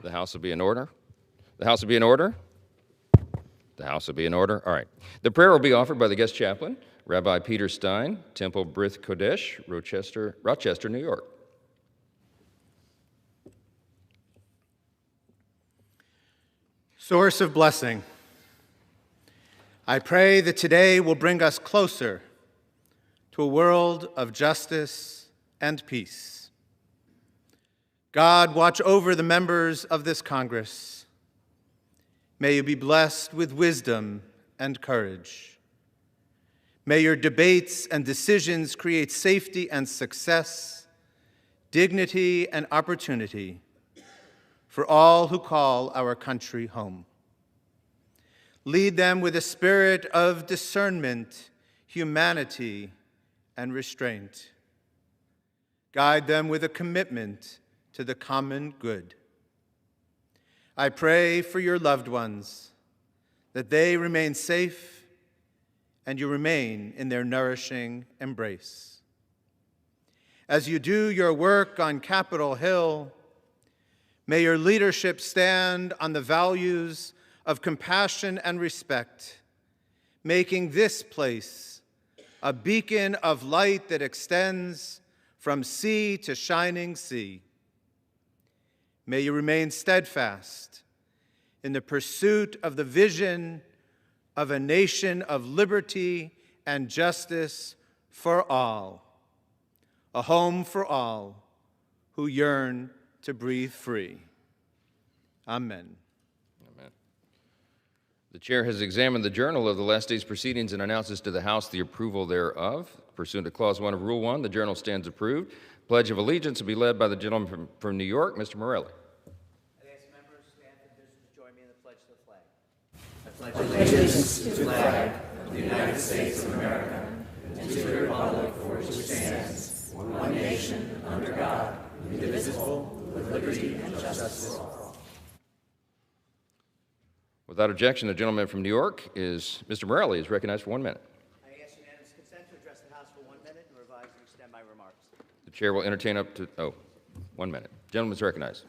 The House will be in order. The House will be in order. The House will be in order. All right. The prayer will be offered by the guest chaplain, Rabbi Peter Stein, Temple Brith Kodesh, Rochester, New York. Source of blessing, I pray that today will bring us closer to a world of justice and peace. God, watch over the members of this Congress. May you be blessed with wisdom and courage. May your debates and decisions create safety and success, dignity and opportunity for all who call our country home. Lead them with a spirit of discernment, humanity, and restraint. Guide them with a commitment to the common good. I pray for your loved ones, that they remain safe and you remain in their nourishing embrace. As you do your work on Capitol Hill, may your leadership stand on the values of compassion and respect, making this place a beacon of light that extends from sea to shining sea. May you remain steadfast in the pursuit of the vision of a nation of liberty and justice for all, a home for all who yearn to breathe free. Amen. Amen. The chair has examined the journal of the last day's proceedings and announces to the House the approval thereof. Pursuant to Clause 1 of Rule 1, the journal stands approved. Pledge of Allegiance will be led by the gentleman from New York, Mr. Morelli. I ask members to stand for business to join me in the pledge to the flag. I pledge allegiance to the flag of the United States of America and to the republic for which it stands, one nation, under God, indivisible, with liberty and justice for all. Without objection, the gentleman from New York is Mr. Morelli is recognized for 1 minute. I ask unanimous consent to address the House for 1 minute and revise and extend my remarks. The chair will entertain up to 1 minute. Gentleman is recognized.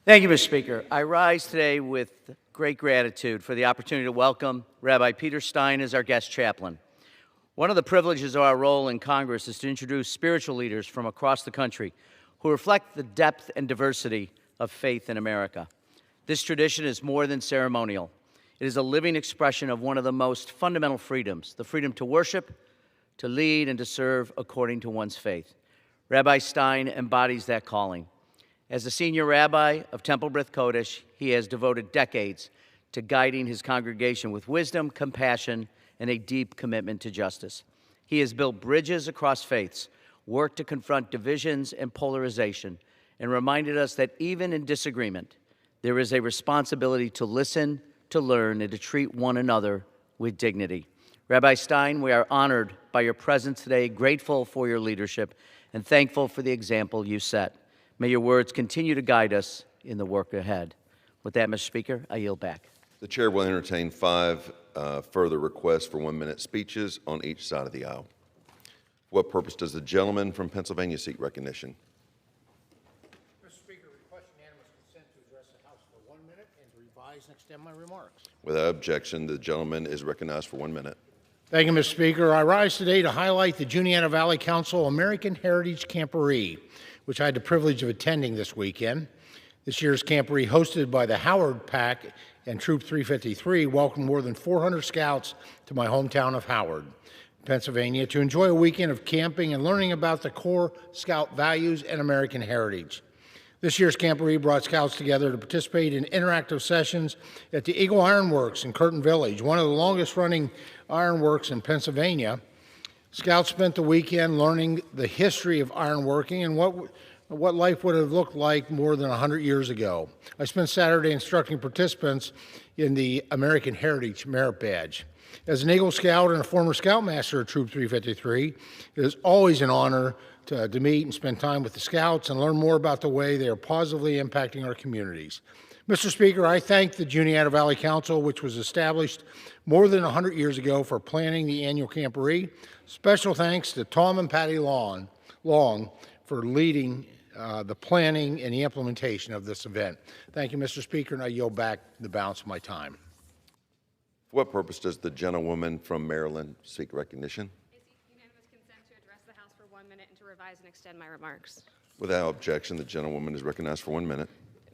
Thank you, Mr. Speaker. I rise today with great gratitude for the opportunity to welcome Rabbi Peter Stein as our guest chaplain. One of the privileges of our role in Congress is to introduce spiritual leaders from across the country who reflect the depth and diversity of faith in America. This tradition is more than ceremonial. It is a living expression of one of the most fundamental freedoms, the freedom to worship, to lead, and to serve according to one's faith. Rabbi Stein embodies that calling. As the senior rabbi of Temple Brith Kodesh, he has devoted decades to guiding his congregation with wisdom, compassion, and a deep commitment to justice. He has built bridges across faiths, worked to confront divisions and polarization, and reminded us that even in disagreement, there is a responsibility to listen, to learn, and to treat one another with dignity. Rabbi Stein, we are honored by your presence today, grateful for your leadership, and thankful for the example you set. May your words continue to guide us in the work ahead. With that, Mr. Speaker, I yield back. The chair will entertain 5 further requests for 1-minute speeches on each side of the aisle. For what purpose does the gentleman from Pennsylvania seek recognition? Mr. Speaker, request unanimous consent to address the House for 1 minute and to revise and extend my remarks. Without objection, the gentleman is recognized for 1 minute. Thank you, Mr. Speaker. I rise today to highlight the Juniata Valley Council American Heritage Camporee, which I had the privilege of attending this weekend. This year's camporee, hosted by the Howard PAC and Troop 353, welcomed more than 400 scouts to my hometown of Howard, Pennsylvania, to enjoy a weekend of camping and learning about the core Scout values and American heritage. This year's camporee brought scouts together to participate in interactive sessions at the Eagle Ironworks in Curtin Village, one of the longest-running ironworks in Pennsylvania. Scouts spent the weekend learning the history of ironworking and what life would have looked like more than 100 years ago. I spent Saturday instructing participants in the American Heritage Merit Badge. As an Eagle Scout and a former Scoutmaster of Troop 353, it is always an honor to meet and spend time with the Scouts and learn more about the way they are positively impacting our communities. Mr. Speaker, I thank the Juniata Valley Council, which was established more than 100 years ago, for planning the annual camporee. Special thanks to Tom and Patty Long for leading the planning and the implementation of this event. Thank you, Mr. Speaker, and I yield back the balance of my time. For what purpose does the gentlewoman from Maryland seek recognition? I seek unanimous consent to address the House for 1 minute and to revise and extend my remarks. Without objection, the gentlewoman is recognized for 1 minute.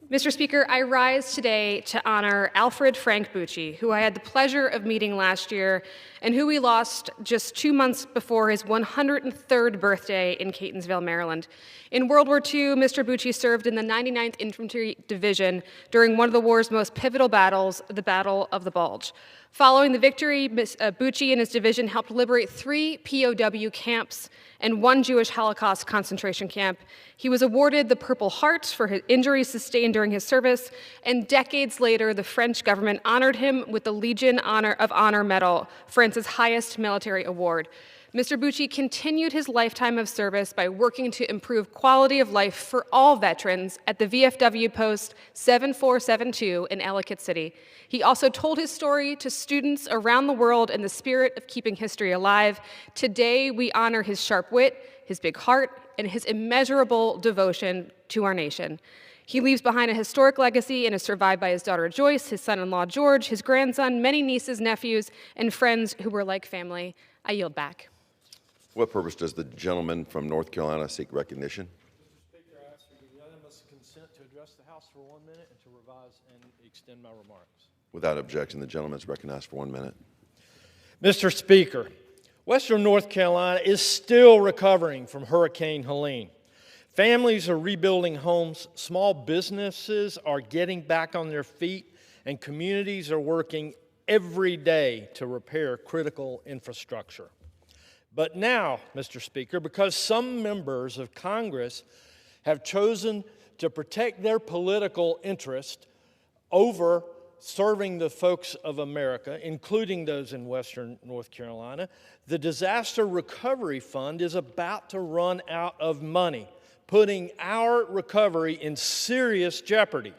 Mr. Speaker, I rise today to honor Alfred Frank Bucci, who I had the pleasure of meeting last year and who we lost just 2 months before his 103rd birthday in Catonsville, Maryland. In World War II, Mr. Bucci served in the 99th Infantry Division during one of the war's most pivotal battles, the Battle of the Bulge. Following the victory, Bucci and his division helped liberate 3 POW camps and 1 Jewish Holocaust concentration camp. He was awarded the Purple Heart for his injuries sustained during his service, and decades later, the French government honored him with the Legion of Honor Medal, France's highest military award. Mr. Bucci continued his lifetime of service by working to improve quality of life for all veterans at the VFW Post 7472 in Ellicott City. He also told his story to students around the world in the spirit of keeping history alive. Today, we honor his sharp wit, his big heart, and his immeasurable devotion to our nation. He leaves behind a historic legacy and is survived by his daughter Joyce, his son-in-law George, his grandson, many nieces, nephews, and friends who were like family. I yield back. For what purpose does the gentleman from North Carolina seek recognition? Mr. Speaker, I ask for unanimous consent to address the House for 1 minute and to revise and extend my remarks. Without objection, the gentleman is recognized for 1 minute. Mr. Speaker, Western North Carolina is still recovering from Hurricane Helene. Families are rebuilding homes, small businesses are getting back on their feet, and communities are working every day to repair critical infrastructure. But now, Mr. Speaker, because some members of Congress have chosen to protect their political interest over serving the folks of America, including those in Western North Carolina, the Disaster Recovery Fund is about to run out of money, putting our recovery in serious jeopardy.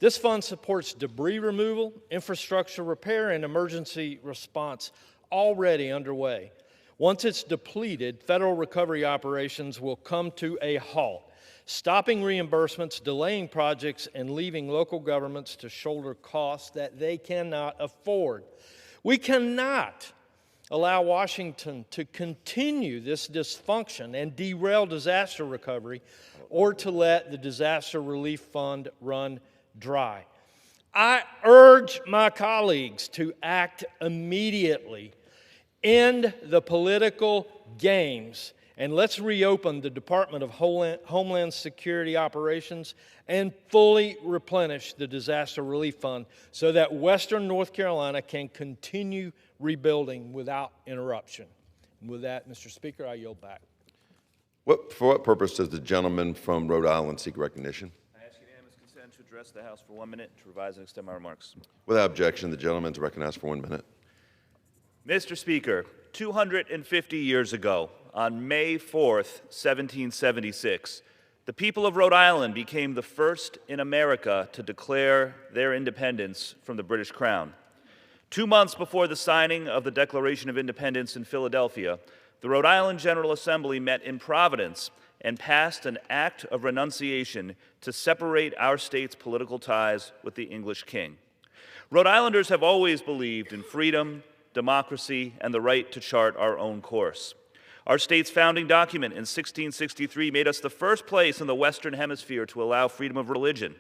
This fund supports debris removal, infrastructure repair, and emergency response already underway. Once it's depleted, federal recovery operations will come to a halt, stopping reimbursements, delaying projects, and leaving local governments to shoulder costs that they cannot afford. We cannot allow Washington to continue this dysfunction and derail disaster recovery, or to let the Disaster Relief Fund run dry. I urge my colleagues to act immediately, end the political games, and let's reopen the Department of Homeland Security Operations and fully replenish the Disaster Relief Fund so that Western North Carolina can continue rebuilding without interruption. And with that, Mr. Speaker, I yield back. For what purpose does the gentleman from Rhode Island seek recognition? I ask unanimous consent to address the House for 1 minute to revise and extend my remarks. Without objection, the gentleman is recognized for 1 minute. Mr. Speaker, 250 years ago, on May 4th, 1776, the people of Rhode Island became the first in America to declare their independence from the British Crown. 2 months before the signing of the Declaration of Independence in Philadelphia, the Rhode Island General Assembly met in Providence and passed an act of renunciation to separate our state's political ties with the English king. Rhode Islanders have always believed in freedom, democracy, and the right to chart our own course. Our state's founding document in 1663 made us the first place in the Western Hemisphere to allow freedom of religion.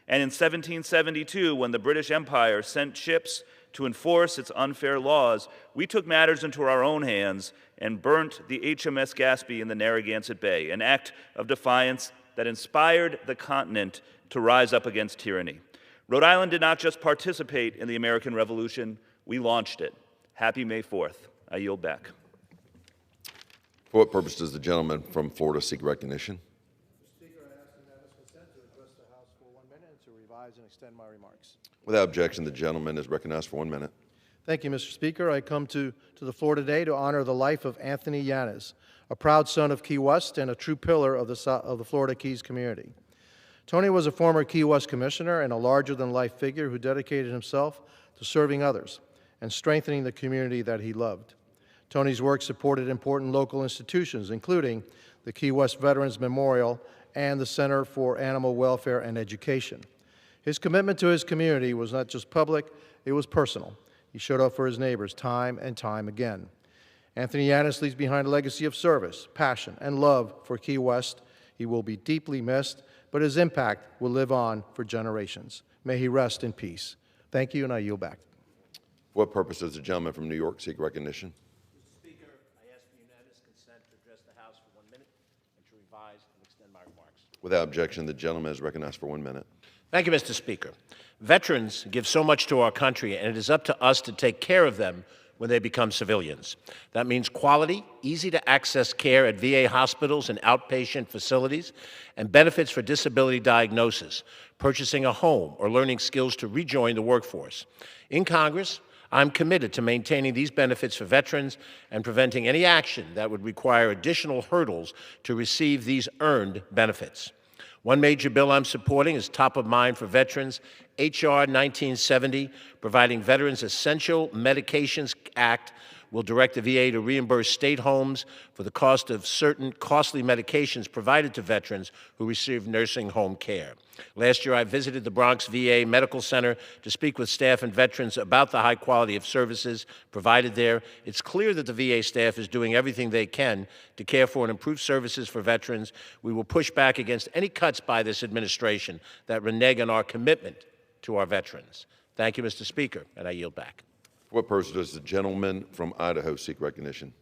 And in 1772, when the British Empire sent ships to enforce its unfair laws, we took matters into our own hands and burnt the HMS Gaspee in the Narragansett Bay, an act of defiance that inspired the continent to rise up against tyranny. Rhode Island did not just participate in the American Revolution, we launched it. Happy May 4th. I yield back. For what purpose does the gentleman from Florida seek recognition? Mr. Speaker, I ask unanimous consent to address the House for 1 minute and to revise and extend my remarks. Without objection, the gentleman is recognized for 1 minute. Thank you, Mr. Speaker. I come to the floor today to honor the life of Anthony Yanez, a proud son of Key West and a true pillar of the Florida Keys community. Tony was a former Key West commissioner and a larger-than-life figure who dedicated himself to serving others and strengthening the community that he loved. Tony's work supported important local institutions, including the Key West Veterans Memorial and the Center for Animal Welfare and Education. His commitment to his community was not just public, it was personal. He showed up for his neighbors time and time again. Anthony Yannis leaves behind a legacy of service, passion, and love for Key West. He will be deeply missed, but his impact will live on for generations. May he rest in peace. Thank you, and I yield back. For what purpose does the gentleman from New York seek recognition? Mr. Speaker, I ask for unanimous consent to address the House for 1 minute and to revise and extend my remarks. Without objection, the gentleman is recognized for 1 minute. Thank you, Mr. Speaker. Veterans give so much to our country, and it is up to us to take care of them when they become civilians. That means quality, easy-to-access care at VA hospitals and outpatient facilities, and benefits for disability diagnosis, purchasing a home, or learning skills to rejoin the workforce. In Congress, I'm committed to maintaining these benefits for veterans and preventing any action that would require additional hurdles to receive these earned benefits. One major bill I'm supporting is top of mind for veterans, H.R. 1970, providing Veterans Essential Medications Act, will direct the VA to reimburse state homes for the cost of certain costly medications provided to veterans who receive nursing home care. Last year, I visited the Bronx VA Medical Center to speak with staff and veterans about the high quality of services provided there. It's clear that the VA staff is doing everything they can to care for and improve services for veterans. We will push back against any cuts by this administration that renege on our commitment to our veterans. Thank you, Mr. Speaker, and I yield back. For what purpose does the gentleman from Idaho seek recognition?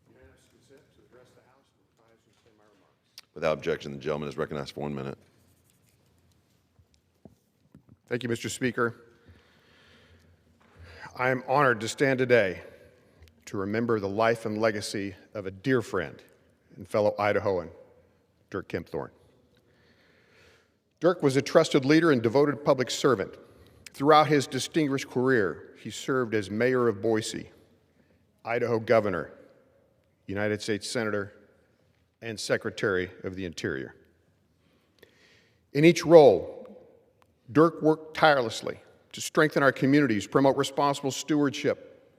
Unanimous consent to address the House and revise and extend my remarks. Without objection, the gentleman is recognized for 1 minute. Thank you, Mr. Speaker. I am honored to stand today to remember the life and legacy of a dear friend and fellow Idahoan, Dirk Kempthorne. Dirk was a trusted leader and devoted public servant. Throughout his distinguished career, he served as mayor of Boise, Idaho governor, United States senator, and secretary of the Interior. In each role, Dirk worked tirelessly to strengthen our communities, promote responsible stewardship,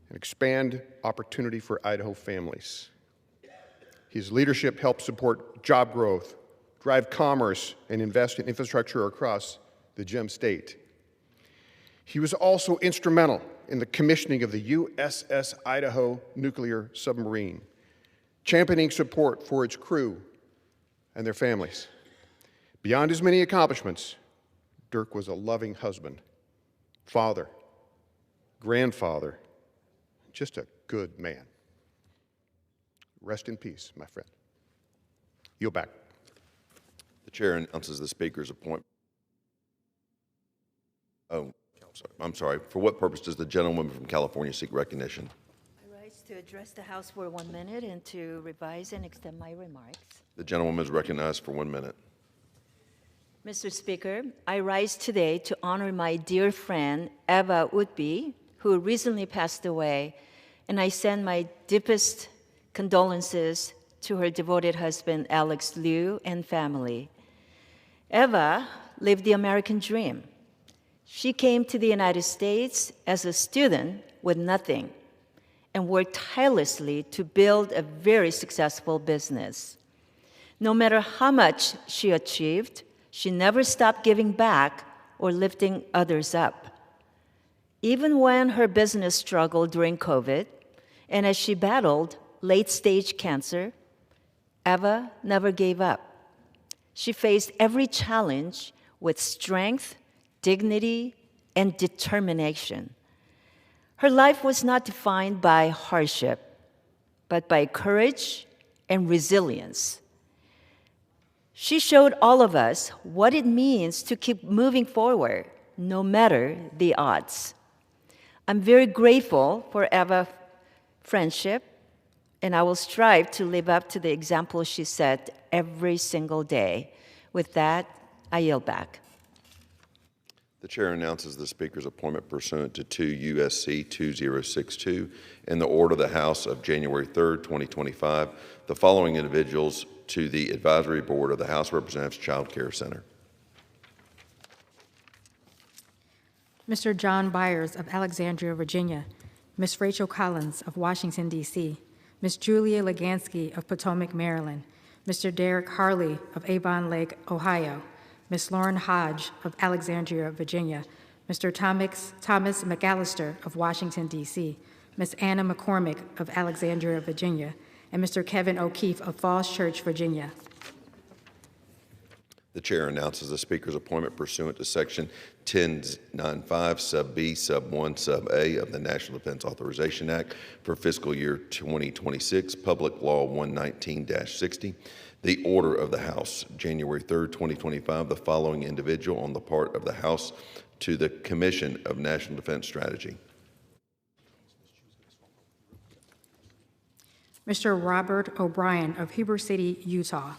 and expand opportunity for Idaho families. His leadership helped support job growth, drive commerce, and invest in infrastructure across the Gem State. He was also instrumental in the commissioning of the USS Idaho nuclear submarine, championing support for its crew and their families. Beyond his many accomplishments, Dirk was a loving husband, father, grandfather, just a good man. Rest in peace, my friend. Yield back. The chair announces the speaker's appointment. Oh, I'm sorry. For what purpose does the gentleman from California seek recognition? I rise to address the House for 1 minute and to revise and extend my remarks. The gentleman is recognized for 1 minute. Mr. Speaker, I rise today to honor my dear friend, Eva Whitby, who recently passed away, and I send my deepest condolences to her devoted husband, Alex Liu, and family. Eva lived the American dream. She came to the United States as a student with nothing and worked tirelessly to build a very successful business. No matter how much she achieved, she never stopped giving back or lifting others up. Even when her business struggled during COVID, and as she battled late-stage cancer, Eva never gave up. She faced every challenge with strength, dignity, and determination. Her life was not defined by hardship, but by courage and resilience. She showed all of us what it means to keep moving forward, no matter the odds. I'm very grateful for Eva's friendship, and I will strive to live up to the example she set every single day. With that, I yield back. The chair announces the speaker's appointment pursuant to 2 U.S.C. 2062 in the order of the House of January 3rd, 2025, the following individuals to the Advisory Board of the House of Representatives Child Care Center. Mr. John Byers of Alexandria, Virginia, Ms. Rachel Collins of Washington, D.C., Ms. Julia Legansky of Potomac, Maryland, Mr. Derek Harley of Avon Lake, Ohio, Ms. Lauren Hodge of Alexandria, Virginia, Mr. Thomas McAllister of Washington, D.C., Ms. Anna McCormick of Alexandria, Virginia, and Mr. Kevin O'Keefe of Falls Church, Virginia. The chair announces the speaker's appointment pursuant to Section 1095 Sub B Sub 1 Sub A of the National Defense Authorization Act for fiscal year 2026, Public Law 119-60. The order of the House, January 3rd, 2025, the following individual on the part of the House to the Commission of National Defense Strategy. Mr. Robert O'Brien of Heber City, Utah.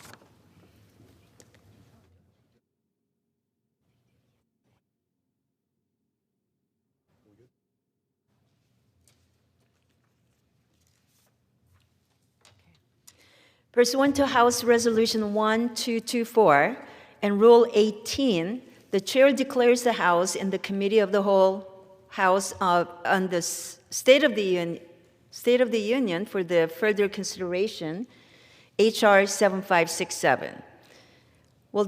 Pursuant to House Resolution 1224 and Rule 18, the Chair declares the House and the Committee of the Whole House on the State of the Union for the further consideration, H.R. 7567. Will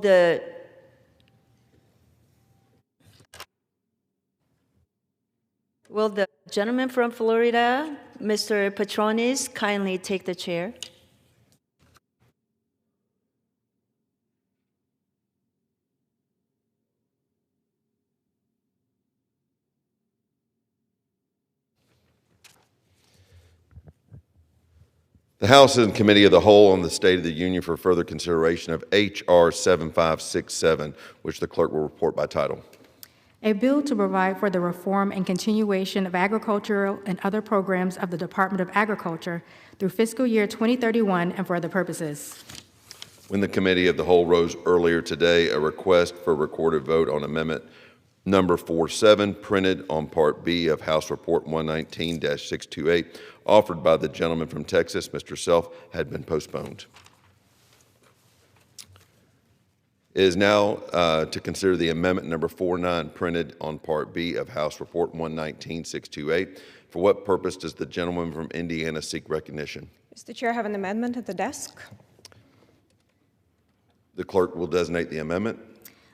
the gentleman from Florida, Mr. Patronis, kindly take the chair? The House and Committee of the Whole on the State of the Union for further consideration of H.R. 7567, which the clerk will report by title. A bill to provide for the reform and continuation of agricultural and other programs of the Department of Agriculture through fiscal year 2031 and for other purposes. When the Committee of the Whole rose earlier today, a request for recorded vote on amendment number 47, printed on Part B of House Report 119-628, offered by the gentleman from Texas, Mr. Self, had been postponed. It is now to consider the amendment number 49, printed on Part B of House Report 119-628. For what purpose does the gentleman from Indiana seek recognition? Mr. Chair, I have an amendment at the desk. The clerk will designate the amendment.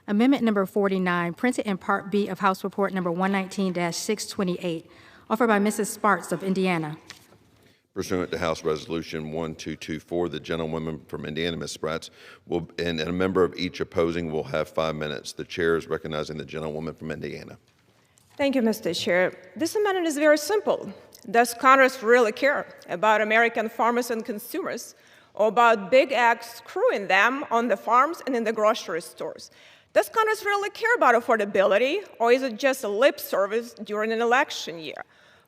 Amendment number 49, printed in Part B of House Report number 119-628, offered by Mrs. Sparks of Indiana. Pursuant to House Resolution 1224, the gentlewoman from Indiana, Ms. Spratz, and a member of each opposing will have 5 minutes. The chair is recognizing the gentlewoman from Indiana. Thank you, Mr. Chair. This amendment is very simple. Does Congress really care about American farmers and consumers, or about big ag screwing them on the farms and in the grocery stores? Does Congress really care about affordability, or is it just a lip service during an election year?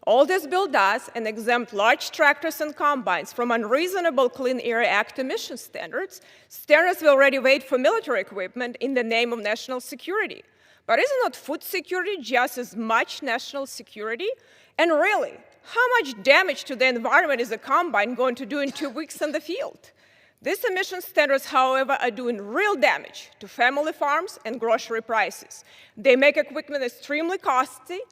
All this bill does is exempt large tractors and combines from unreasonable Clean Air Act emission standards we already wait for military equipment in the name of national security. But isn't not food security just as much national security? And really, how much damage to the environment is a combine going to do in 2 weeks in the field? These emission standards, however, are doing real damage to family farms and grocery prices. They make equipment extremely costly,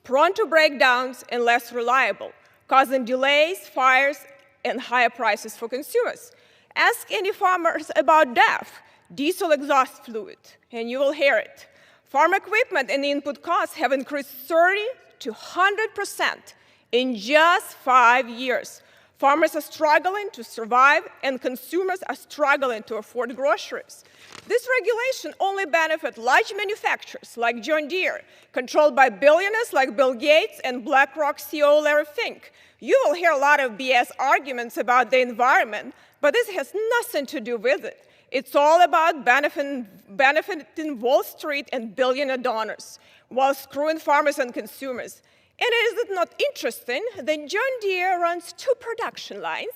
prone to breakdowns, and less reliable, causing delays, fires, and higher prices for consumers. Ask any farmers about DEF, diesel exhaust fluid, and you will hear it. Farm equipment and input costs have increased 30 to 100% in just 5 years. Farmers are struggling to survive, and consumers are struggling to afford groceries. This regulation only benefits large manufacturers like John Deere, controlled by billionaires like Bill Gates and BlackRock CEO Larry Fink. You will hear a lot of BS arguments about the environment, but this has nothing to do with it. It's all about benefiting Wall Street and billionaire donors, while screwing farmers and consumers. And is it not interesting that John Deere runs 2 production lines,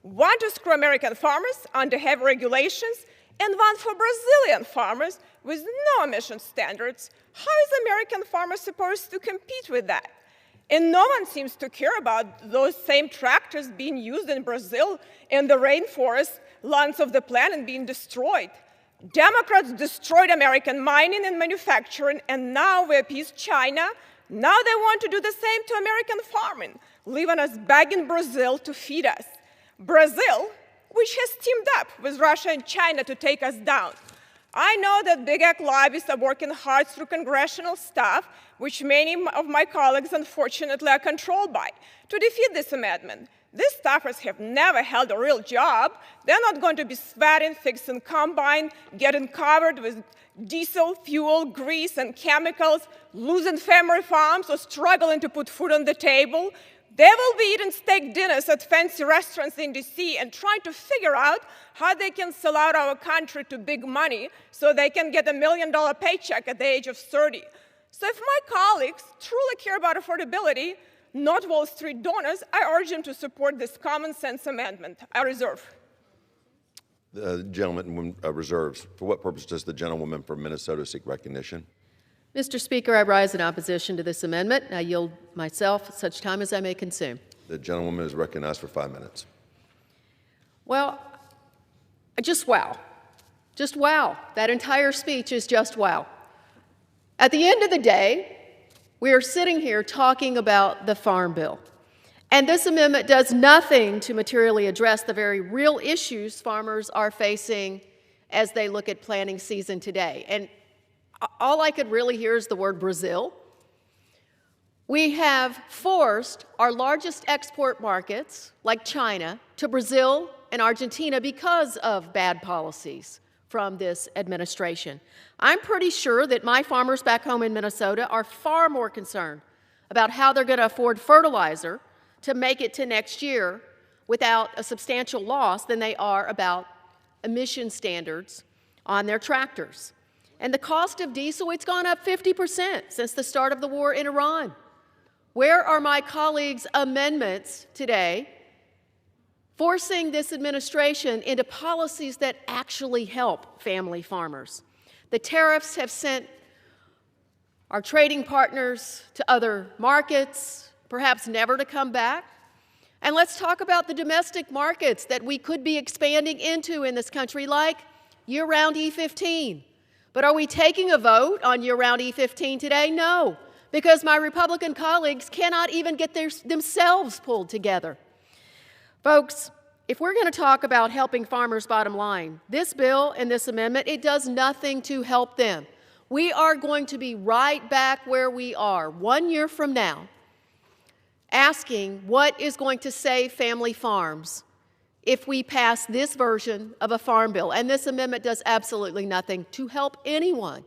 one to screw American farmers under heavy regulations, and one for Brazilian farmers with no emission standards? How is American farmers supposed to compete with that? And no one seems to care about those same tractors being used in Brazil and the rainforest lands of the planet being destroyed. Democrats destroyed American mining and manufacturing, and now we appease China. Now they want to do the same to American farming, leaving us begging Brazil to feed us. Brazil which has teamed up with Russia and China to take us down. I know that big ag lobbyists are working hard through congressional staff, which many of my colleagues unfortunately are controlled by, to defeat this amendment. These staffers have never held a real job. They're not going to be sweating, fixing combine, getting covered with diesel, fuel, grease, and chemicals, losing family farms, or struggling to put food on the table. They will be eating steak dinners at fancy restaurants in DC and trying to figure out how they can sell out our country to big money so they can get $1 million paycheck at the age of 30. So if my colleagues truly care about affordability, not Wall Street donors, I urge them to support this common sense amendment. I reserve. The gentleman reserves. For what purpose does the gentlewoman from Minnesota seek recognition? Mr. Speaker, I rise in opposition to this amendment. I yield myself such time as I may consume. The gentlewoman is recognized for 5 minutes. Well, just wow. Just wow. That entire speech is just wow. At the end of the day, we are sitting here talking about the Farm Bill. And this amendment does nothing to materially address the very real issues farmers are facing as they look at planting season today. And all I could really hear is the word Brazil. We have forced our largest export markets, like China, to Brazil and Argentina because of bad policies from this administration. I'm pretty sure that my farmers back home in Minnesota are far more concerned about how they're going to afford fertilizer to make it to next year without a substantial loss than they are about emission standards on their tractors. And the cost of diesel, it's gone up 50% since the start of the war in Iran. Where are my colleagues' amendments today forcing this administration into policies that actually help family farmers? The tariffs have sent our trading partners to other markets, perhaps never to come back. And let's talk about the domestic markets that we could be expanding into in this country, like year-round E15. But are we taking a vote on year-round E15 today? No, because my Republican colleagues cannot even get themselves pulled together. Folks, if we're going to talk about helping farmers' bottom line, this bill and this amendment, it does nothing to help them. We are going to be right back where we are 1 year from now, asking what is going to save family farms if we pass this version of a farm bill. And this amendment does absolutely nothing to help anyone.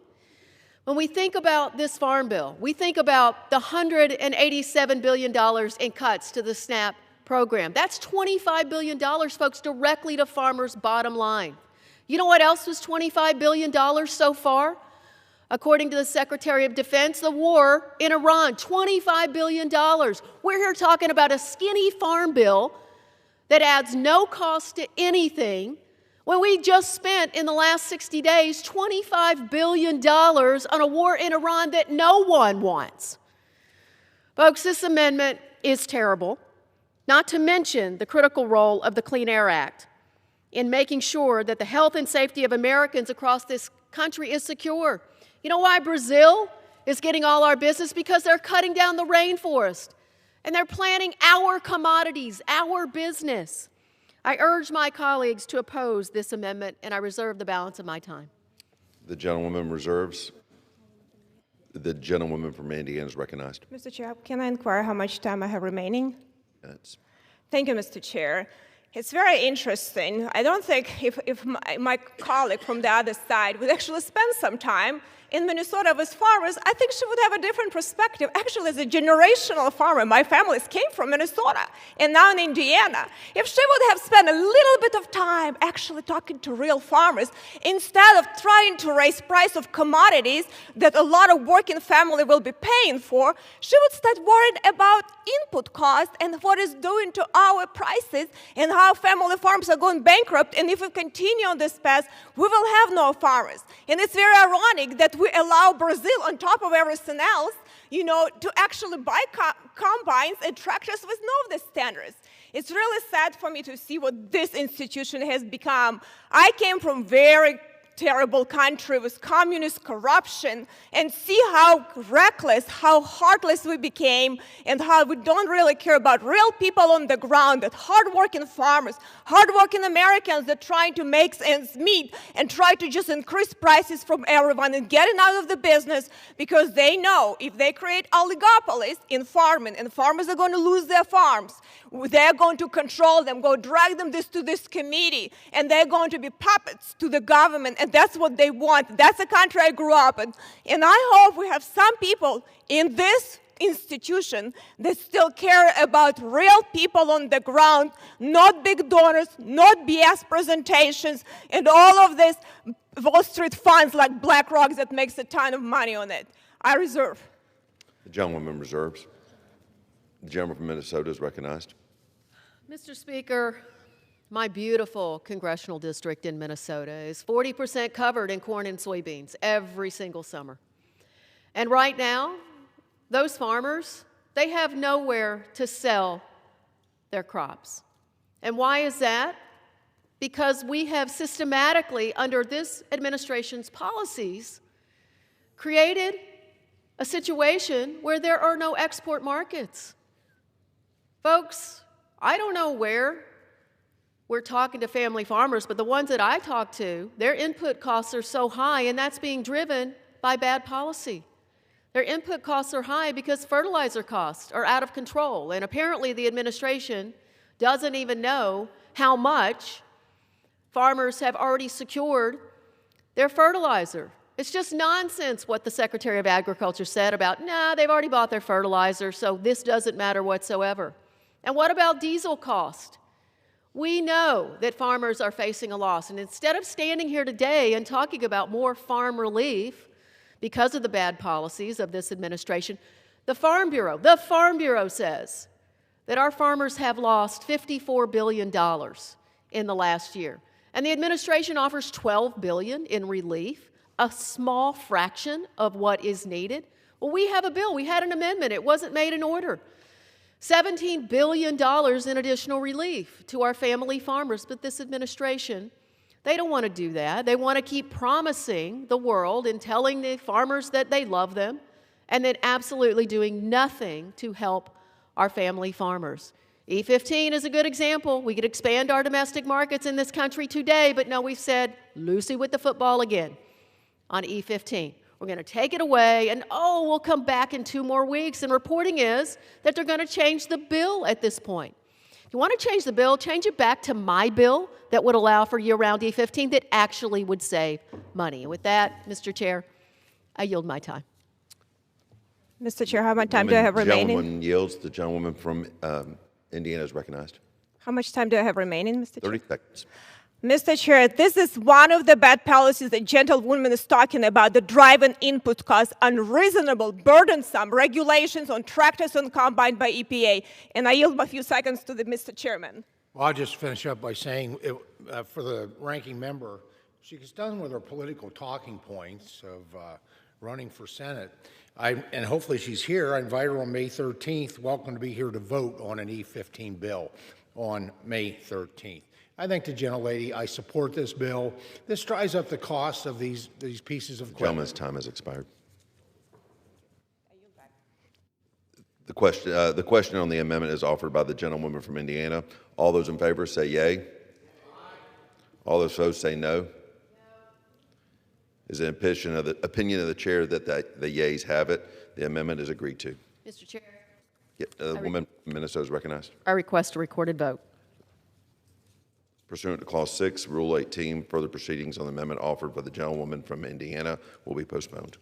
When we think about this farm bill, we think about the $187 billion in cuts to the SNAP program. That's $25 billion, folks, directly to farmers' bottom line. You know what else was $25 billion so far? According to the Secretary of Defense, the war in Iran, $25 billion. We're here talking about a skinny farm bill that adds no cost to anything when we just spent in the last 60 days $25 billion on a war in Iran that no one wants. Folks, this amendment is terrible, not to mention the critical role of the Clean Air Act in making sure that the health and safety of Americans across this country is secure. You know why Brazil is getting all our business? Because they're cutting down the rainforest. And they're planting our commodities, our business. I urge my colleagues to oppose this amendment, and I reserve the balance of my time. The gentlewoman reserves. The gentlewoman from Indiana is recognized. Mr. Chair, can I inquire how much time I have remaining? Minutes. Thank you, Mr. Chair. It's very interesting. I don't think if my colleague from the other side would actually spend some time in Minnesota with farmers, I think she would have a different perspective. Actually, as a generational farmer, my family came from Minnesota and now in Indiana. If she would have spent a little bit of time actually talking to real farmers instead of trying to raise price of commodities that a lot of working family will be paying for, she would start worrying about input costs and what it's doing to our prices and how family farms are going bankrupt. And if we continue on this path, we will have no farmers. And it's very ironic that we allow Brazil, on top of everything else, to actually buy combines and tractors with no of the standards. It's really sad for me to see what this institution has become. I came from very terrible country with communist corruption and see how reckless, how heartless we became, and how we don't really care about real people on the ground, that hardworking farmers, hardworking Americans that are trying to make ends meet and try to just increase prices from everyone and getting out of the business because they know if they create oligopolies in farming and farmers are going to lose their farms, they're going to control them, go drag them to this committee, and they're going to be puppets to the government, and that's what they want. That's the country I grew up in. And I hope we have some people in this institution that still care about real people on the ground, not big donors, not BS presentations, and all of this Wall Street funds like BlackRock that makes a ton of money on it. I reserve. The gentlewoman reserves. The gentleman from Minnesota is recognized. Mr. Speaker, my beautiful congressional district in Minnesota is 40% covered in corn and soybeans every single summer. And right now, those farmers, they have nowhere to sell their crops. And why is that? Because we have systematically, under this administration's policies, created a situation where there are no export markets. Folks, I don't know where we're talking to family farmers, but the ones that I talk to, their input costs are so high, and that's being driven by bad policy. Their input costs are high because fertilizer costs are out of control, and apparently the administration doesn't even know how much farmers have already secured their fertilizer. It's just nonsense what the Secretary of Agriculture said about, nah, they've already bought their fertilizer, so this doesn't matter whatsoever. And what about diesel cost? We know that farmers are facing a loss, and instead of standing here today and talking about more farm relief because of the bad policies of this administration, the Farm Bureau says that our farmers have lost $54 billion in the last year. And the administration offers $12 billion in relief, a small fraction of what is needed. Well, we have a bill. We had an amendment. It wasn't made in order. $17 billion in additional relief to our family farmers. But this administration, they don't want to do that. They want to keep promising the world and telling the farmers that they love them and then absolutely doing nothing to help our family farmers. E15 is a good example. We could expand our domestic markets in this country today, but no, we've said, Lucy with the football again on E15. We're going to take it away, and we'll come back in 2 more weeks. And reporting is that they're going to change the bill at this point. If you want to change the bill, change it back to my bill that would allow for year-round E15 that actually would save money. And with that, Mr. Chair, I yield my time. Mr. Chair, how much time do I have remaining? The gentleman yields. The gentlewoman from Indiana is recognized. How much time do I have remaining, Mr. Chair? 30 seconds. Mr. Chair, this is one of the bad policies the gentlewoman is talking about, the driving input costs, unreasonable, burdensome regulations on tractors and combine by EPA. And I yield a few seconds to the Mr. Chairman. Well, I'll just finish up by saying, for the ranking member, she gets done with her political talking points of running for Senate. And hopefully she's here. I invite her on May 13th. Welcome to be here to vote on an E15 bill on May 13th. I think the gentlelady, I support this bill. This drives up the cost of these pieces of equipment. Gentleman's time has expired. The question on the amendment is offered by the gentlewoman from Indiana. All those in favor say yea. Aye. All those opposed say no. Is it opinion of the chair that the yeas have it? The amendment is agreed to. Mr. Chair. The woman from Minnesota is recognized. I request a recorded vote. Pursuant to Clause 6, Rule 18, further proceedings on the amendment offered by the gentlewoman from Indiana will be postponed.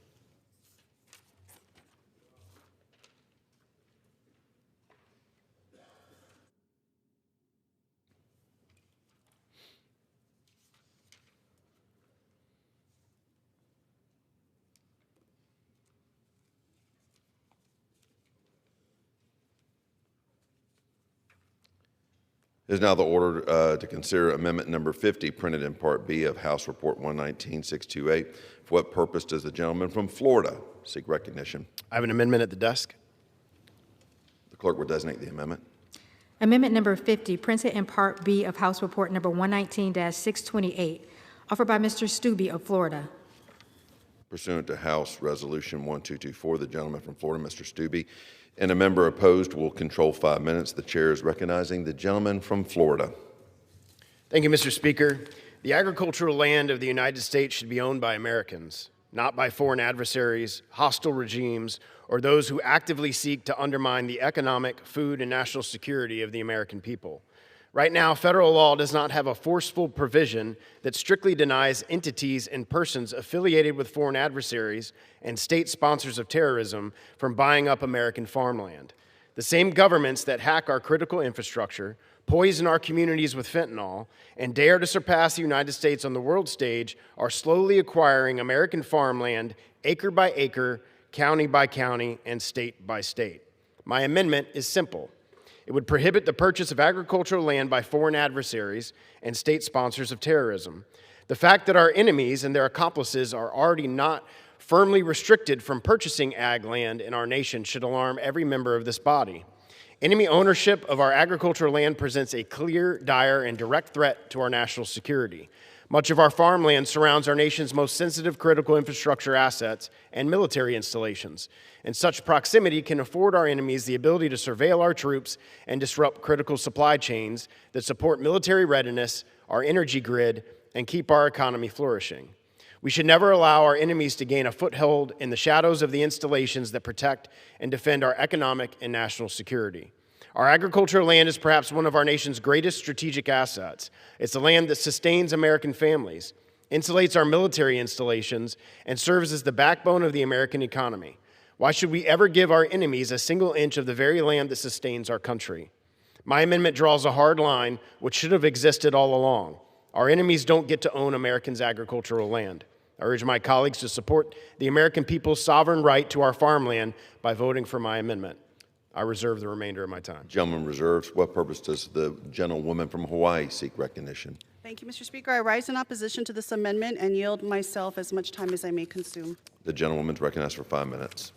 It is now the order to consider Amendment Number 50, printed in Part B of House Report 119-628. For what purpose does the gentleman from Florida seek recognition? I have an amendment at the desk. The clerk will designate the amendment. Amendment number 50, printed in Part B of House Report number 119-628, offered by Mr. Stubbe of Florida. Pursuant to House Resolution 1224, the gentleman from Florida, Mr. Stubbe, and a member opposed will control 5 minutes. The chair is recognizing the gentleman from Florida. Thank you, Mr. Speaker. The agricultural land of the United States should be owned by Americans, not by foreign adversaries, hostile regimes, or those who actively seek to undermine the economic, food, and national security of the American people. Right now, federal law does not have a forceful provision that strictly denies entities and persons affiliated with foreign adversaries and state sponsors of terrorism from buying up American farmland. The same governments that hack our critical infrastructure, poison our communities with fentanyl, and dare to surpass the United States on the world stage are slowly acquiring American farmland acre by acre, county by county, and state by state. My amendment is simple. It would prohibit the purchase of agricultural land by foreign adversaries and state sponsors of terrorism. The fact that our enemies and their accomplices are already not firmly restricted from purchasing ag land in our nation should alarm every member of this body. Enemy ownership of our agricultural land presents a clear, dire, and direct threat to our national security. Much of our farmland surrounds our nation's most sensitive critical infrastructure assets and military installations, and such proximity can afford our enemies the ability to surveil our troops and disrupt critical supply chains that support military readiness, our energy grid, and keep our economy flourishing. We should never allow our enemies to gain a foothold in the shadows of the installations that protect and defend our economic and national security. Our agricultural land is perhaps one of our nation's greatest strategic assets. It's the land that sustains American families, insulates our military installations, and serves as the backbone of the American economy. Why should we ever give our enemies a single inch of the very land that sustains our country? My amendment draws a hard line, which should have existed all along. Our enemies don't get to own Americans' agricultural land. I urge my colleagues to support the American people's sovereign right to our farmland by voting for my amendment. I reserve the remainder of my time. Gentleman reserves. What purpose does the gentlewoman from Hawaii seek recognition? Thank you, Mr. Speaker. I rise in opposition to this amendment and yield myself as much time as I may consume. The gentlewoman is recognized for 5 minutes.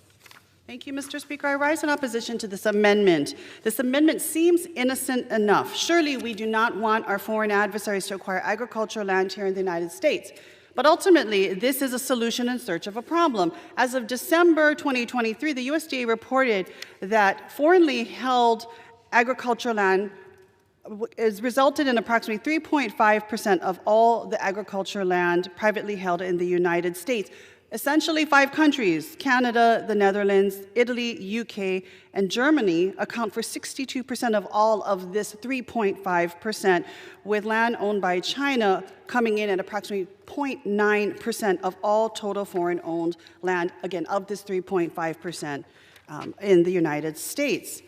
Thank you, Mr. Speaker. I rise in opposition to this amendment. This amendment seems innocent enough. Surely we do not want our foreign adversaries to acquire agricultural land here in the United States. But ultimately, this is a solution in search of a problem. As of December 2023, the USDA reported that foreignly held agricultural land has resulted in approximately 3.5% of all the agricultural land privately held in the United States. Essentially, 5 countries, Canada, the Netherlands, Italy, UK, and Germany, account for 62% of all of this 3.5%, with land owned by China coming in at approximately 0.9% of all total foreign-owned land, again, of this 3.5% in the United States.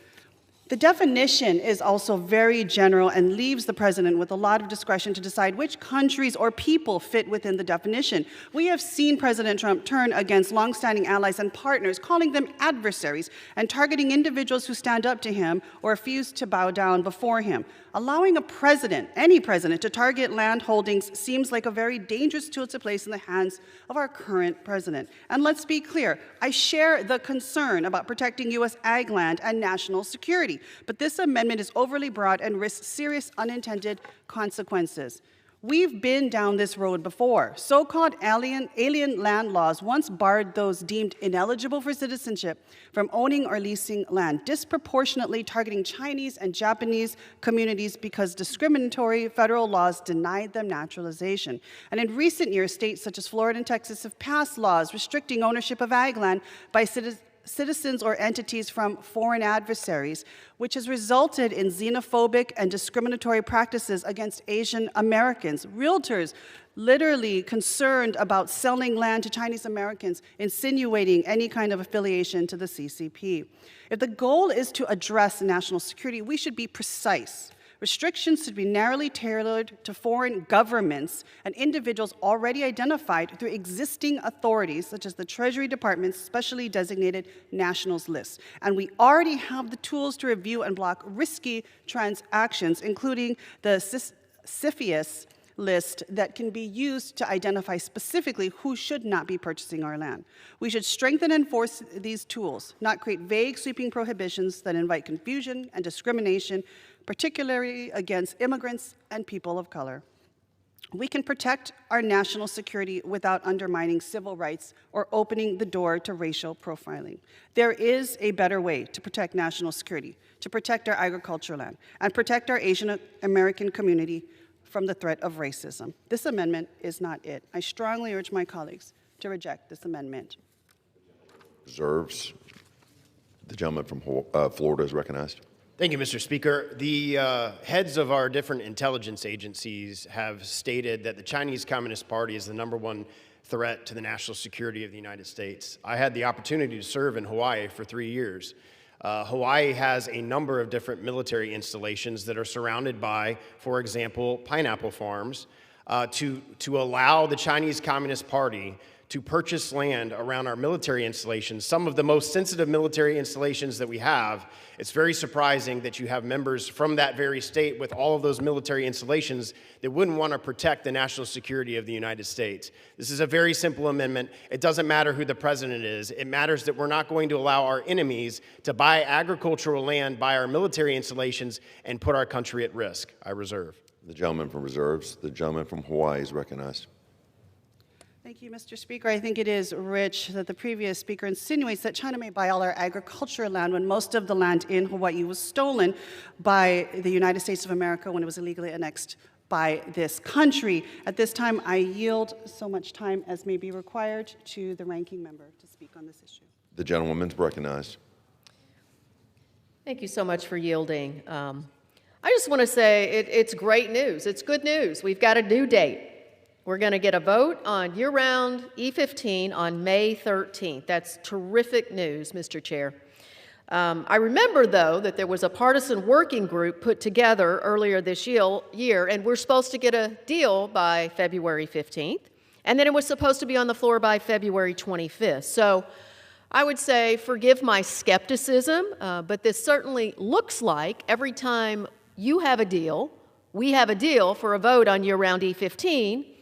The definition is also very general and leaves the president with a lot of discretion to decide which countries or people fit within the definition. We have seen President Trump turn against longstanding allies and partners, calling them adversaries and targeting individuals who stand up to him or refuse to bow down before him. Allowing a president, any president, to target land holdings seems like a very dangerous tool to place in the hands of our current president. And let's be clear, I share the concern about protecting U.S. ag land and national security. But this amendment is overly broad and risks serious unintended consequences. We've been down this road before. So-called alien land laws once barred those deemed ineligible for citizenship from owning or leasing land, disproportionately targeting Chinese and Japanese communities because discriminatory federal laws denied them naturalization. And in recent years, states such as Florida and Texas have passed laws restricting ownership of ag land by citizens or entities from foreign adversaries, which has resulted in xenophobic and discriminatory practices against Asian Americans. Realtors literally concerned about selling land to Chinese Americans, insinuating any kind of affiliation to the CCP. If the goal is to address national security, we should be precise. Restrictions should be narrowly tailored to foreign governments and individuals already identified through existing authorities, such as the Treasury Department's specially designated nationals list. And we already have the tools to review and block risky transactions, including the CFIUS list that can be used to identify specifically who should not be purchasing our land. We should strengthen and enforce these tools, not create vague, sweeping prohibitions that invite confusion and discrimination, particularly against immigrants and people of color. We can protect our national security without undermining civil rights or opening the door to racial profiling. There is a better way to protect national security, to protect our agricultural land, and protect our Asian American community from the threat of racism. This amendment is not it. I strongly urge my colleagues to reject this amendment. Reserves. The gentleman from Florida is recognized. Thank you, Mr. Speaker. The heads of our different intelligence agencies have stated that the Chinese Communist Party is the #1 threat to the national security of the United States. I had the opportunity to serve in Hawaii for 3 years. Hawaii has a number of different military installations that are surrounded by, for example, pineapple farms, to allow the Chinese Communist Party to purchase land around our military installations, some of the most sensitive military installations that we have. It's very surprising that you have members from that very state with all of those military installations that wouldn't want to protect the national security of the United States. This is a very simple amendment. It doesn't matter who the president is. It matters that we're not going to allow our enemies to buy agricultural land by our military installations and put our country at risk. I reserve. The gentleman from reserves. The gentleman from Hawaii is recognized. Thank you, Mr. Speaker. I think it is rich that the previous speaker insinuates that China may buy all our agricultural land when most of the land in Hawaii was stolen by the United States of America when it was illegally annexed by this country. At this time, I yield so much time as may be required to the ranking member to speak on this issue. The gentlewoman's recognized. Thank you so much for yielding. I just want to say it's great news. It's good news. We've got a due date. We're going to get a vote on year-round E15 on May 13th. That's terrific news, Mr. Chair. I remember, though, that there was a partisan working group put together earlier this year, and we're supposed to get a deal by February 15th, and then it was supposed to be on the floor by February 25th. So I would say forgive my skepticism, but this certainly looks like every time you have a deal, we have a deal for a vote on year-round E15,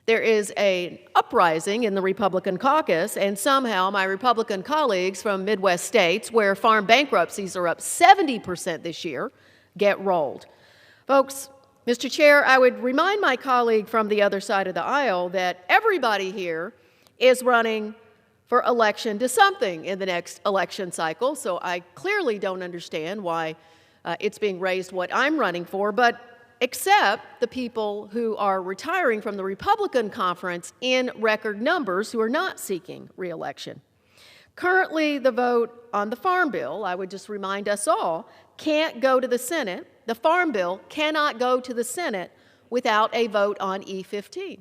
there is an uprising in the Republican caucus, and somehow my Republican colleagues from Midwest states, where farm bankruptcies are up 70% this year, get rolled. Folks, Mr. Chair, I would remind my colleague from the other side of the aisle that everybody here is running for election to something in the next election cycle, so I clearly don't understand why it's being raised what I'm running for, but except the people who are retiring from the Republican conference in record numbers who are not seeking re-election. Currently, the vote on the Farm Bill, I would just remind us all, can't go to the Senate. The Farm Bill cannot go to the Senate without a vote on E15.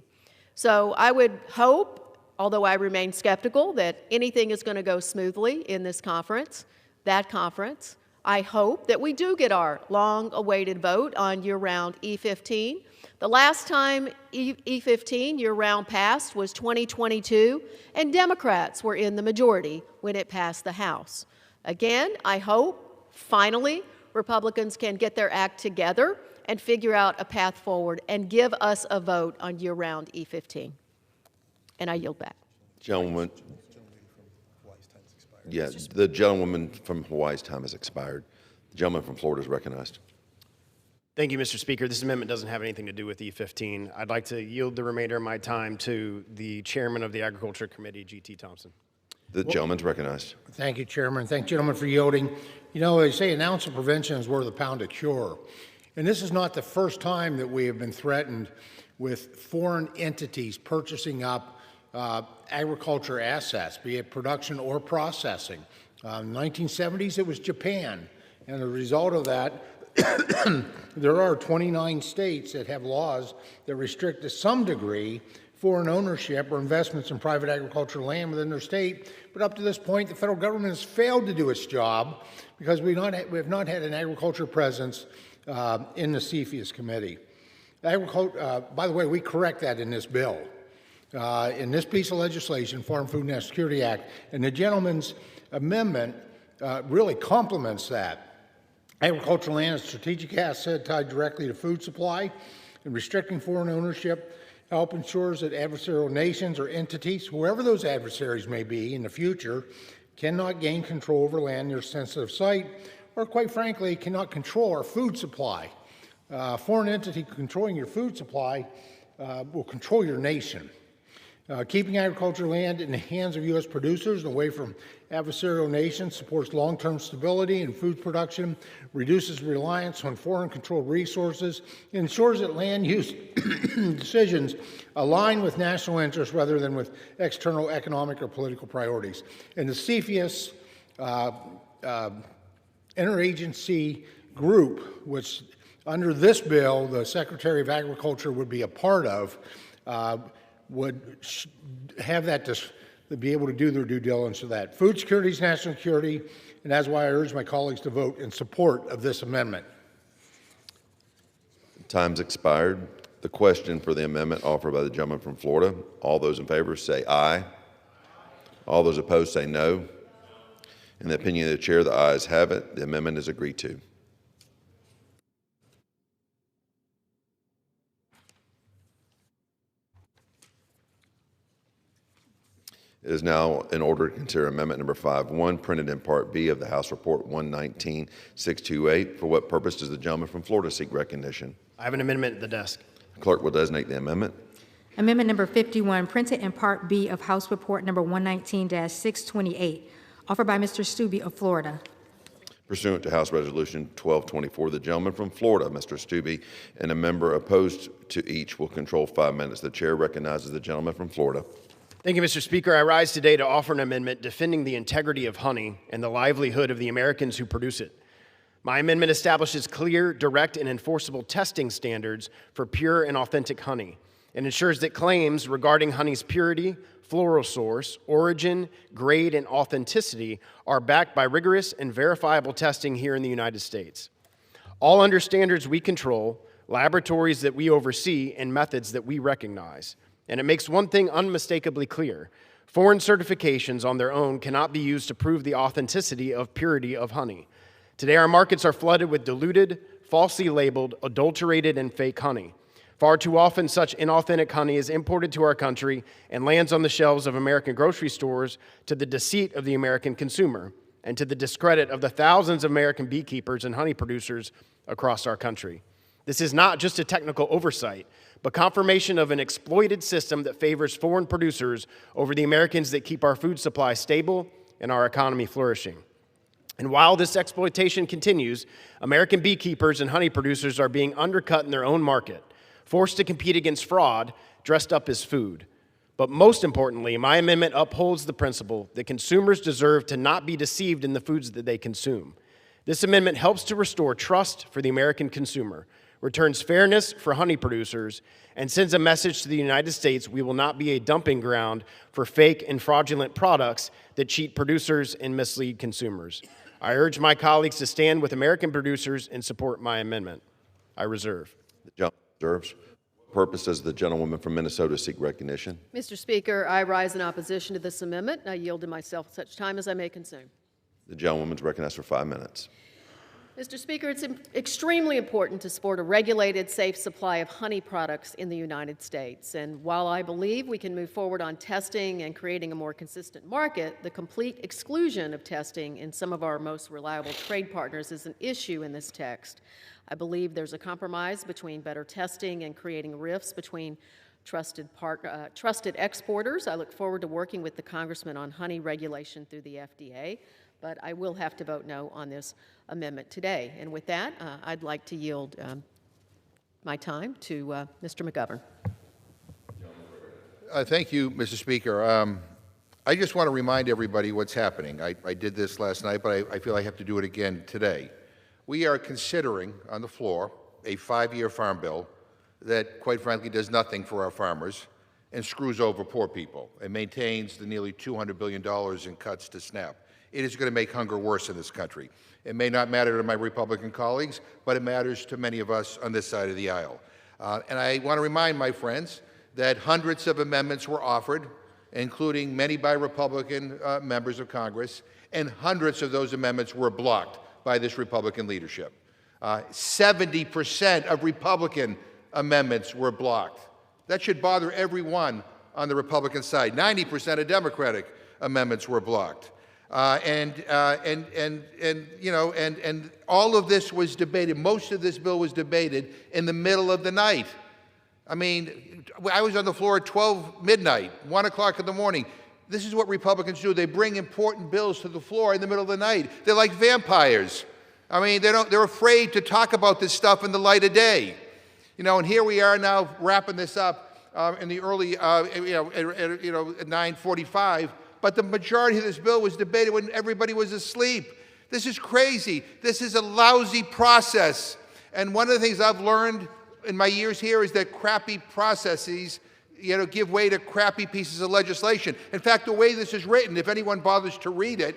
So I would hope, although I remain skeptical, that anything is going to go smoothly in this conference, that conference. I hope that we do get our long-awaited vote on year-round E15. The last time E15 year-round passed was 2022, and Democrats were in the majority when it passed the House. Again, I hope, finally, Republicans can get their act together and figure out a path forward and give us a vote on year-round E15. And I yield back. Gentleman. Yes, the gentlewoman from Hawaii's time has expired. The gentleman from Florida is recognized. Thank you, Mr. Speaker. This amendment doesn't have anything to do with E15. I'd like to yield the remainder of my time to the chairman of the Agriculture Committee, G.T. Thompson. The gentleman's recognized. Thank you, Chairman. Thank you, gentlemen, for yielding. You know, they say an ounce of prevention is worth a pound of cure. And this is not the first time that we have been threatened with foreign entities purchasing up agriculture assets, be it production or processing. In the 1970s, it was Japan. And as a result of that, there are 29 states that have laws that restrict to some degree foreign ownership or investments in private agricultural land within their state. But up to this point, the federal government has failed to do its job because we have not had an agriculture presence in the CFIUS committee. By the way, we correct that in this bill. In this piece of legislation, Farm Food and National Security Act, and the gentleman's amendment really complements that. Agricultural land is a strategic asset tied directly to food supply, and restricting foreign ownership help ensures that adversarial nations or entities, whoever those adversaries may be in the future, cannot gain control over land near a sensitive site, or quite frankly, cannot control our food supply. Foreign entity controlling your food supply will control your nation. Keeping agricultural land in the hands of U.S. producers and away from adversarial nations supports long-term stability in food production, reduces reliance on foreign-controlled resources, and ensures that land use decisions align with national interests rather than with external economic or political priorities. And the CFIUS interagency group, which under this bill the Secretary of Agriculture would be a part of, would have that to be able to do their due diligence of that. Food security is national security, and that's why I urge my colleagues to vote in support of this amendment. Time's expired. The question for the amendment offered by the gentleman from Florida. All those in favor say aye. All those opposed say no. In the opinion of the chair, the ayes have it. The amendment is agreed to. It is now in order to consider amendment number 5.1, printed in Part B of the House Report 119-628. For what purpose does the gentleman from Florida seek recognition? I have an amendment at the desk. Clerk will designate the amendment. Amendment number 51, printed in Part B of House Report number 119-628, offered by Mr. Stubbe of Florida. Pursuant to House Resolution 1224, the gentleman from Florida, Mr. Stubbe, and a member opposed to each will control 5 minutes. The chair recognizes the gentleman from Florida. Thank you, Mr. Speaker. I rise today to offer an amendment defending the integrity of honey and the livelihood of the Americans who produce it. My amendment establishes clear, direct, and enforceable testing standards for pure and authentic honey and ensures that claims regarding honey's purity, floral source, origin, grade, and authenticity are backed by rigorous and verifiable testing here in the United States. All under standards we control, laboratories that we oversee, and methods that we recognize. And it makes one thing unmistakably clear. Foreign certifications on their own cannot be used to prove the authenticity of purity of honey. Today, our markets are flooded with diluted, falsely labeled, adulterated, and fake honey. Far too often, such inauthentic honey is imported to our country and lands on the shelves of American grocery stores to the deceit of the American consumer and to the discredit of the thousands of American beekeepers and honey producers across our country. This is not just a technical oversight, but confirmation of an exploited system that favors foreign producers over the Americans that keep our food supply stable and our economy flourishing. And while this exploitation continues, American beekeepers and honey producers are being undercut in their own market, forced to compete against fraud dressed up as food. But most importantly, my amendment upholds the principle that consumers deserve to not be deceived in the foods that they consume. This amendment helps to restore trust for the American consumer, returns fairness for honey producers, and sends a message to the United States we will not be a dumping ground for fake and fraudulent products that cheat producers and mislead consumers. I urge my colleagues to stand with American producers and support my amendment. I reserve. The gentleman reserves. What purpose does the gentlewoman from Minnesota seek recognition? Mr. Speaker, I rise in opposition to this amendment, and I yield to myself such time as I may consume. The gentlewoman is recognized for 5 minutes. Mr. Speaker, it's extremely important to support a regulated, safe supply of honey products in the United States. And while I believe we can move forward on testing and creating a more consistent market, the complete exclusion of testing in some of our most reliable trade partners is an issue in this text. I believe there's a compromise between better testing and creating rifts between trusted exporters. I look forward to working with the Congressman on honey regulation through the FDA. But I will have to vote no on this amendment today. And with that, I'd like to yield my time to Mr. McGovern. Thank you, Mr. Speaker. I just want to remind everybody what's happening. I did this last night, but I feel I have to do it again today. We are considering on the floor a 5-year farm bill that, quite frankly, does nothing for our farmers and screws over poor people and maintains the nearly $200 billion in cuts to SNAP. It is going to make hunger worse in this country. It may not matter to my Republican colleagues, but it matters to many of us on this side of the aisle. And I want to remind my friends that hundreds of amendments were offered, including many by Republican members of Congress, and hundreds of those amendments were blocked by this Republican leadership. 70% of Republican amendments were blocked. That should bother everyone on the Republican side. 90% of Democratic amendments were blocked. And all of this was debated. Most of this bill was debated in the middle of the night. I mean, I was on the floor at 12 midnight, 1 o'clock in the morning. This is what Republicans do. They bring important bills to the floor in the middle of the night. They're like vampires. I mean, they're afraid to talk about this stuff in the light of day. You know, and here we are now wrapping this up in the early, at 9:45. But the majority of this bill was debated when everybody was asleep. This is crazy. This is a lousy process. And one of the things I've learned in my years here is that crappy processes, give way to crappy pieces of legislation. In fact, the way this is written, if anyone bothers to read it,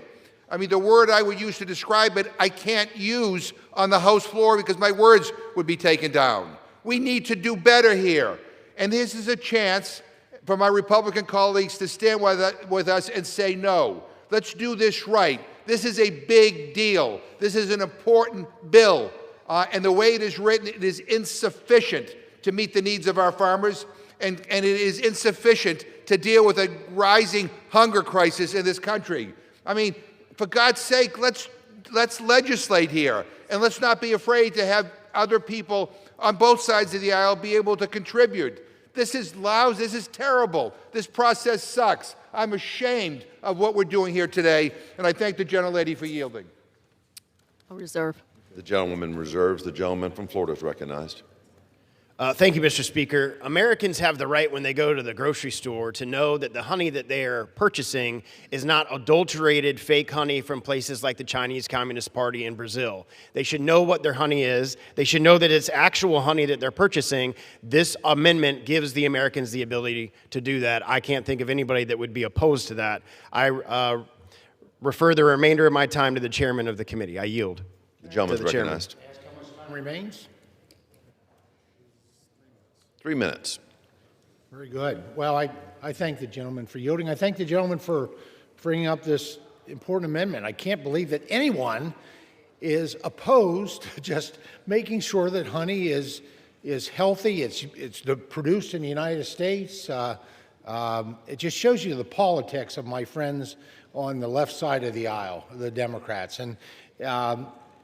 I mean, the word I would use to describe it, I can't use on the House floor because my words would be taken down. We need to do better here. And this is a chance for my Republican colleagues to stand with us and say no. Let's do this right. This is a big deal. This is an important bill. And the way it is written, it is insufficient to meet the needs of our farmers, and it is insufficient to deal with a rising hunger crisis in this country. I mean, for God's sake, let's legislate here, and let's not be afraid to have other people on both sides of the aisle be able to contribute. This is lousy. This is terrible. This process sucks. I'm ashamed of what we're doing here today, and I thank the gentlelady for yielding. I'll reserve. The gentleman reserves. The gentleman from Florida is recognized. Thank you, Mr. Speaker. Americans have the right when they go to the grocery store to know that the honey that they are purchasing is not adulterated fake honey from places like the Chinese Communist Party in Brazil. They should know what their honey is. They should know that it's actual honey that they're purchasing. This amendment gives the Americans the ability to do that. I can't think of anybody that would be opposed to that. I refer the remainder of my time to the chairman of the committee. I yield. The gentleman is recognized. Ask how much time remains. 3 minutes. Very good. Well, I thank the gentleman for yielding. I thank the gentleman for bringing up this important amendment. I can't believe that anyone is opposed to just making sure that honey is healthy. It's produced in the United States. It just shows you the politics of my friends on the left side of the aisle, the Democrats.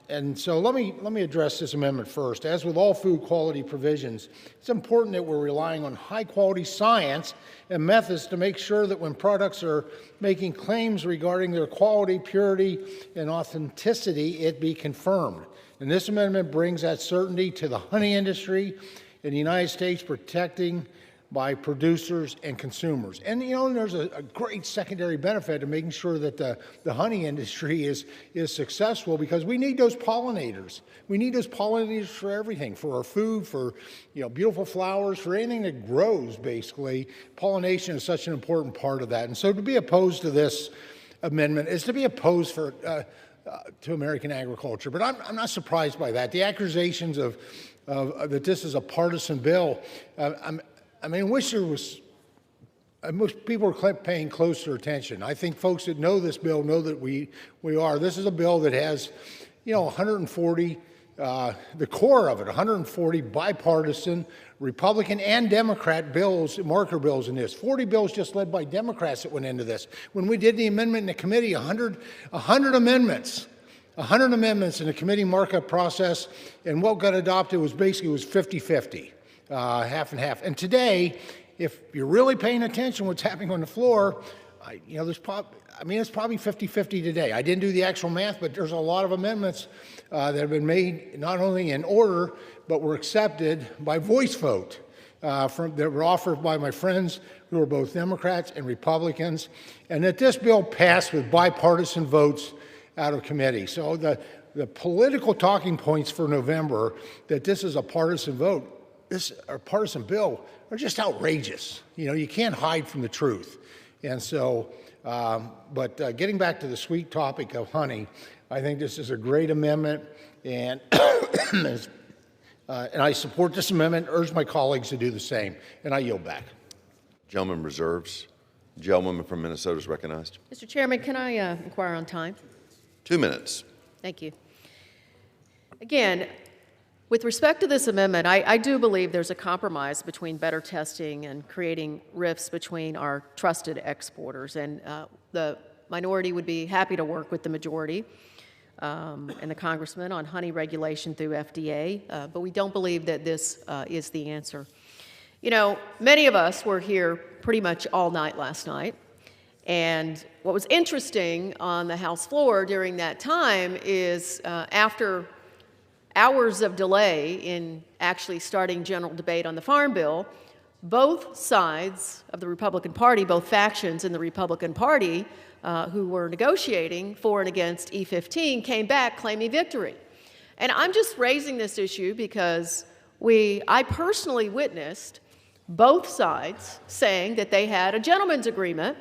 And so let me address this amendment first. As with all food quality provisions, it's important that we're relying on high-quality science and methods to make sure that when products are making claims regarding their quality, purity, and authenticity, it be confirmed. And this amendment brings that certainty to the honey industry in the United States, protecting by producers and consumers. And there's a great secondary benefit to making sure that the honey industry is successful, because we need those pollinators. We need those pollinators for everything, for our food, for beautiful flowers, for anything that grows, basically. Pollination is such an important part of that. And so to be opposed to this amendment is to be opposed to American agriculture. But I'm not surprised by that. The accusations of that this is a partisan bill, I wish people were paying closer attention. I think folks that know this bill know that we are. This is a bill that has, 140, the core of it, 140 bipartisan Republican and Democrat bills, marker bills in this. 40 bills just led by Democrats that went into this. When we did the amendment in the committee, 100 amendments. 100 amendments in the committee markup process, and what got adopted was basically 50-50. Half and half. And today, if you're really paying attention to what's happening on the floor, it's probably 50-50 today. I didn't do the actual math, but there's a lot of amendments that have been made not only in order, but were accepted by voice vote that were offered by my friends who are both Democrats and Republicans, and that this bill passed with bipartisan votes out of committee. So the political talking points for November that this is a partisan vote, our partisan bill, are just outrageous. You can't hide from the truth. And so, but getting back to the sweet topic of honey, I think this is a great amendment, and and I support this amendment, urge my colleagues to do the same, and I yield back. Gentleman reserves. Gentleman from Minnesota is recognized. Mr. Chairman, can I inquire on time? 2 minutes. Thank you. Again, with respect to this amendment, I do believe there's a compromise between better testing and creating rifts between our trusted exporters. And the minority would be happy to work with the majority and the congressman on honey regulation through FDA, but we don't believe that this is the answer. You know, many of us were here pretty much all night last night. And what was interesting on the House floor during that time is after hours of delay in actually starting general debate on the Farm Bill, both sides of the Republican Party, both factions in the Republican Party who were negotiating for and against E-15 came back claiming victory. And I'm just raising this issue because I personally witnessed both sides saying that they had a gentleman's agreement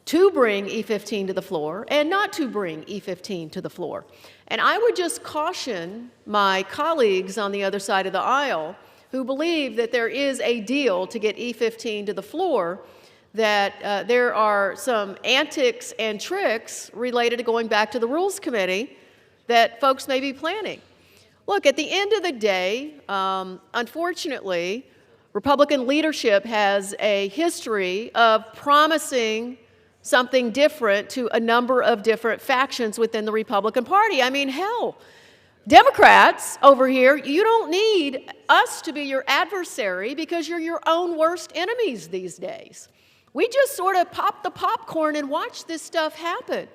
to bring E-15 to the floor and not to bring E-15 to the floor. And I would just caution my colleagues on the other side of the aisle who believe that there is a deal to get E-15 to the floor, that there are some antics and tricks related to going back to the Rules Committee that folks may be planning. Look, at the end of the day, unfortunately, Republican leadership has a history of promising something different to a number of different factions within the Republican Party. I mean, hell, Democrats over here, you don't need us to be your adversary because you're your own worst enemies these days. We just sort of pop the popcorn and watch this stuff happen.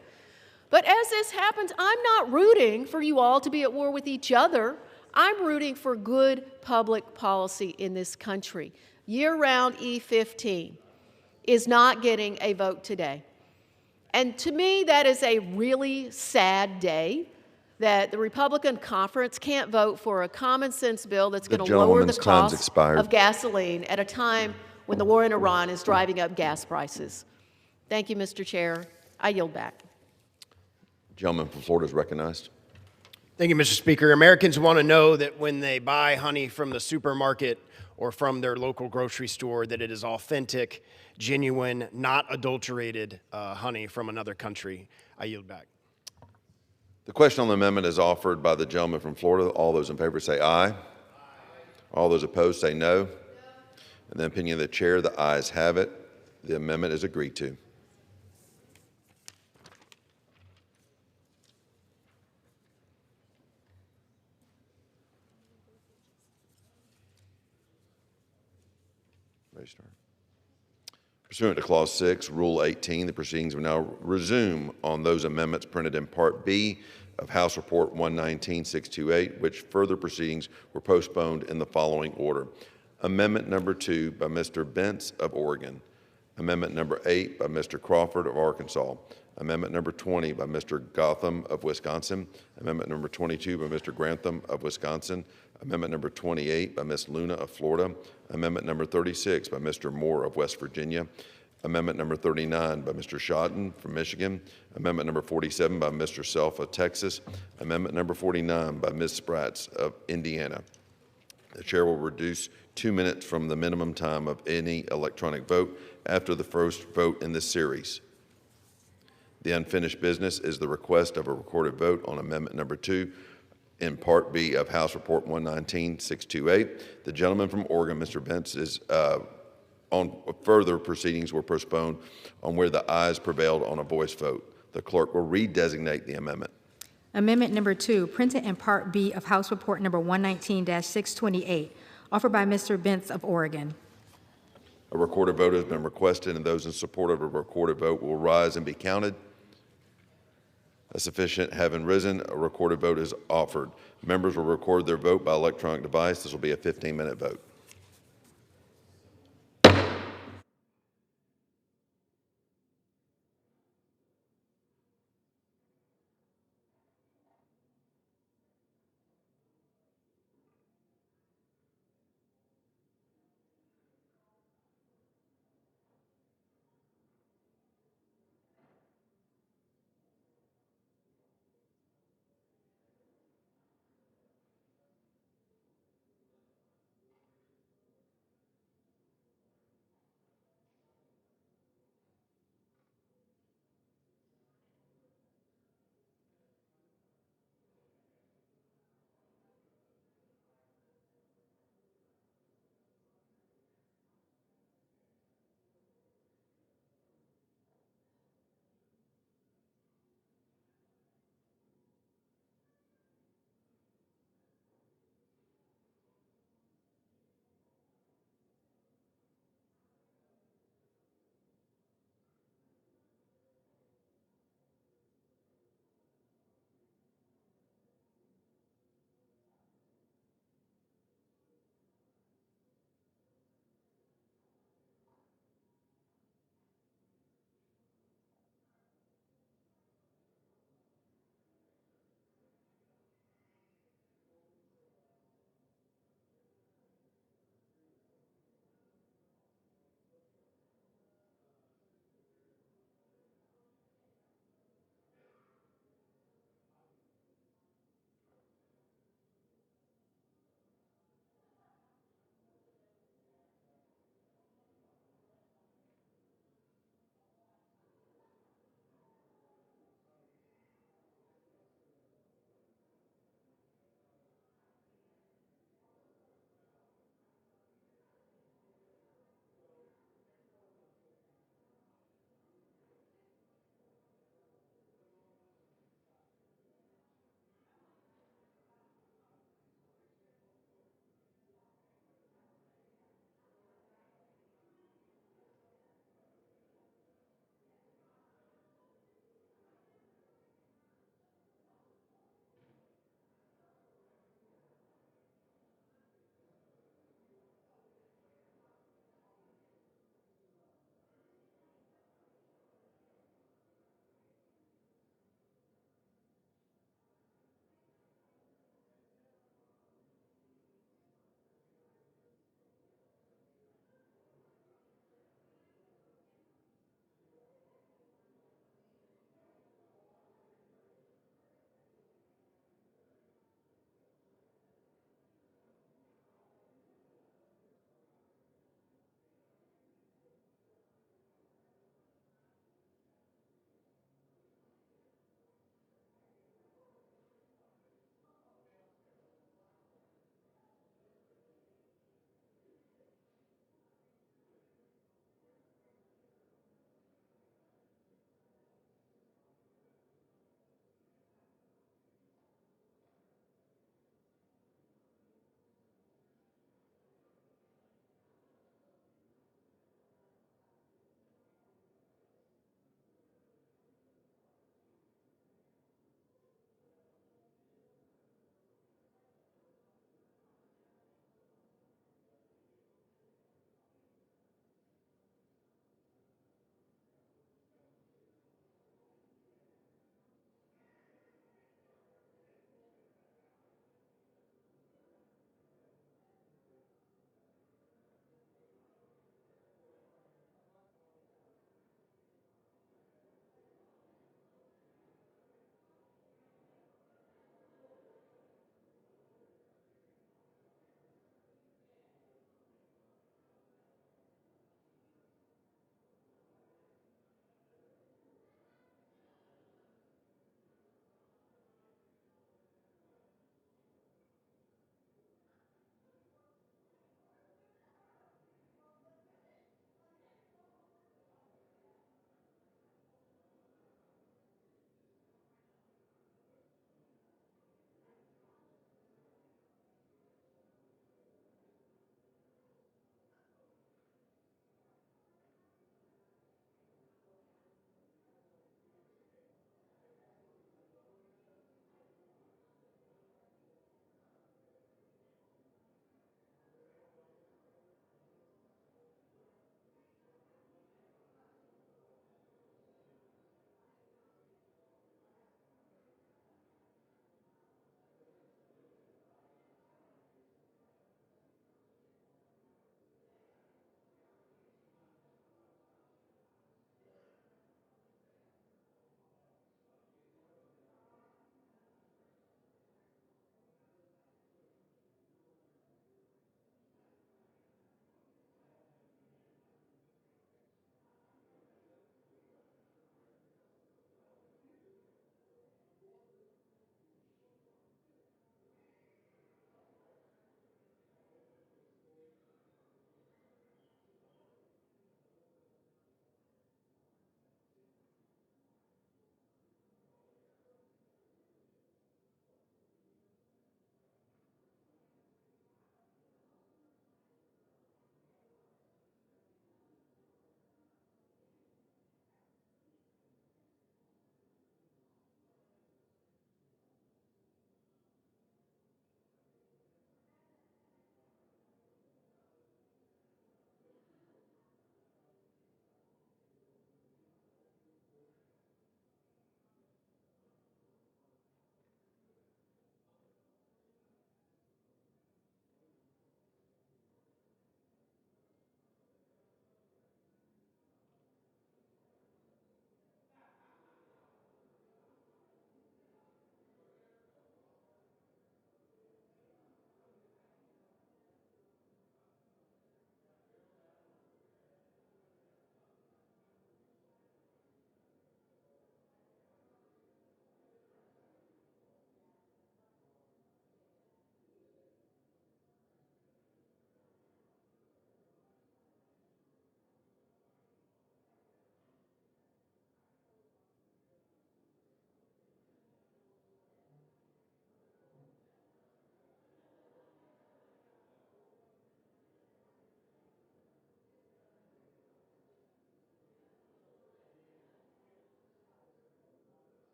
But as this happens, I'm not rooting for you all to be at war with each other. I'm rooting for good public policy in this country. Year-round E-15 is not getting a vote today. And to me, that is a really sad day that the Republican conference can't vote for a common sense bill that's going to lower the cost of gasoline at a time when the war in Iran is driving up gas prices. Thank you, Mr. Chair. I yield back. Gentleman from Florida is recognized. Thank you, Mr. Speaker. Americans want to know that when they buy honey from the supermarket or from their local grocery store, that it is authentic, genuine, not adulterated honey from another country. I yield back. The question on the amendment is offered by the gentleman from Florida. All those in favor say aye. Aye. All those opposed say no. No. In the opinion of the chair, the ayes have it. The amendment is agreed to. Ready to start? Pursuant to Clause 6, Rule 18, the proceedings will now resume on those amendments printed in Part B of House Report 119-628, which further proceedings were postponed in the following order. Amendment number 2 by Mr. Bentz of Oregon. Amendment number 8 by Mr. Crawford of Arkansas. Amendment number 20 by Mr. Gotham of Wisconsin. Amendment number 22 by Mr. Grantham of Wisconsin. Amendment number 28 by Ms. Luna of Florida. Amendment number 36 by Mr. Moore of West Virginia. Amendment number 39 by Mr. Schotten from Michigan. Amendment number 47 by Mr. Self of Texas. Amendment number 49 by Ms. Spratz of Indiana. The chair will reduce 2 minutes from the minimum time of any electronic vote after the first vote in this series. The unfinished business is the request of a recorded vote on Amendment number 2 in Part B of House Report 119-628. The gentleman from Oregon, Mr. Bentz, is on further proceedings were postponed on where the ayes prevailed on a voice vote. The clerk will redesignate the amendment. Amendment number 2, printed in Part B of House Report number 119-628, offered by Mr. Bentz of Oregon. A recorded vote has been requested, and those in support of a recorded vote will rise and be counted. A sufficient having risen, a recorded vote is offered. Members will record their vote by electronic device. This will be a 15-minute vote.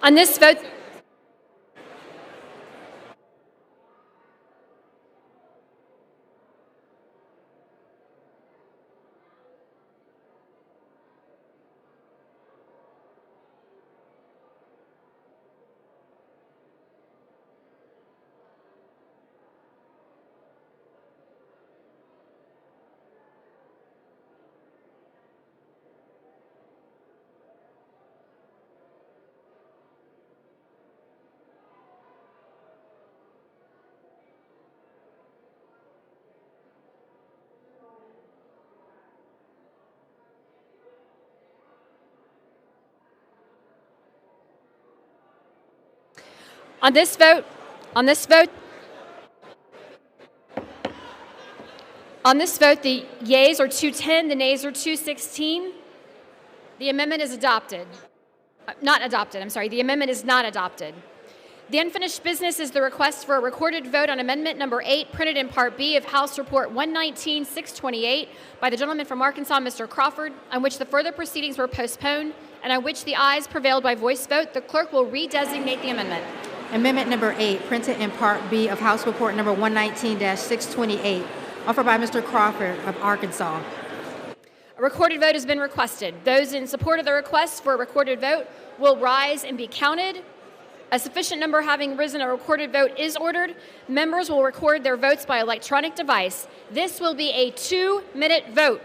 On this vote, on this vote, on this vote, on this vote, the yeas are 210, the nays are 216. The amendment is adopted. Not adopted, I'm sorry. The amendment is not adopted. The unfinished business is the request for a recorded vote on amendment number 8, printed in Part B of House Report 119-628 by the gentleman from Arkansas, Mr. Crawford, on which the further proceedings were postponed and on which the ayes prevailed by voice vote. The clerk will redesignate the amendment. Amendment number 8, printed in Part B of House Report number 119-628, offered by Mr. Crawford of Arkansas. A recorded vote has been requested. Those in support of the request for a recorded vote will rise and be counted. A sufficient number having risen, a recorded vote is ordered. Members will record their votes by electronic device. This will be a 2-minute vote.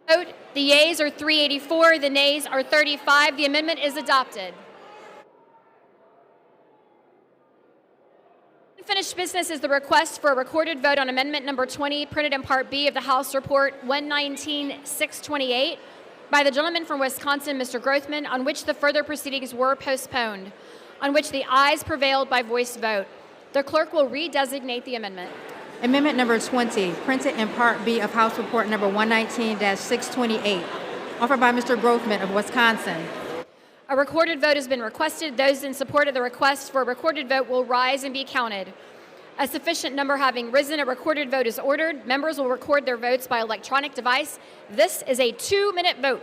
Vote. The yeas are 384, the nays are 35. The amendment is adopted. Unfinished unfinished business is the request for a recorded vote on amendment number 20, printed in Part B of the House Report 119-628 by the gentleman from Wisconsin, Mr. Grothman, on which the further proceedings were postponed, on which the ayes prevailed by voice vote. The clerk will redesignate the amendment. Amendment number 20, printed in Part B of House Report number 119-628, offered by Mr. Grothman of Wisconsin. A recorded vote has been requested. Those in support of the request for a recorded vote will rise and be counted. A sufficient number having risen, a recorded vote is ordered. Members will record their votes by electronic device. This is a 2-minute vote.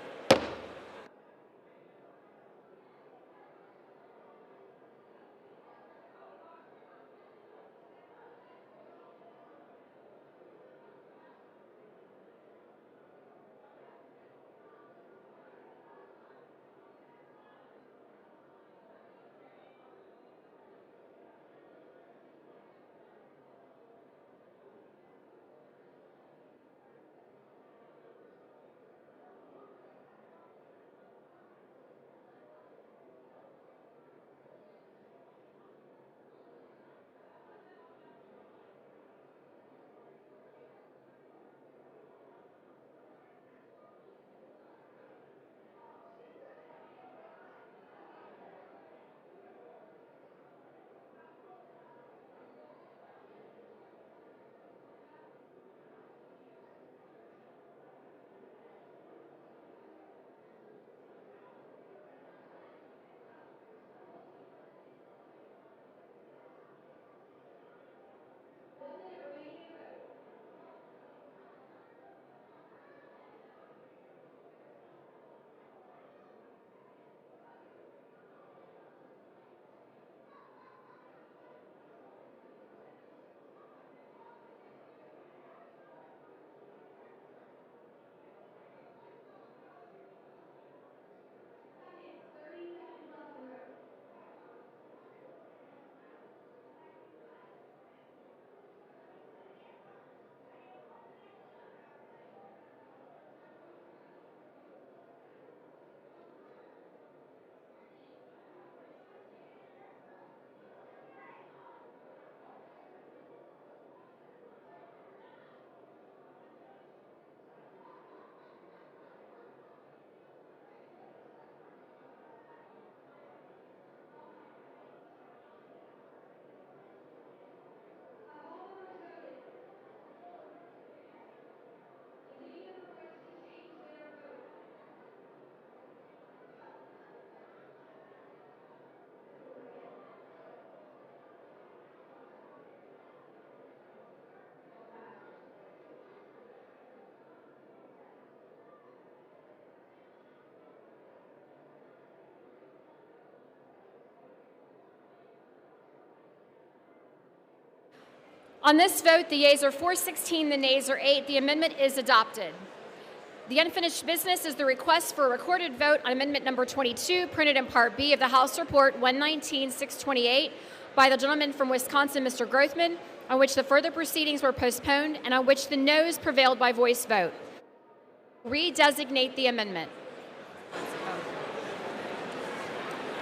On this vote, the yeas are 416, the nays are 8. The amendment is adopted. The unfinished business is the request for a recorded vote on amendment number 22, printed in Part B of the House Report 119-628 by the gentleman from Wisconsin, Mr. Grothman, on which the further proceedings were postponed and on which the noes prevailed by voice vote. Redesignate the amendment.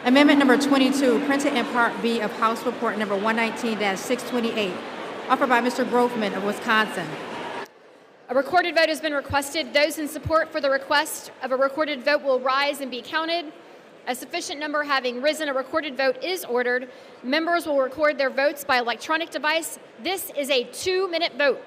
Amendment number 22, printed in Part B of House Report number 119-628, offered by Mr. Grothman of Wisconsin. A recorded vote has been requested. Those in support for the request of a recorded vote will rise and be counted. A sufficient number having risen, a recorded vote is ordered. Members will record their votes by electronic device. This is a 2-minute vote.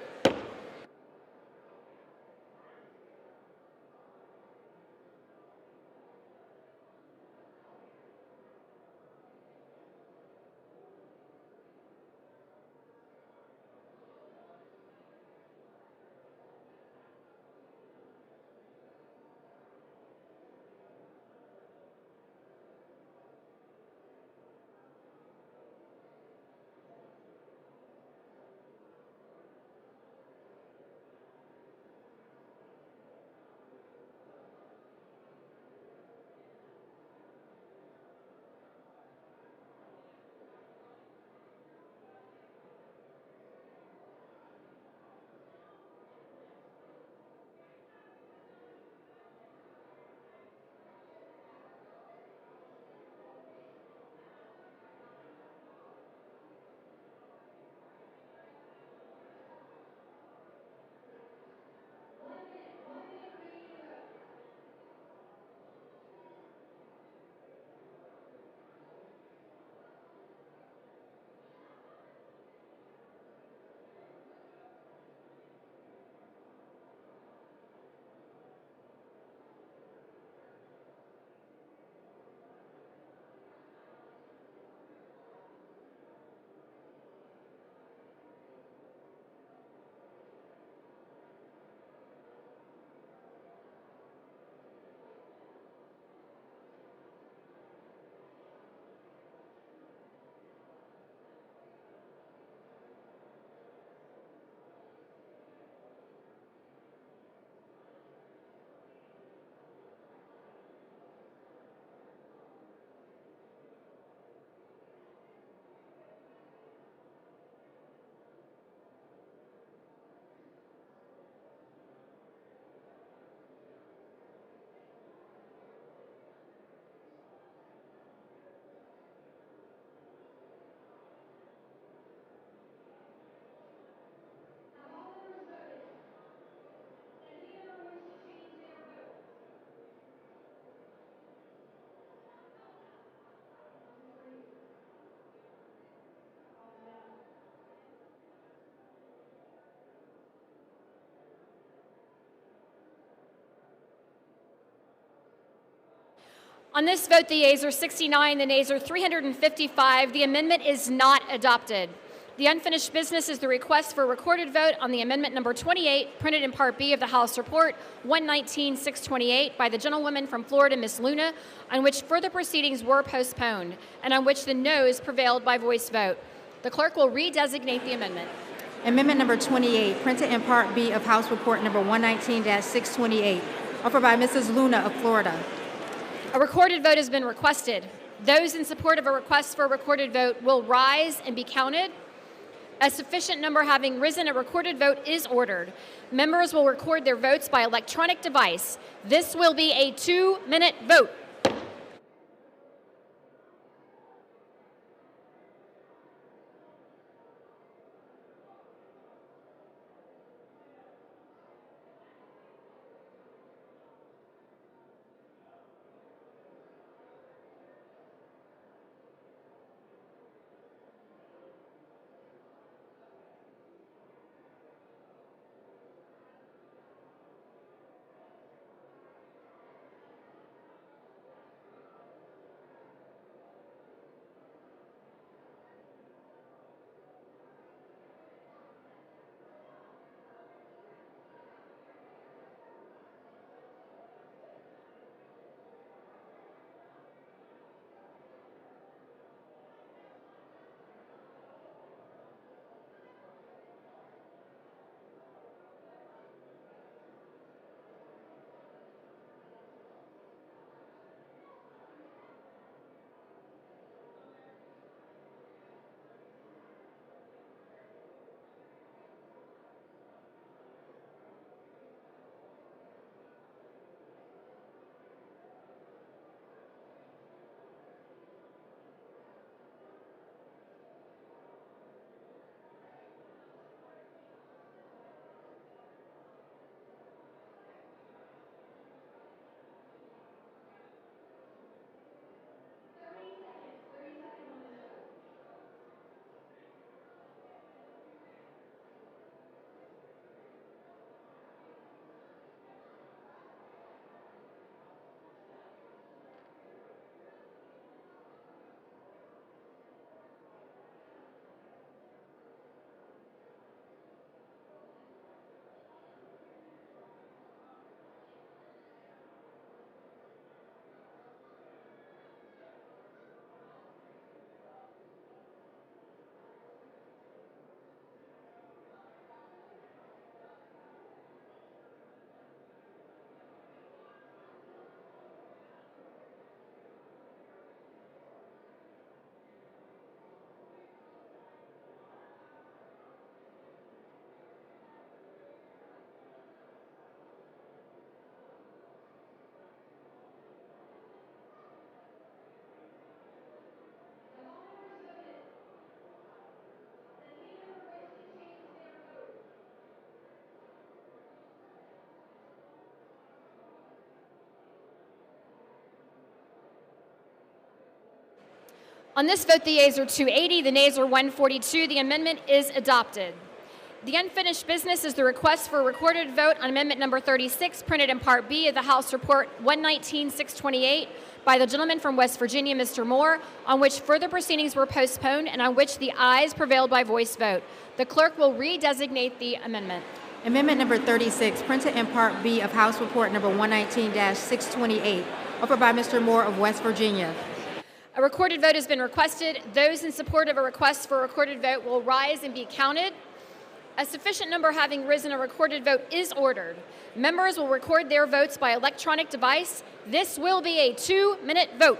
On this vote, the yeas are 69, the nays are 355. The amendment is not adopted. The unfinished business is the request for a recorded vote on the amendment number 28, printed in Part B of the House Report 119-628 by the gentlewoman from Florida, Ms. Luna, on which further proceedings were postponed, and on which the noes prevailed by voice vote. The clerk will redesignate the amendment. Amendment number 28, printed in Part B of House Report number 119-628, offered by Mrs. Luna of Florida. A recorded vote has been requested. Those in support of a request for a recorded vote will rise and be counted. A sufficient number having risen, a recorded vote is ordered. Members will record their votes by electronic device. This will be a 2-minute vote. On this vote, the yeas are 280, the nays are 142. The amendment is adopted. The unfinished business is the request for a recorded vote on amendment number 36, printed in Part B of the House Report 119-628 by the gentleman from West Virginia, Mr. Moore, on which further proceedings were postponed and on which the ayes prevailed by voice vote. The clerk will redesignate the amendment. Amendment number 36, printed in Part B of House Report number 119-628, offered by Mr. Moore of West Virginia. A recorded vote has been requested. Those in support of a request for a recorded vote will rise and be counted. A sufficient number having risen, a recorded vote is ordered. Members will record their votes by electronic device. This will be a 2-minute vote.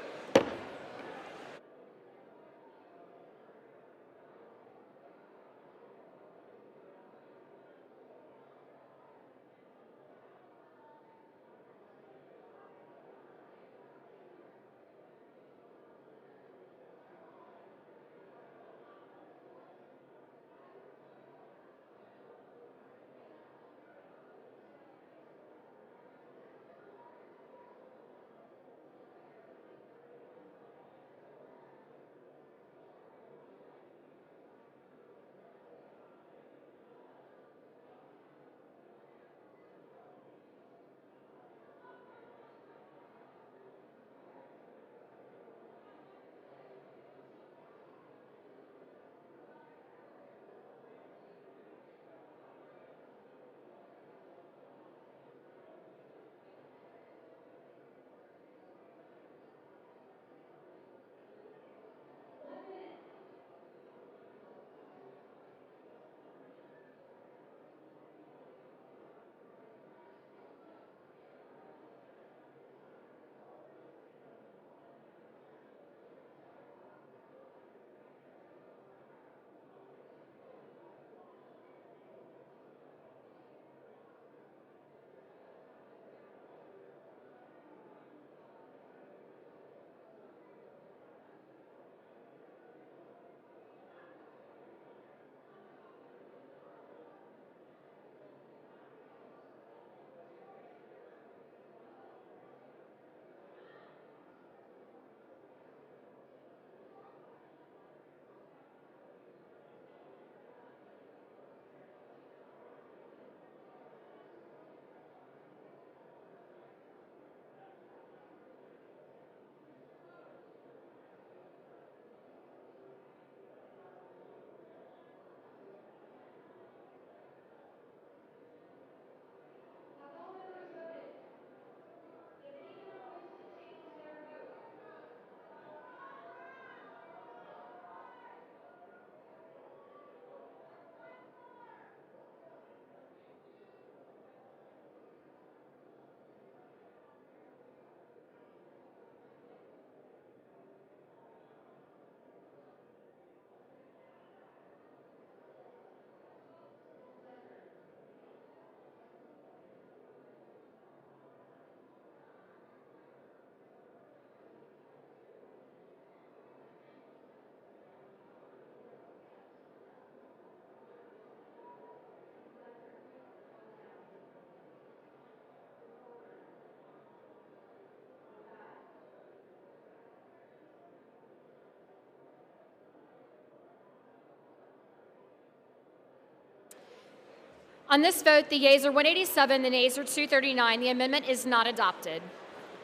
On this vote, the yeas are 187, the nays are 239. The amendment is not adopted.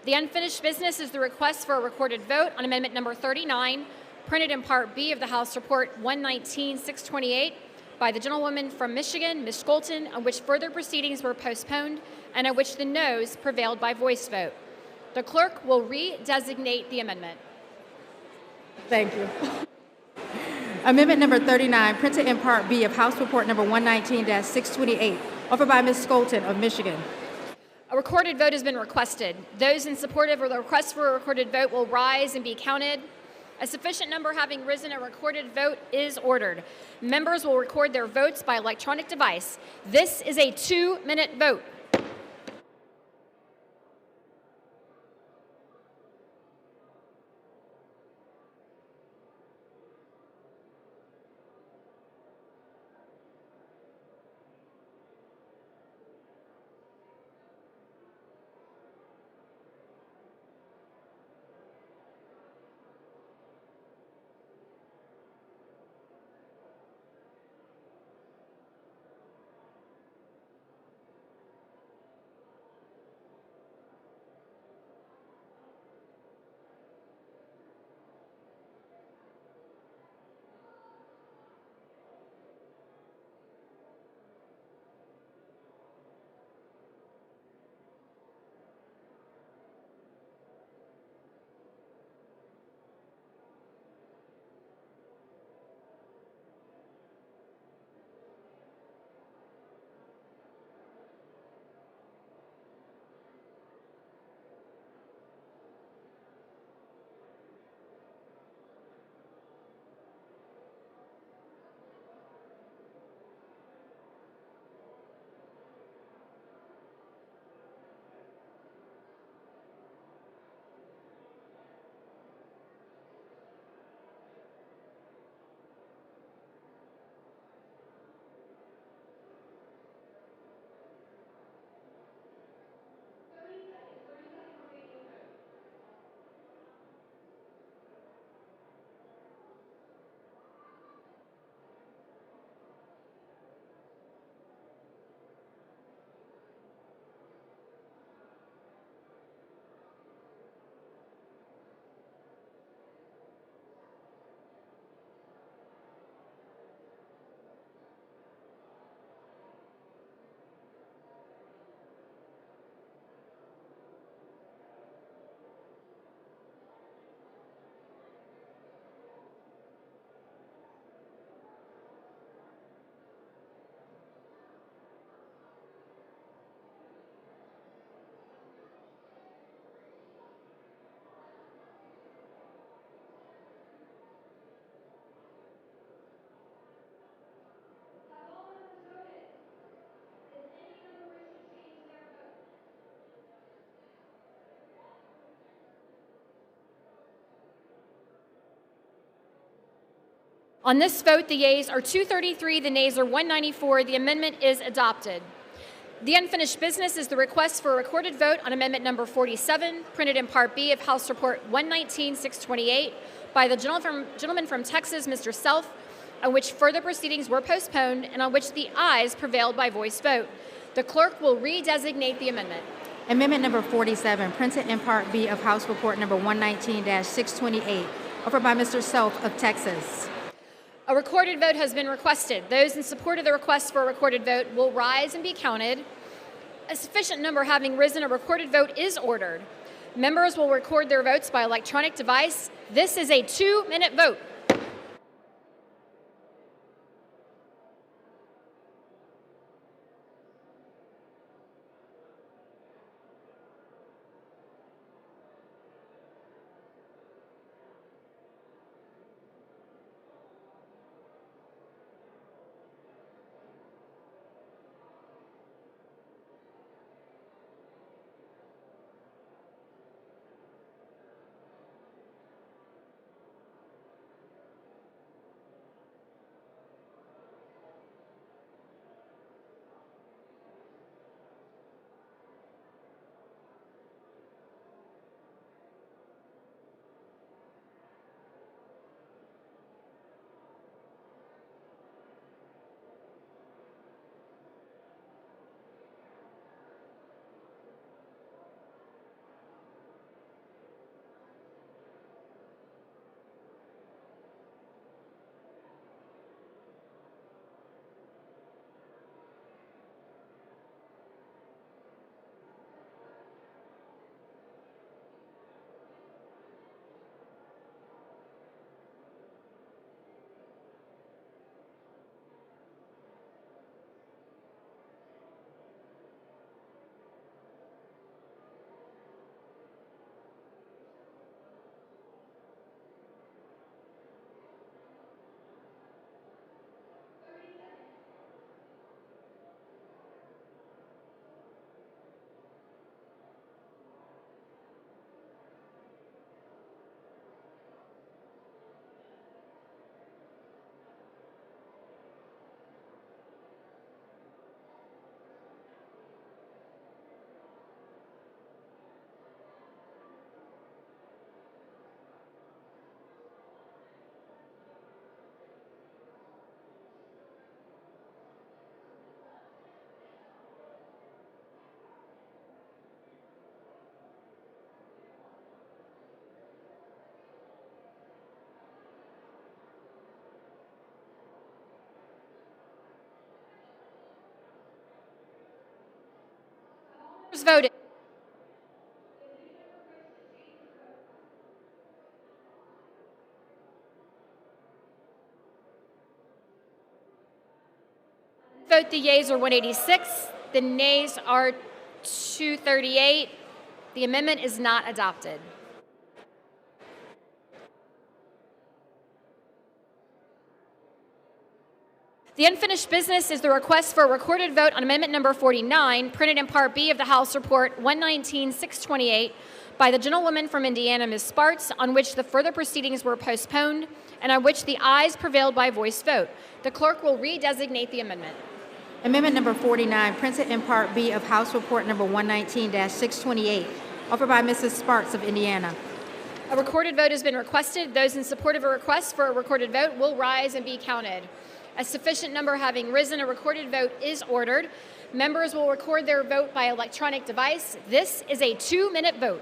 The unfinished business is the request for a recorded vote on amendment number 39, printed in Part B of the House Report 119-628 by the gentlewoman from Michigan, Ms. Scholten, on which further proceedings were postponed and on which the noes prevailed by voice vote. The clerk will redesignate the amendment. Thank you. Amendment number 39, printed in Part B of House Report number 119-628, offered by Ms. Scholten of Michigan. A recorded vote has been requested. Those in support of the request for a recorded vote will rise and be counted. A sufficient number having risen, a recorded vote is ordered. Members will record their votes by electronic device. This is a 2-minute vote. On this vote, the yeas are 233, the nays are 194. The amendment is adopted. The unfinished business is the request for a recorded vote on amendment number 47, printed in Part B of House Report 119-628 by the gentleman from Texas, Mr. Self, on which further proceedings were postponed and on which the ayes prevailed by voice vote. The clerk will redesignate the amendment. Amendment number 47, printed in Part B of House Report number 119-628, offered by Mr. Self of Texas. A recorded vote has been requested. Those in support of the request for a recorded vote will rise and be counted. A sufficient number having risen, a recorded vote is ordered. Members will record their votes by electronic device. This is a 2-minute vote. voted. Vote the yeas are 186, the nays are 238. The amendment is not adopted. The unfinished business is the request for a recorded vote on amendment number 49, printed in Part B of the House Report 119-628 by the gentlewoman from Indiana, Ms. Spartz, on which the further proceedings were postponed and on which the ayes prevailed by voice vote. The clerk will redesignate the amendment. Amendment number 49, printed in Part B of House Report number 119-628, offered by Mrs. Spartz of Indiana. A recorded vote has been requested. Those in support of a request for a recorded vote will rise and be counted. A sufficient number having risen, a recorded vote is ordered. Members will record their vote by electronic device. This is a 2-minute vote.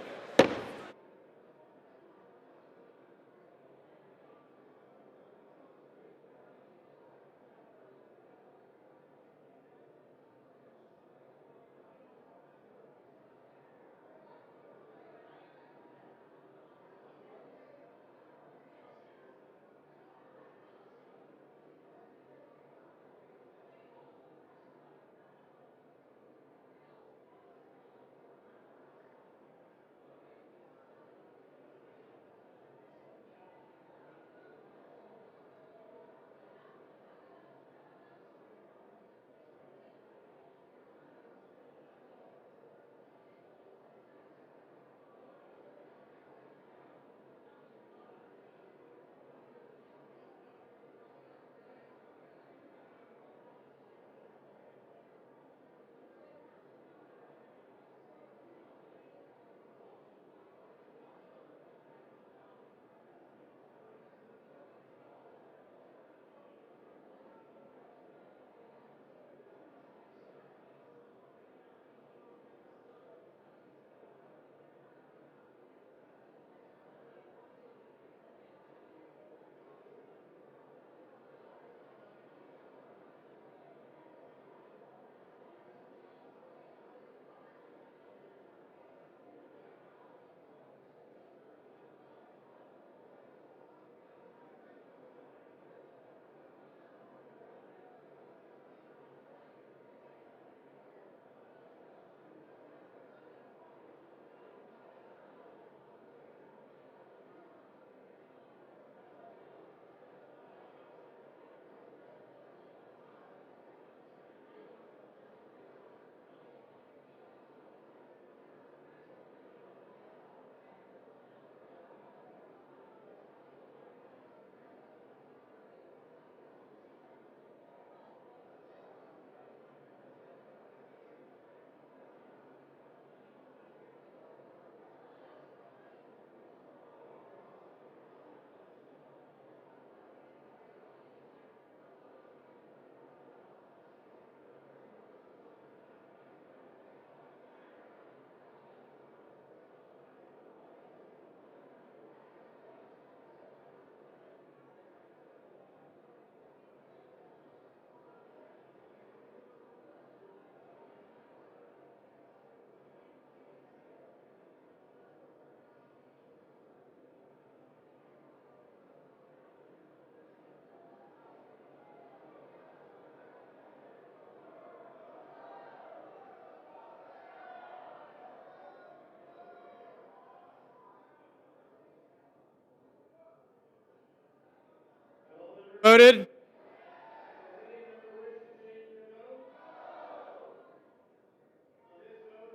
Voted.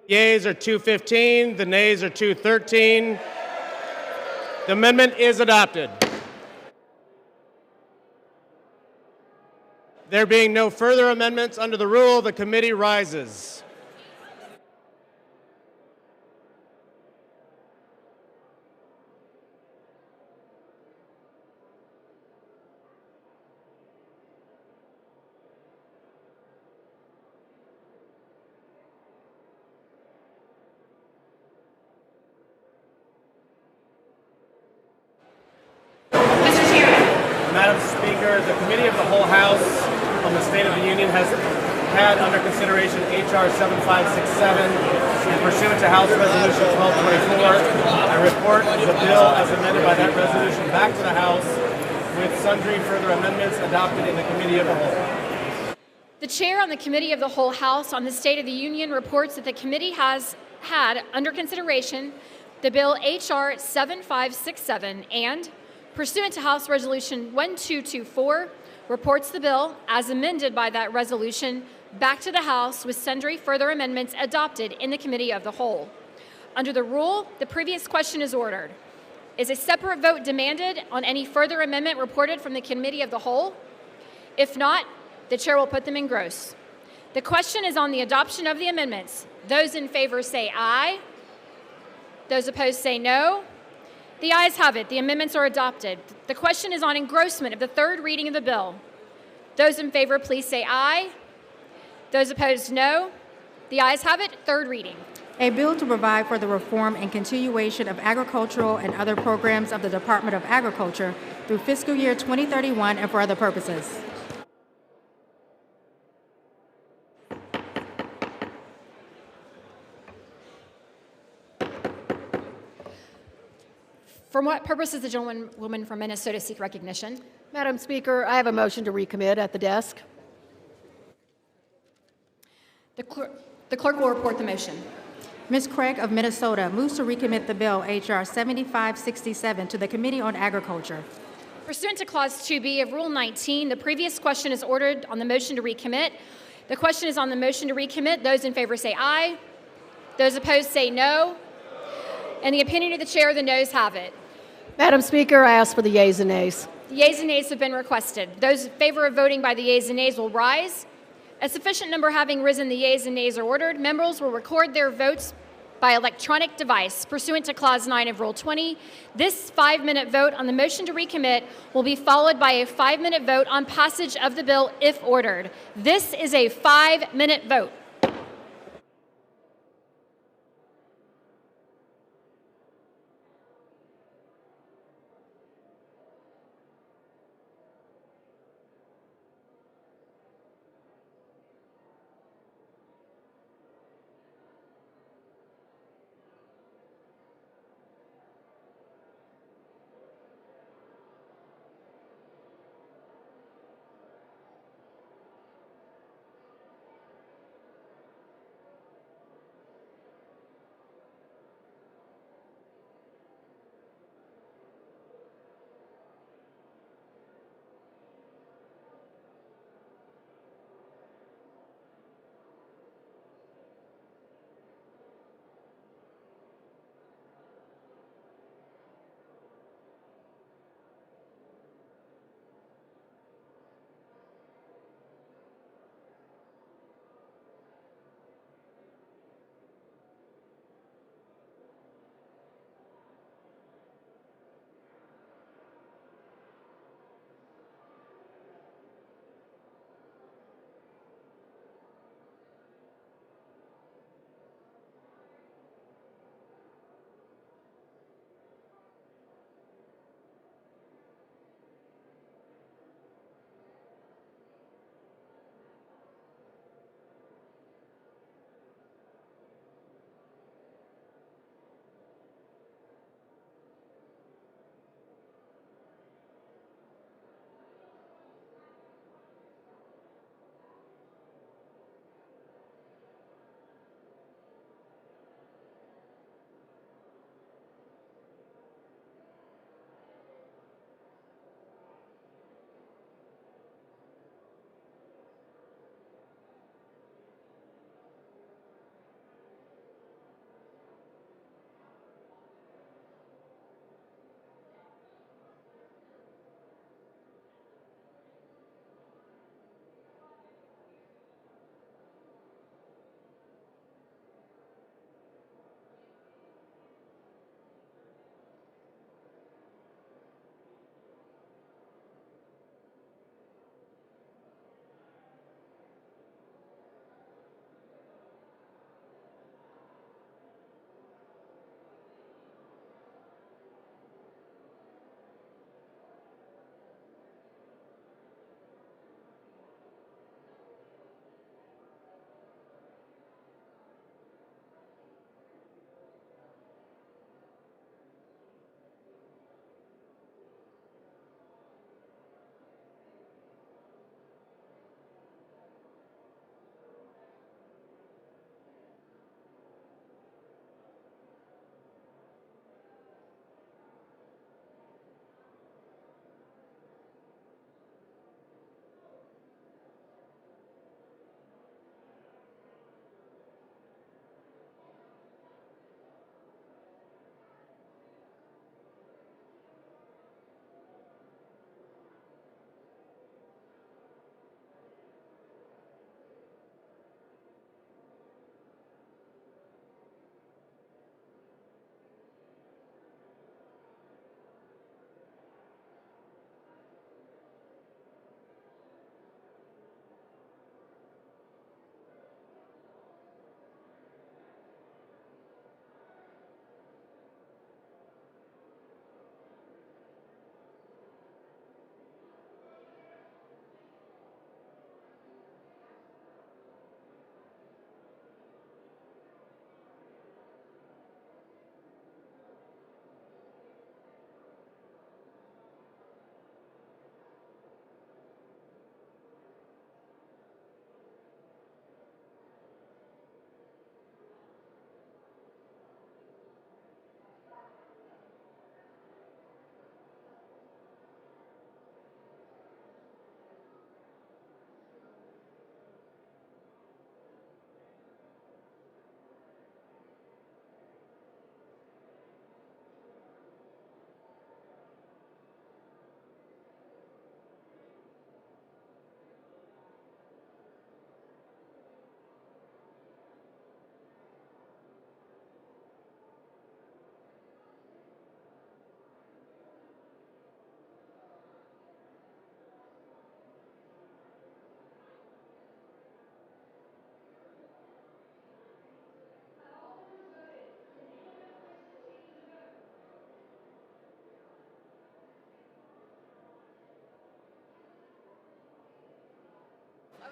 Yeas are 215, the nays are 213. The amendment is adopted. There being no further amendments under the rule, the committee rises. Madam Speaker, the Committee of the Whole House on the State of the Union has had under consideration H.R. 7567, Pursuant to House Resolution 1224, I report the bill as amended by that resolution back to the House with sundry further amendments adopted in the Committee of the Whole. The chair on the Committee of the Whole House on the State of the Union reports that the committee has had under consideration the bill H.R. 7567 and, pursuant to House Resolution 1224, reports the bill as amended by that resolution back to the House with sundry further amendments adopted in the Committee of the Whole. Under the rule, the previous question is ordered. Is a separate vote demanded on any further amendment reported from the Committee of the Whole? If not, the chair will put them in gross. The question is on the adoption of the amendments. Those in favor say aye. Those opposed say no. The ayes have it. The amendments are adopted. The question is on engrossment of the third reading of the bill. Those in favor, please say aye. Those opposed, no. The ayes have it. Third reading. A bill to provide for the reform and continuation of agricultural and other programs of the Department of Agriculture through fiscal year 2031 and for other purposes. For what purpose does the gentlewoman from Minnesota seek recognition? Madam Speaker, I have a motion to recommit at the desk. The clerk will report the motion. Ms. Craig of Minnesota moves to recommit the bill H.R. 7567 to the Committee on Agriculture. Pursuant to Clause 2B of Rule 19, the previous question is ordered on the motion to recommit. The question is on the motion to recommit. Those in favor say aye. Those opposed say no. In the opinion of the chair, the noes have it. Madam Speaker, I ask for the yeas and nays. The yeas and nays have been requested. Those in favor of voting by the yeas and nays will rise. A sufficient number having risen, the yeas and nays are ordered. Members will record their votes by electronic device. Pursuant to Clause 9 of Rule 20, this 5-minute vote on the motion to recommit will be followed by a 5-minute vote on passage of the bill if ordered. This is a 5-minute vote.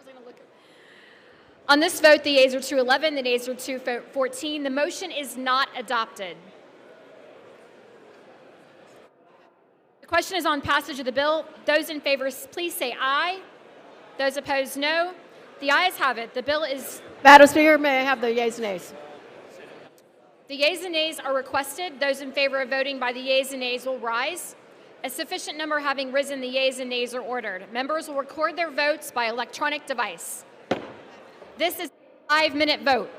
was going to look at. On this vote, the yeas are 211, the nays are 214. The motion is not adopted. The question is on passage of the bill. Those in favor, please say aye. Those opposed, no. The ayes have it. The bill is... Madam Speaker, may I have the yeas and nays? The yeas and nays are requested. Those in favor of voting by the yeas and nays will rise. A sufficient number having risen, the yeas and nays are ordered. Members will record their votes by electronic device. This is a 5-minute vote.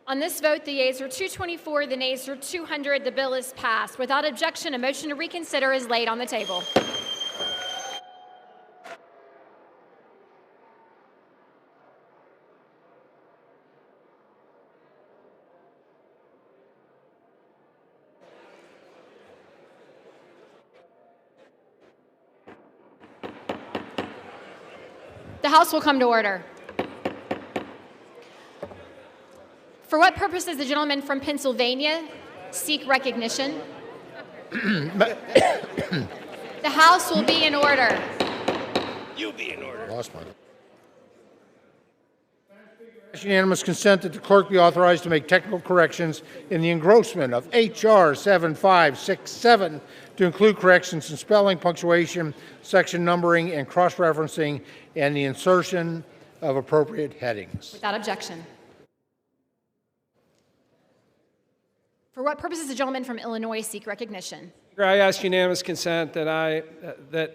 On this vote, the yeas are 224, the nays are 200. The bill is passed. Without objection, a motion to reconsider is laid on the table. The House will come to order. For what purpose does the gentleman from Pennsylvania seek recognition? The House will be in order. You be in order. Lost one. Unanimous consent that the clerk be authorized to make technical corrections in the engrossment of H.R. 7567 to include corrections in spelling, punctuation, section numbering, and cross-referencing, and the insertion of appropriate headings. Without objection. For what purpose does the gentleman from Illinois seek recognition? I ask unanimous consent that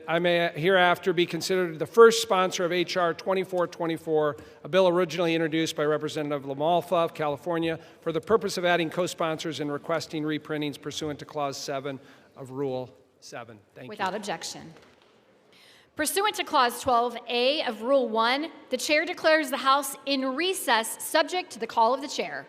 I may hereafter be considered the first sponsor of H.R. 2424, a bill originally introduced by Representative LaMalfa of California for the purpose of adding co-sponsors and requesting reprintings pursuant to Clause 7 of Rule 7. Thank you. Without objection. Pursuant to Clause 12A of Rule 1, the Chair declares the House in recess subject to the call of the Chair.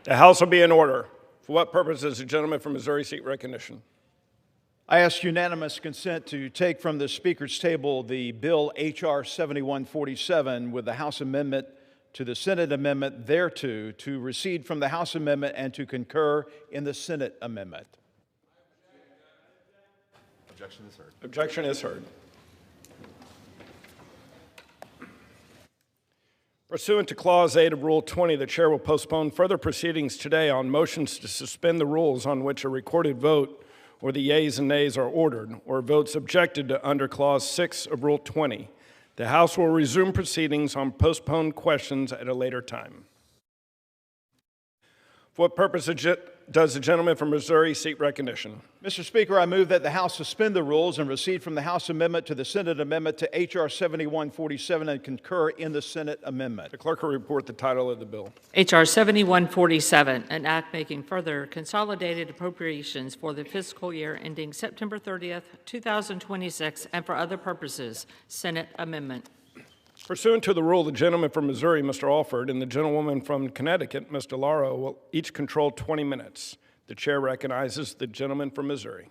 The House will be in order. For what purpose does the gentleman from Missouri seek recognition? I ask unanimous consent to take from the Speaker's table the bill H.R. 7147 with the House amendment to the Senate amendment thereto, to recede from the House amendment and to concur in the Senate amendment. Objection is heard. Objection is heard. Pursuant to Clause 8 of Rule 20, the Chair will postpone further proceedings today on motions to suspend the rules on which a recorded vote or the yeas and nays are ordered, or votes objected to under Clause 6 of Rule 20. The House will resume proceedings on postponed questions at a later time. For what purpose does the gentleman from Missouri seek recognition? Mr. Speaker, I move that the House suspend the rules and recede from the House amendment to the Senate amendment to H.R. 7147 and concur in the Senate amendment. The clerk will report the title of the bill. H.R. 7147, an act making further consolidated appropriations for the fiscal year ending September 30th, 2026, and for other purposes. Senate amendment. Pursuant to the rule, the gentleman from Missouri, Mr. Alford, and the gentlewoman from Connecticut, Ms. DeLauro, will each control 20 minutes. The chair recognizes the gentleman from Missouri.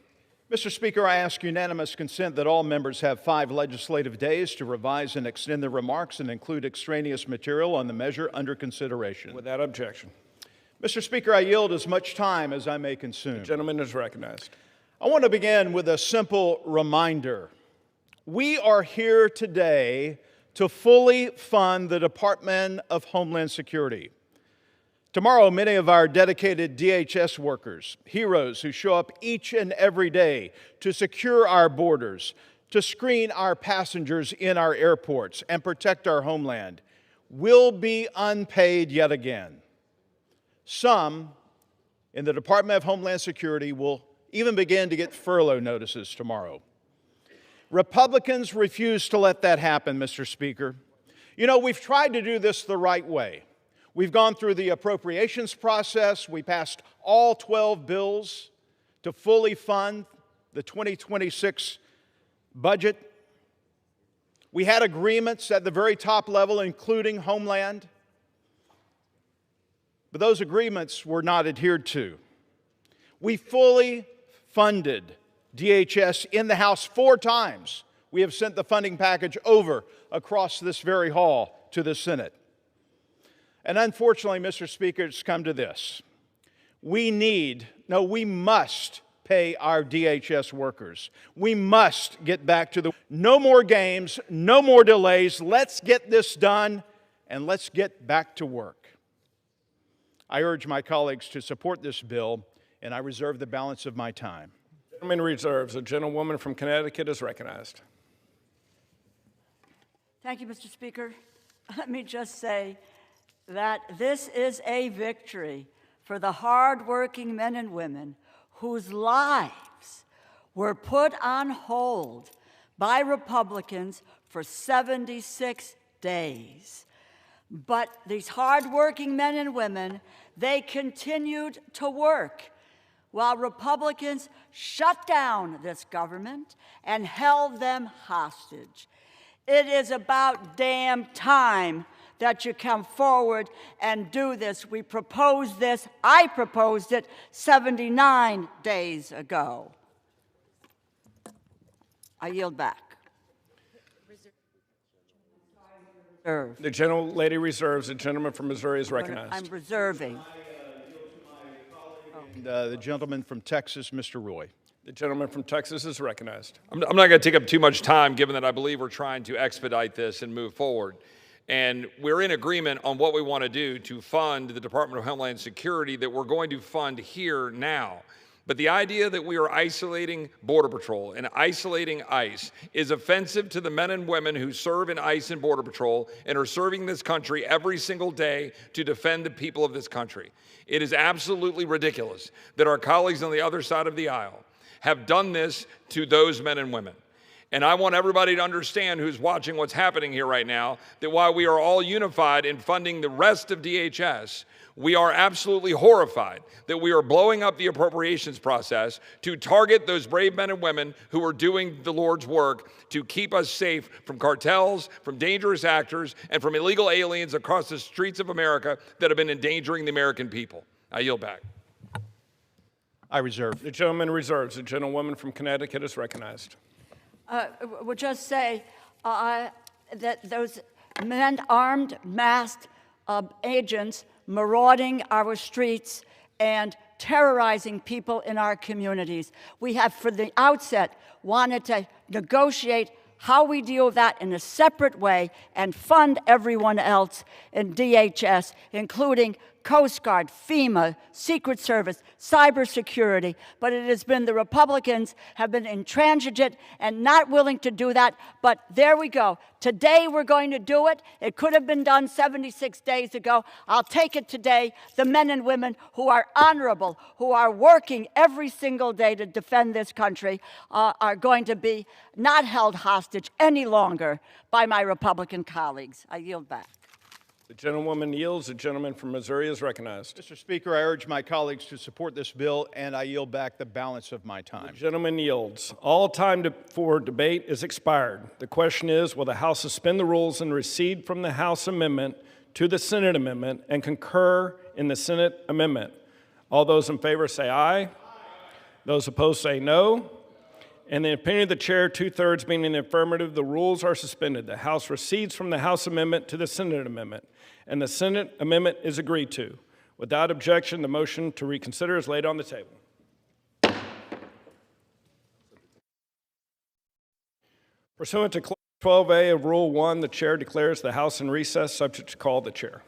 Mr. Speaker, I ask unanimous consent that all members have 5 legislative days to revise and extend their remarks and include extraneous material on the measure under consideration. Without objection. Mr. Speaker, I yield as much time as I may consume. The gentleman is recognized. I want to begin with a simple reminder. We are here today to fully fund the Department of Homeland Security. Tomorrow, many of our dedicated DHS workers, heroes who show up each and every day to secure our borders, to screen our passengers in our airports, and protect our homeland, will be unpaid yet again. Some in the Department of Homeland Security will even begin to get furlough notices tomorrow. Republicans refuse to let that happen, Mr. Speaker. You know, we've tried to do this the right way. We've gone through the appropriations process. We passed all 12 bills to fully fund the 2026 budget. We had agreements at the very top level, including Homeland. But those agreements were not adhered to. We fully funded DHS in the House 4 times. We have sent the funding package over across this very hall to the Senate. And unfortunately, Mr. Speaker, it's come to this. We must pay our DHS workers. We must get back to no more games, no more delays. Let's get this done, and let's get back to work. I urge my colleagues to support this bill, and I reserve the balance of my time. Gentleman reserves. A gentlewoman from Connecticut is recognized. Thank you, Mr. Speaker. Let me just say that this is a victory for the hardworking men and women whose lives were put on hold by Republicans for 76 days. But these hardworking men and women, they continued to work while Republicans shut down this government and held them hostage. It is about damn time that you come forward and do this. We proposed this, I proposed it 79 days ago. I yield back. Reserve. The gentlelady reserves. The gentleman from Missouri is recognized. I'm reserving. The gentleman from Texas, Mr. Roy. The gentleman from Texas is recognized. I'm not going to take up too much time, given that I believe we're trying to expedite this and move forward. And we're in agreement on what we want to do to fund the Department of Homeland Security that we're going to fund here now. But the idea that we are isolating Border Patrol and isolating ICE is offensive to the men and women who serve in ICE and Border Patrol and are serving this country every single day to defend the people of this country. It is absolutely ridiculous that our colleagues on the other side of the aisle have done this to those men and women. And I want everybody to understand who's watching what's happening here right now, that while we are all unified in funding the rest of DHS, we are absolutely horrified that we are blowing up the appropriations process to target those brave men and women who are doing the Lord's work to keep us safe from cartels, from dangerous actors, and from illegal aliens across the streets of America that have been endangering the American people. I yield back. I reserve. The gentleman reserves. The gentlewoman from Connecticut is recognized. Would just say that those men, armed, masked agents marauding our streets and terrorizing people in our communities. We have, from the outset, wanted to negotiate how we deal with that in a separate way and fund everyone else in DHS, including Coast Guard, FEMA, Secret Service, cybersecurity. But it has been the Republicans have been intransigent and not willing to do that. But there we go. Today we're going to do it. It could have been done 76 days ago. I'll take it today. The men and women who are honorable, who are working every single day to defend this country, are going to be not held hostage any longer by my Republican colleagues. I yield back. The gentlewoman yields. The gentleman from Missouri is recognized. Mr. Speaker, I urge my colleagues to support this bill, and I yield back the balance of my time. The gentleman yields. All time for debate is expired. The question is, will the House suspend the rules and recede from the House amendment to the Senate amendment and concur in the Senate amendment? All those in favor say aye. Those opposed say no. In the opinion of the chair, 2/3 being in the affirmative, the rules are suspended. The House recedes from the House amendment to the Senate amendment, and the Senate amendment is agreed to. Without objection, the motion to reconsider is laid on the table. Pursuant to Clause 12A of Rule 1, the chair declares the House in recess, subject to call of the chair.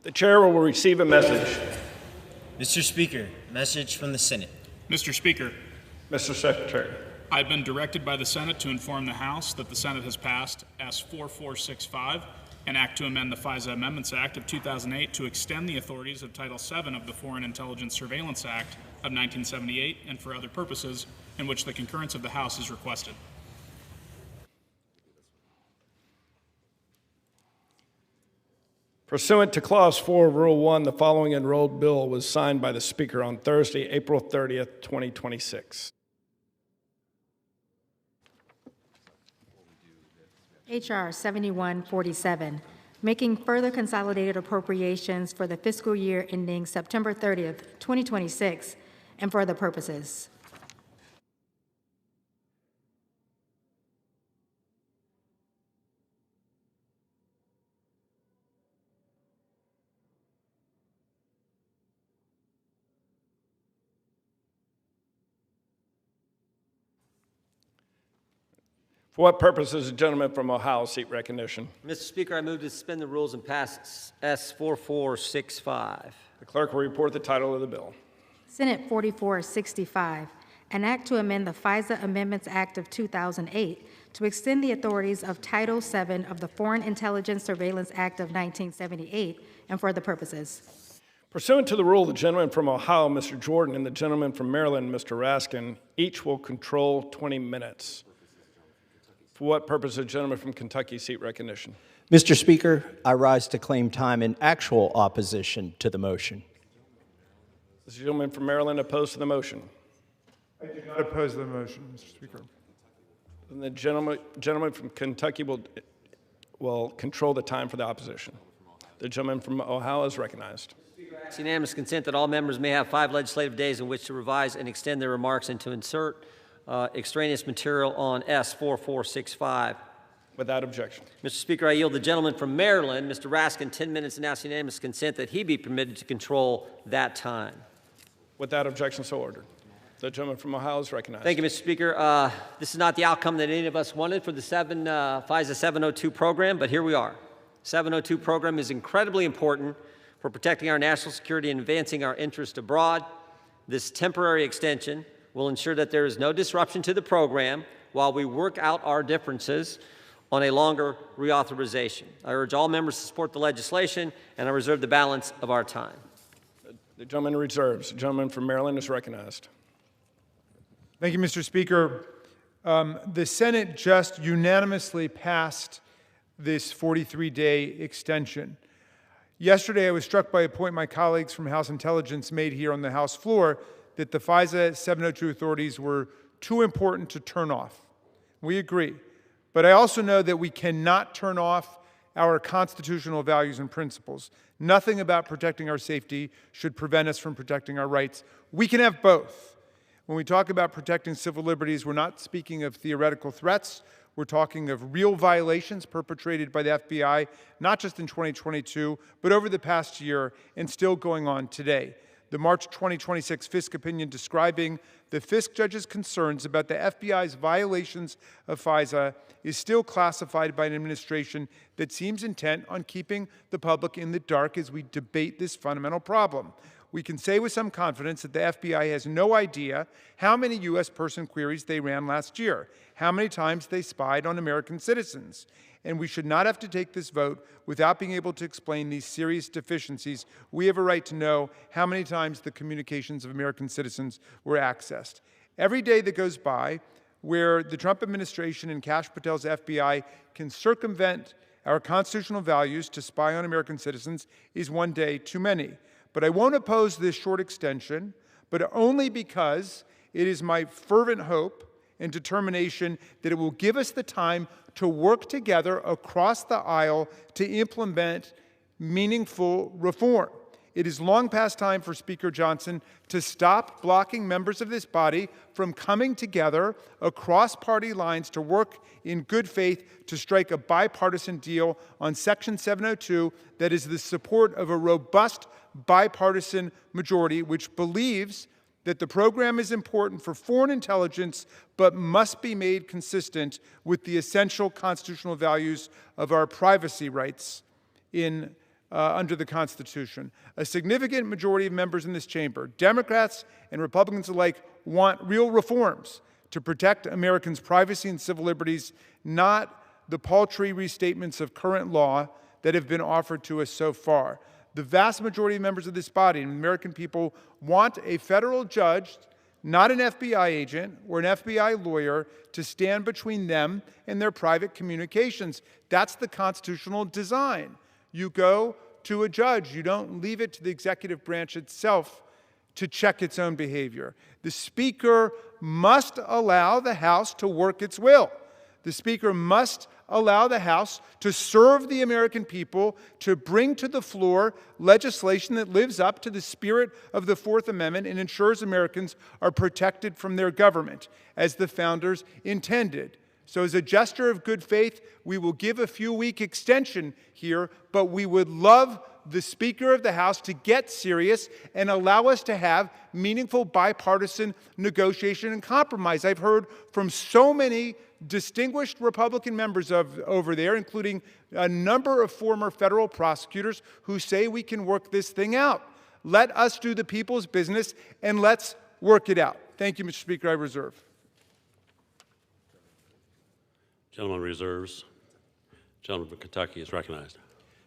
The chair will receive a message. Mr. Speaker, message from the Senate. Mr. Speaker, Mr. Secretary. I've been directed by the Senate to inform the House that the Senate has passed S-4465, an act to amend the FISA Amendments Act of 2008 to extend the authorities of Title VII of the Foreign Intelligence Surveillance Act of 1978 and for other purposes, in which the concurrence of the House is requested. Pursuant to Clause 4 of Rule 1, the following enrolled bill was signed by the Speaker on Thursday, April 30th, 2026. H.R. 7147, making further consolidated appropriations for the fiscal year ending September 30th, 2026, and for other purposes. For what purpose does the gentleman from Ohio seek recognition? Mr. Speaker, I move to suspend the rules and pass S-4465. The clerk will report the title of the bill. Senate 4465, an act to amend the FISA Amendments Act of 2008 to extend the authorities of Title VII of the Foreign Intelligence Surveillance Act of 1978 and for other purposes. Pursuant to the rule, the gentleman from Ohio, Mr. Jordan, and the gentleman from Maryland, Mr. Raskin, each will control 20 minutes. For what purpose does the gentleman from Kentucky seek recognition? Mr. Speaker, I rise to claim time in actual opposition to the motion. Is the gentleman from Maryland opposed to the motion? I do not oppose the motion, Mr. Speaker. And the gentleman from Kentucky will control the time for the opposition. The gentleman from Ohio is recognized. It's unanimous consent that all members may have 5 legislative days in which to revise and extend their remarks and to insert extraneous material on S-4465. Without objection. Mr. Speaker, I yield the gentleman from Maryland, Mr. Raskin, 10 minutes, and now unanimous consent that he be permitted to control that time. Without objection, so ordered. The gentleman from Ohio is recognized. Thank you, Mr. Speaker. This is not the outcome that any of us wanted for the FISA 702 program, but here we are. 702 program is incredibly important for protecting our national security and advancing our interest abroad. This temporary extension will ensure that there is no disruption to the program while we work out our differences on a longer reauthorization. I urge all members to support the legislation, and I reserve the balance of our time. The gentleman reserves. The gentleman from Maryland is recognized. Thank you, Mr. Speaker. The Senate just unanimously passed this 43-day extension. Yesterday, I was struck by a point my colleagues from House Intelligence made here on the House floor that the FISA 702 authorities were too important to turn off. We agree. But I also know that we cannot turn off our constitutional values and principles. Nothing about protecting our safety should prevent us from protecting our rights. We can have both. When we talk about protecting civil liberties, we're not speaking of theoretical threats. We're talking of real violations perpetrated by the FBI, not just in 2022, but over the past year and still going on today. The March 2026 Fisk opinion describing the Fisk judge's concerns about the FBI's violations of FISA is still classified by an administration that seems intent on keeping the public in the dark as we debate this fundamental problem. We can say with some confidence that the FBI has no idea how many U.S. person queries they ran last year, how many times they spied on American citizens. And we should not have to take this vote without being able to explain these serious deficiencies. We have a right to know how many times the communications of American citizens were accessed. Every day that goes by where the Trump administration and Kash Patel's FBI can circumvent our constitutional values to spy on American citizens is one day too many. But I won't oppose this short extension, but only because it is my fervent hope and determination that it will give us the time to work together across the aisle to implement meaningful reform. It is long past time for Speaker Johnson to stop blocking members of this body from coming together across party lines to work in good faith to strike a bipartisan deal on Section 702 that is the support of a robust bipartisan majority which believes that the program is important for foreign intelligence, but must be made consistent with the essential constitutional values of our privacy rights in under the Constitution. A significant majority of members in this chamber, Democrats and Republicans alike, want real reforms to protect Americans' privacy and civil liberties, not the paltry restatements of current law that have been offered to us so far. The vast majority of members of this body and American people want a federal judge, not an FBI agent or an FBI lawyer, to stand between them and their private communications. That's the constitutional design. You go to a judge. You don't leave it to the executive branch itself to check its own behavior. The Speaker must allow the House to work its will. The Speaker must allow the House to serve the American people, to bring to the floor legislation that lives up to the spirit of the Fourth Amendment and ensures Americans are protected from their government, as the founders intended. So as a gesture of good faith, we will give a few-week extension here, but we would love the Speaker of the House to get serious and allow us to have meaningful bipartisan negotiation and compromise. I've heard from so many distinguished Republican members over there, including a number of former federal prosecutors, who say we can work this thing out. Let us do the people's business, and let's work it out. Thank you, Mr. Speaker. I reserve. Gentleman reserves. Gentleman from Kentucky is recognized.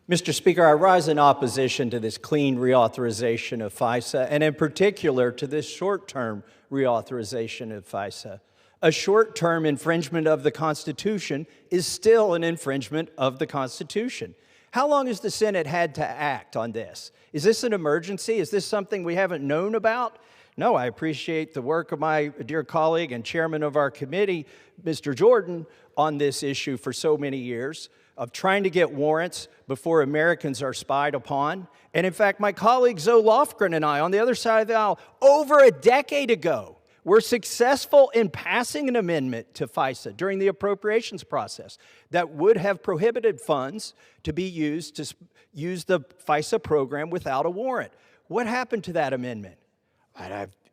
Mr. Speaker, I rise in opposition to this clean reauthorization of FISA, and in particular to this short-term reauthorization of FISA. A short-term infringement of the Constitution is still an infringement of the Constitution. How long has the Senate had to act on this? Is this an emergency? Is this something we haven't known about? No, I appreciate the work of my dear colleague and chairman of our committee, Mr. Jordan, on this issue for so many years, of trying to get warrants before Americans are spied upon. And in fact, my colleague Zoe Lofgren and I, on the other side of the aisle, over a decade ago, were successful in passing an amendment to FISA during the appropriations process that would have prohibited funds to be used to use the FISA program without a warrant. What happened to that amendment?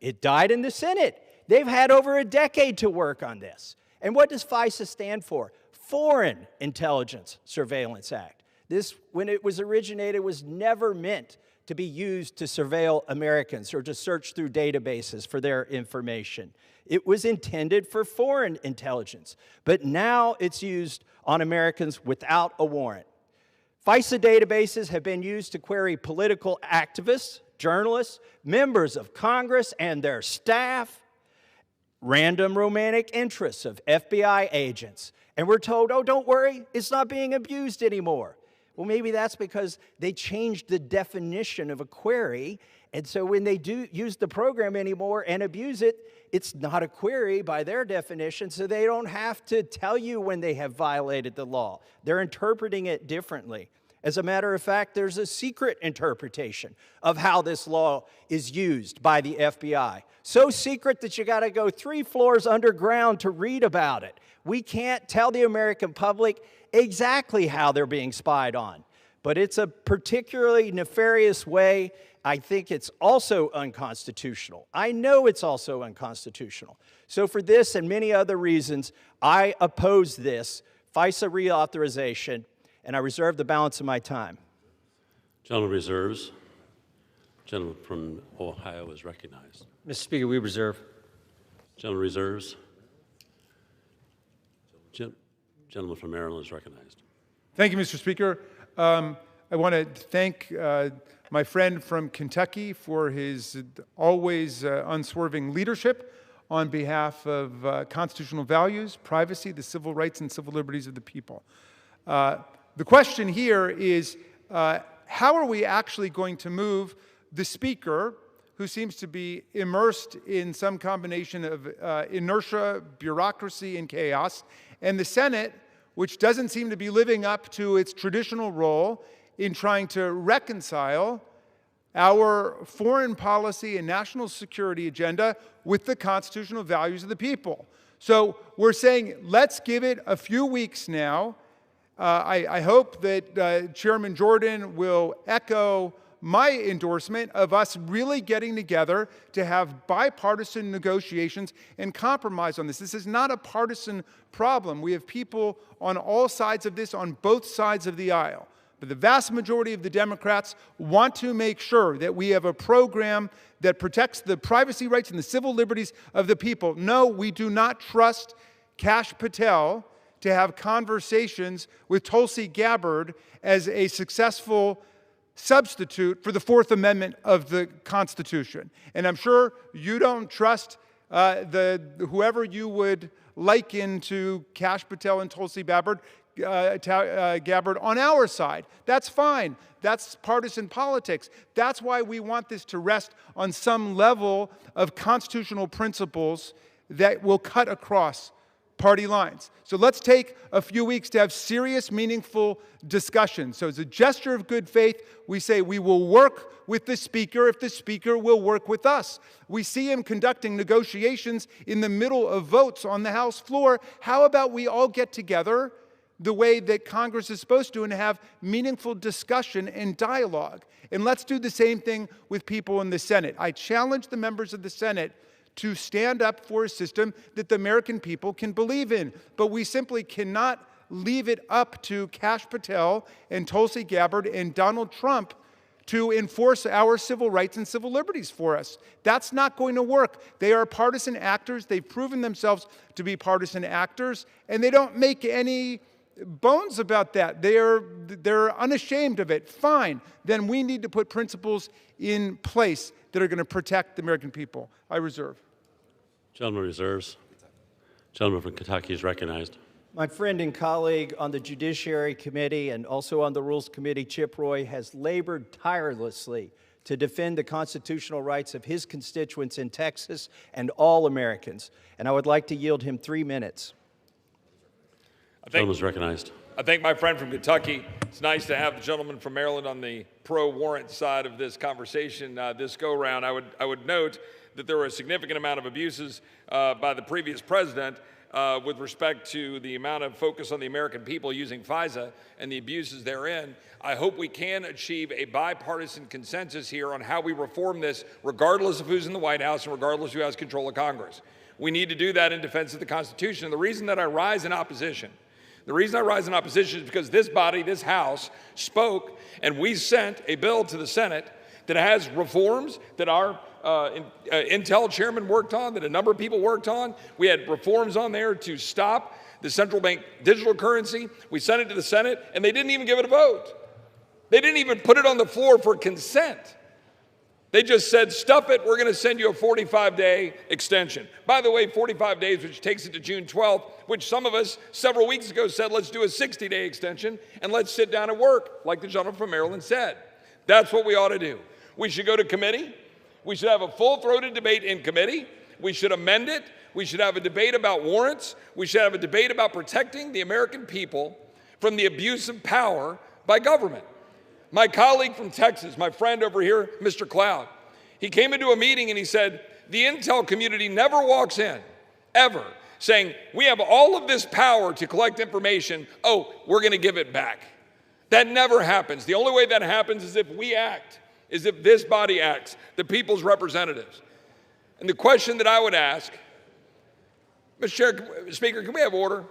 It died in the Senate. They've had over a decade to work on this. And what does FISA stand for? Foreign Intelligence Surveillance Act. This, when it was originated, was never meant to be used to surveil Americans or to search through databases for their information. It was intended for foreign intelligence, but now it's used on Americans without a warrant. FISA databases have been used to query political activists, journalists, members of Congress and their staff, random romantic interests of FBI agents. And we're told, oh, don't worry, it's not being abused anymore. Well, maybe that's because they changed the definition of a query, and so when they do use the program anymore and abuse it, it's not a query by their definition, so they don't have to tell you when they have violated the law. They're interpreting it differently. As a matter of fact, there's a secret interpretation of how this law is used by the FBI. So secret that you got to go 3 floors underground to read about it. We can't tell the American public exactly how they're being spied on. But it's a particularly nefarious way. I think it's also unconstitutional. I know it's also unconstitutional. So for this and many other reasons, I oppose this FISA reauthorization, and I reserve the balance of my time. Gentleman reserves. Gentleman from Ohio is recognized. Mr. Speaker, we reserve. Gentleman reserves. Gentleman from Maryland is recognized. Thank you, Mr. Speaker. I want to thank my friend from Kentucky for his always unswerving leadership on behalf of constitutional values, privacy, the civil rights and civil liberties of the people. The question here is, how are we actually going to move the Speaker, who seems to be immersed in some combination of inertia, bureaucracy, and chaos, and the Senate, which doesn't seem to be living up to its traditional role in trying to reconcile our foreign policy and national security agenda with the constitutional values of the people. So we're saying, let's give it a few weeks now. I hope that Chairman Jordan will echo my endorsement of us really getting together to have bipartisan negotiations and compromise on this. This is not a partisan problem. We have people on all sides of this, on both sides of the aisle. But the vast majority of the Democrats want to make sure that we have a program that protects the privacy rights and the civil liberties of the people. No, we do not trust Kash Patel to have conversations with Tulsi Gabbard as a successful substitute for the Fourth Amendment of the Constitution. And I'm sure you don't trust whoever you would liken to Kash Patel and Tulsi Gabbard on our side. That's fine. That's partisan politics. That's why we want this to rest on some level of constitutional principles that will cut across party lines. So let's take a few weeks to have serious, meaningful discussions. So as a gesture of good faith, we say we will work with the Speaker if the Speaker will work with us. We see him conducting negotiations in the middle of votes on the House floor. How about we all get together the way that Congress is supposed to and have meaningful discussion and dialogue? And let's do the same thing with people in the Senate. I challenge the members of the Senate to stand up for a system that the American people can believe in. But we simply cannot leave it up to Kash Patel and Tulsi Gabbard and Donald Trump to enforce our civil rights and civil liberties for us. That's not going to work. They are partisan actors. They've proven themselves to be partisan actors, and they don't make any bones about that. They're unashamed of it. Fine. Then we need to put principles in place that are going to protect the American people. I reserve. Gentleman reserves. Gentleman from Kentucky is recognized. My friend and colleague on the Judiciary Committee and also on the Rules Committee, Chip Roy, has labored tirelessly to defend the constitutional rights of his constituents in Texas and all Americans. And I would like to yield him 3 minutes. Gentleman is recognized. I thank my friend from Kentucky. It's nice to have the gentleman from Maryland on the pro-warrant side of this conversation this go-round. I would note that there were a significant amount of abuses by the previous president with respect to the amount of focus on the American people using FISA and the abuses therein. I hope we can achieve a bipartisan consensus here on how we reform this, regardless of who's in the White House and regardless of who has control of Congress. We need to do that in defense of the Constitution. And the reason that I rise in opposition is because this body, this House, spoke, and we sent a bill to the Senate that has reforms that our Intel chairman worked on, that a number of people worked on. We had reforms on there to stop the central bank digital currency. We sent it to the Senate, and they didn't even give it a vote. They didn't even put it on the floor for consent. They just said, stuff it, we're going to send you a 45-day extension. By the way, 45 days, which takes it to June 12th, which some of us several weeks ago said, let's do a 60-day extension and let's sit down and work, like the gentleman from Maryland said. That's what we ought to do. We should go to committee. We should have a full-throated debate in committee. We should amend it. We should have a debate about warrants. We should have a debate about protecting the American people from the abuse of power by government. My colleague from Texas, my friend over here, Mr. Cloud, he came into a meeting and he said, the Intel community never walks in, ever, saying, we have all of this power to collect information, oh, we're going to give it back. That never happens. The only way that happens is if we act, is if this body acts, the people's representatives. And the question that I would ask, Mr. Speaker, can we have order?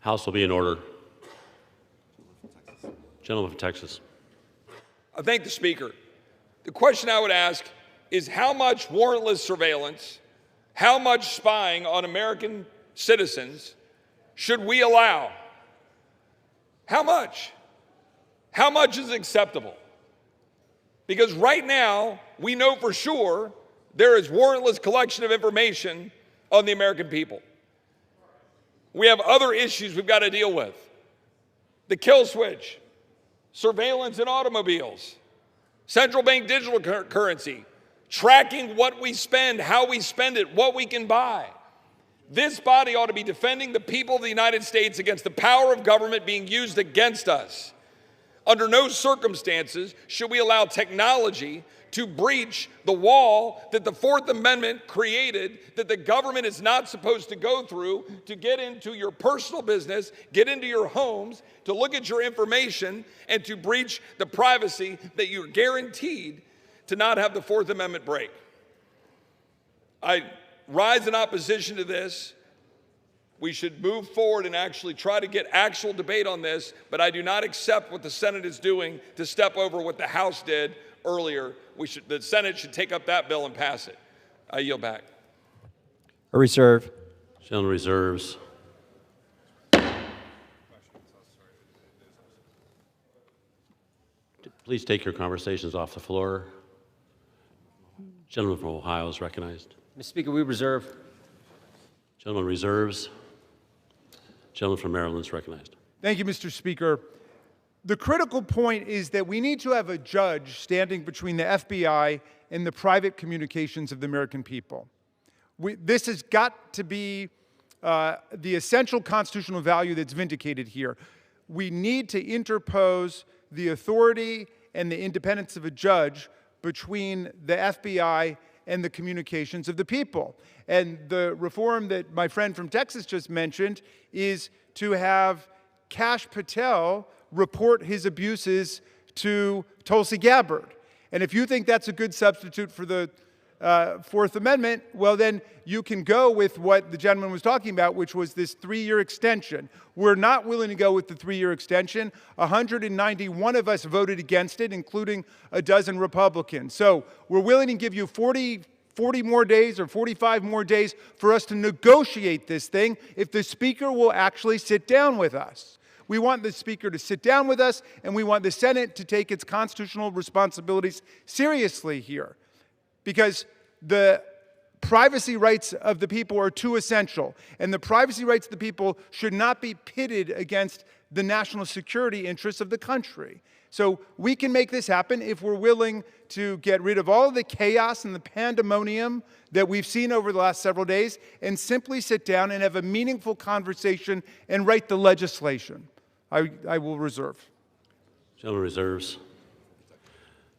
House will be in order. Gentleman from Texas. I thank the Speaker. The question I would ask is how much warrantless surveillance, how much spying on American citizens should we allow? How much? How much is acceptable? Because right now, we know for sure there is warrantless collection of information on the American people. We have other issues we've got to deal with. The kill switch, surveillance in automobiles, central bank digital currency, tracking what we spend, how we spend it, what we can buy. This body ought to be defending the people of the United States against the power of government being used against us. Under no circumstances should we allow technology to breach the wall that the Fourth Amendment created, that the government is not supposed to go through to get into your personal business, get into your homes, to look at your information, and to breach the privacy that you're guaranteed to not have the Fourth Amendment break. I rise in opposition to this We should move forward and actually try to get actual debate on this, but I do not accept what the Senate is doing to step over what the House did earlier. The Senate should take up that bill and pass it. I yield back. A reserve. Gentleman reserves. Please take your conversations off the floor. Gentleman from Ohio is recognized. Mr. Speaker, we reserve. Gentleman reserves. Gentleman from Maryland is recognized. Thank you, Mr. Speaker. The critical point is that we need to have a judge standing between the FBI and the private communications of the American people. This has got to be the essential constitutional value that's vindicated here. We need to interpose the authority and the independence of a judge between the FBI and the communications of the people. And the reform that my friend from Texas just mentioned is to have Kash Patel report his abuses to Tulsi Gabbard. And if you think that's a good substitute for the Fourth Amendment, well, then you can go with what the gentleman was talking about, which was this 3-year extension. We're not willing to go with the 3-year extension. 191 of us voted against it, including a dozen Republicans. So we're willing to give you 40 more days or 45 more days for us to negotiate this thing if the Speaker will actually sit down with us. We want the Speaker to sit down with us, and we want the Senate to take its constitutional responsibilities seriously here, because the privacy rights of the people are too essential, and the privacy rights of the people should not be pitted against the national security interests of the country. So we can make this happen if we're willing to get rid of all of the chaos and the pandemonium that we've seen over the last several days and simply sit down and have a meaningful conversation and write the legislation. I will reserve. Gentleman reserves.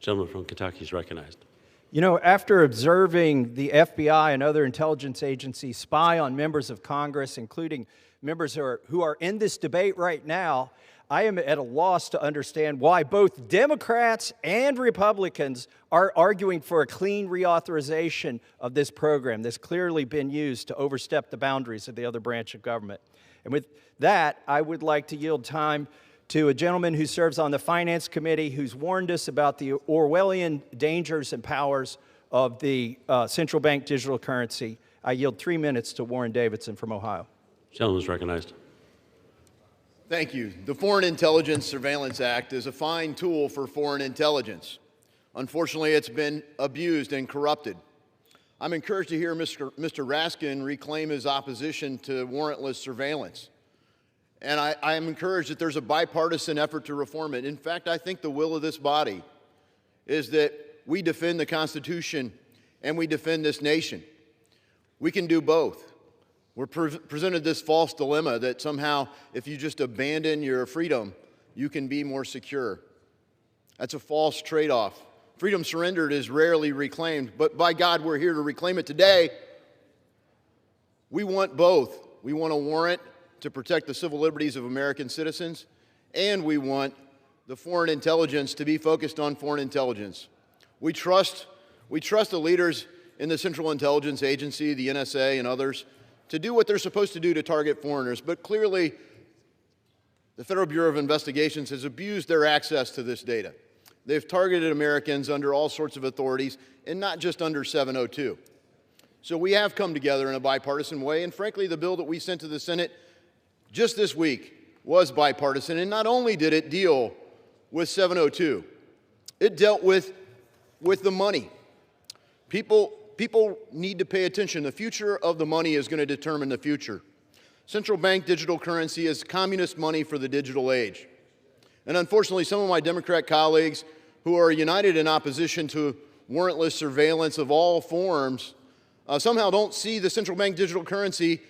Gentleman from Kentucky is recognized. You know, after observing the FBI and other intelligence agencies spy on members of Congress, including members who are in this debate right now, I am at a loss to understand why both Democrats and Republicans are arguing for a clean reauthorization of this program that's clearly been used to overstep the boundaries of the other branch of government. And with that, I would like to yield time to a gentleman who serves on the Finance Committee who's warned us about the Orwellian dangers and powers of the central bank digital currency. I yield 3 minutes to Warren Davidson from Ohio. Gentleman is recognized. Thank you. The Foreign Intelligence Surveillance Act is a fine tool for foreign intelligence. Unfortunately, it's been abused and corrupted. I'm encouraged to hear Mr. Raskin reclaim his opposition to warrantless surveillance. And I am encouraged that there's a bipartisan effort to reform it. In fact, I think the will of this body is that we defend the Constitution and we defend this nation. We can do both. We're presented this false dilemma that somehow if you just abandon your freedom, you can be more secure. That's a false trade-off. Freedom surrendered is rarely reclaimed, but by God, we're here to reclaim it today. We want both. We want a warrant to protect the civil liberties of American citizens, and we want the foreign intelligence to be focused on foreign intelligence. We trust the leaders in the Central Intelligence Agency, the NSA, and others to do what they're supposed to do to target foreigners, but clearly the Federal Bureau of Investigations has abused their access to this data. They've targeted Americans under all sorts of authorities, and not just under 702. So we have come together in a bipartisan way, and frankly, the bill that we sent to the Senate just this week was bipartisan, and not only did it deal with 702, it dealt with the money. People need to pay attention. The future of the money is going to determine the future. Central bank digital currency is communist money for the digital age. And unfortunately, some of my Democrat colleagues who are united in opposition to warrantless surveillance of all forms somehow don't see the central bank digital currency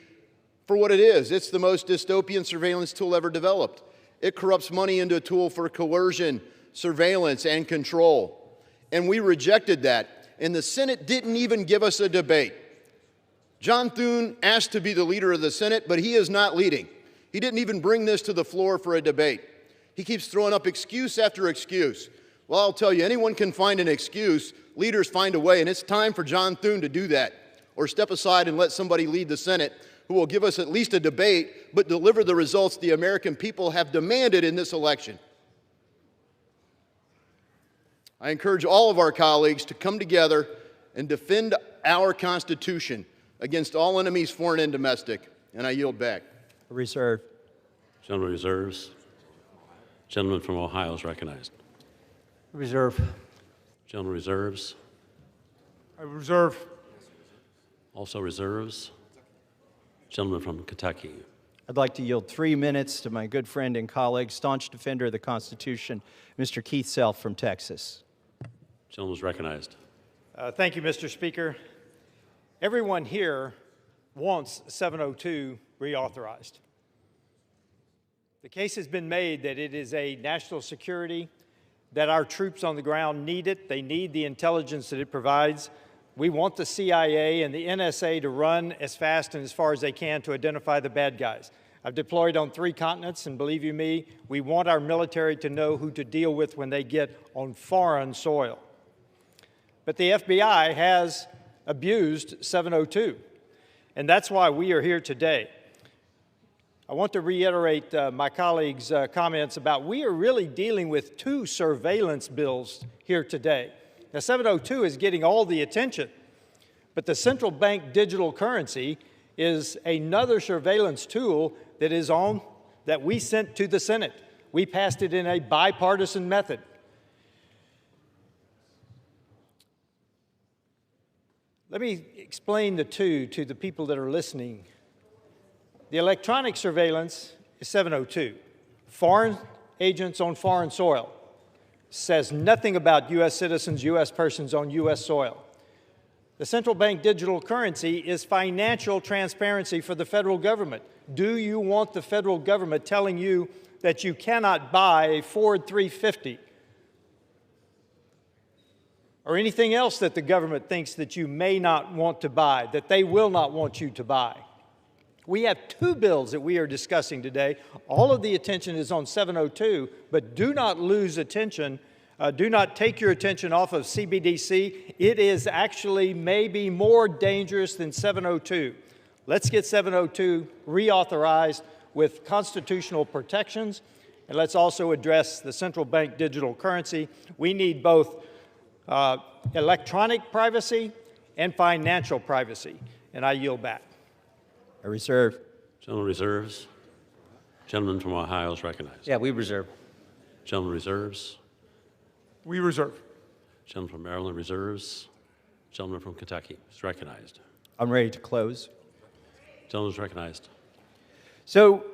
for what it is. It's the most dystopian surveillance tool ever developed. It corrupts money into a tool for coercion, surveillance, and control. And we rejected that. And the Senate didn't even give us a debate. John Thune asked to be the leader of the Senate, but he is not leading. He didn't even bring this to the floor for a debate. He keeps throwing up excuse after excuse. Well, I'll tell you, anyone can find an excuse. Leaders find a way, and it's time for John Thune to do that, or step aside and let somebody lead the Senate who will give us at least a debate, but deliver the results the American people have demanded in this election. I encourage all of our colleagues to come together and defend our Constitution against all enemies, foreign and domestic. And I yield back. Reserve. Gentleman reserves. Gentleman from Ohio is recognized. Reserve. Gentleman reserves. I reserve. Also reserves. Gentleman from Kentucky. I'd like to yield 3 minutes to my good friend and colleague, staunch defender of the Constitution, Mr. Keith Self from Texas. Gentleman is recognized. Thank you, Mr. Speaker. Everyone here wants 702 reauthorized. The case has been made that it is a national security, that our troops on the ground need it. They need the intelligence that it provides. We want the CIA and the NSA to run as fast and as far as they can to identify the bad guys. I've deployed on 3 continents, and believe you me, we want our military to know who to deal with when they get on foreign soil. But the FBI has abused 702, and that's why we are here today. I want to reiterate my colleagues' comments about we are really dealing with 2 surveillance bills here today. Now, 702 is getting all the attention, but the central bank digital currency is another surveillance tool that we sent to the Senate. We passed it in a bipartisan method. Let me explain the two to the people that are listening. The electronic surveillance is 702. Foreign agents on foreign soil. Says nothing about U.S. citizens, U.S. persons on U.S. soil. The central bank digital currency is financial transparency for the federal government. Do you want the federal government telling you that you cannot buy a Ford 350 or anything else that the government thinks that you may not want to buy, that they will not want you to buy? We have 2 bills that we are discussing today. All of the attention is on 702, but do not lose attention. Do not take your attention off of CBDC. It is actually maybe more dangerous than 702. Let's get 702 reauthorized with constitutional protections, and let's also address the central bank digital currency. We need both electronic privacy and financial privacy, and I yield back. I reserve. Gentleman reserves. Gentleman from Ohio is recognized. Yeah, we reserve. Gentleman reserves. We reserve. Gentleman from Maryland reserves. Gentleman from Kentucky is recognized. I'm ready to close. Gentleman is recognized. So,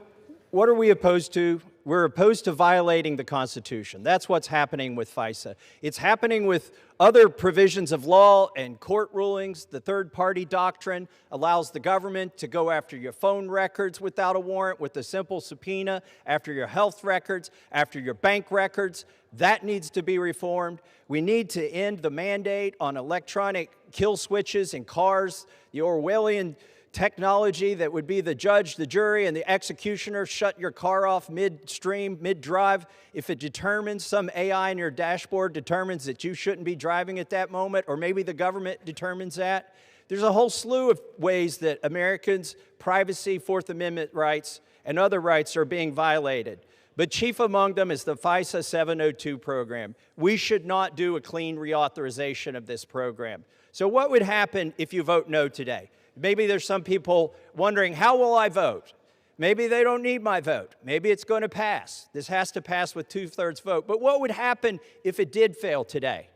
what are we opposed to? We're opposed to violating the Constitution. That's what's happening with FISA. It's happening with other provisions of law and court rulings. The third-party doctrine allows the government to go after your phone records without a warrant with a simple subpoena, after your health records, after your bank records. That needs to be reformed. We need to end the mandate on electronic kill switches in cars, the Orwellian technology that would be the judge, the jury, and the executioner shut your car off midstream, mid-drive. If it determines, some AI in your dashboard determines that you shouldn't be driving at that moment, or maybe the government determines that. There's a whole slew of ways that Americans' privacy, Fourth Amendment rights, and other rights are being violated. But chief among them is the FISA 702 program. We should not do a clean reauthorization of this program. So what would happen if you vote no today? Maybe there's some people wondering, how will I vote? Maybe they don't need my vote. Maybe it's going to pass. This has to pass with 2/3 vote. But what would happen if it did fail today?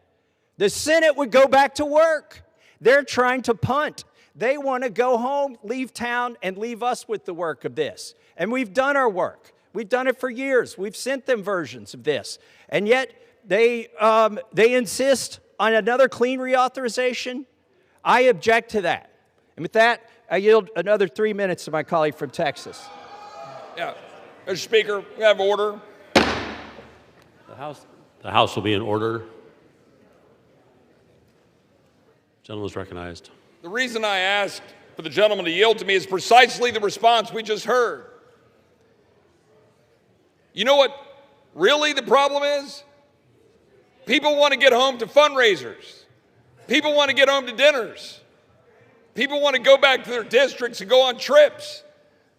The Senate would go back to work. They're trying to punt. They want to go home, leave town, and leave us with the work of this. And we've done our work. We've done it for years. We've sent them versions of this. And yet they insist on another clean reauthorization. I object to that. And with that, I yield another 3 minutes to my colleague from Texas. Yeah. Mr. Speaker, we have order. The House will be in order. Gentleman is recognized. The reason I asked for the gentleman to yield to me is precisely the response we just heard. You know what really the problem is? People want to get home to fundraisers. People want to get home to dinners. People want to go back to their districts and go on trips.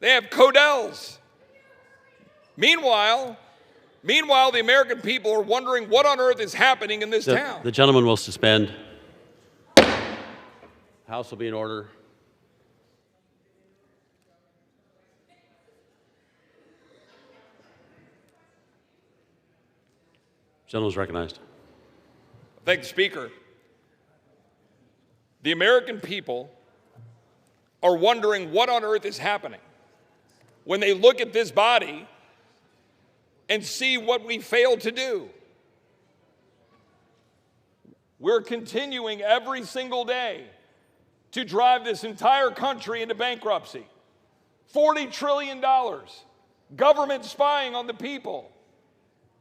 They have Codels. Meanwhile, the American people are wondering what on earth is happening in this town. The gentleman will suspend. House will be in order. Gentleman is recognized. Thank the Speaker. The American people are wondering what on earth is happening when they look at this body and see what we failed to do. We're continuing every single day to drive this entire country into bankruptcy. $40 trillion, government spying on the people,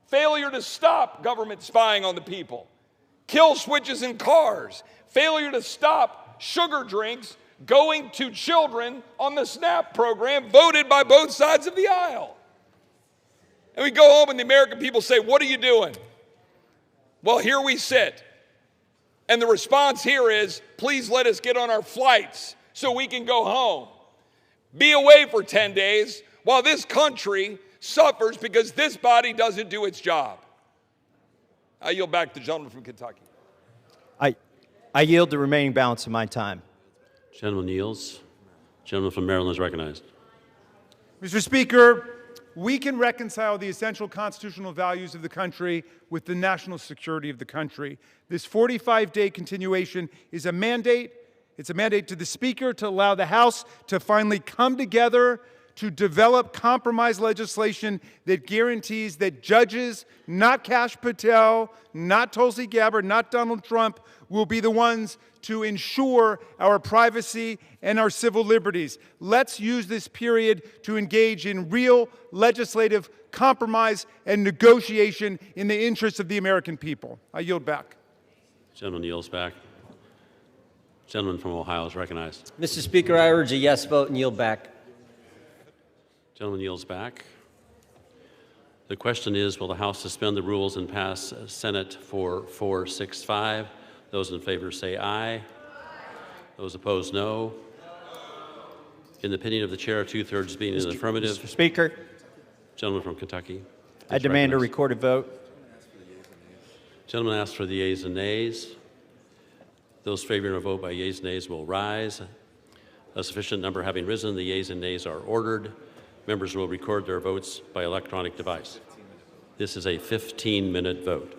failure to stop government spying on the people, kill switches in cars, failure to stop sugar drinks going to children on the SNAP program voted by both sides of the aisle. And we go home and the American people say, what are you doing? Well, here we sit. And the response here is, please let us get on our flights so we can go home. Be away for 10 days while this country suffers because this body doesn't do its job. I yield back to the gentleman from Kentucky. I yield the remaining balance of my time. Gentleman yields. Gentleman from Maryland is recognized. Mr. Speaker, we can reconcile the essential constitutional values of the country with the national security of the country. This 45-day continuation is a mandate. It's a mandate to the Speaker to allow the House to finally come together to develop compromise legislation that guarantees that judges, not Kash Patel, not Tulsi Gabbard, not Donald Trump, will be the ones to ensure our privacy and our civil liberties. Let's use this period to engage in real legislative compromise and negotiation in the interests of the American people. I yield back. Gentleman yields back. Gentleman from Ohio is recognized. Mr. Speaker, I urge a yes vote and yield back. Gentleman yields back. The question is, will the House suspend the rules and pass Senate 4465? Those in favor say aye. Those opposed, no. In the opinion of the chair, 2/3 being in the affirmative. Mr. Speaker, Gentleman from Kentucky. I demand a recorded vote. Gentleman asks for the yeas and nays. Those favoring a vote by yeas and nays will rise. A sufficient number having risen, the yeas and nays are ordered. Members will record their votes by electronic device. This is a 15-minute vote.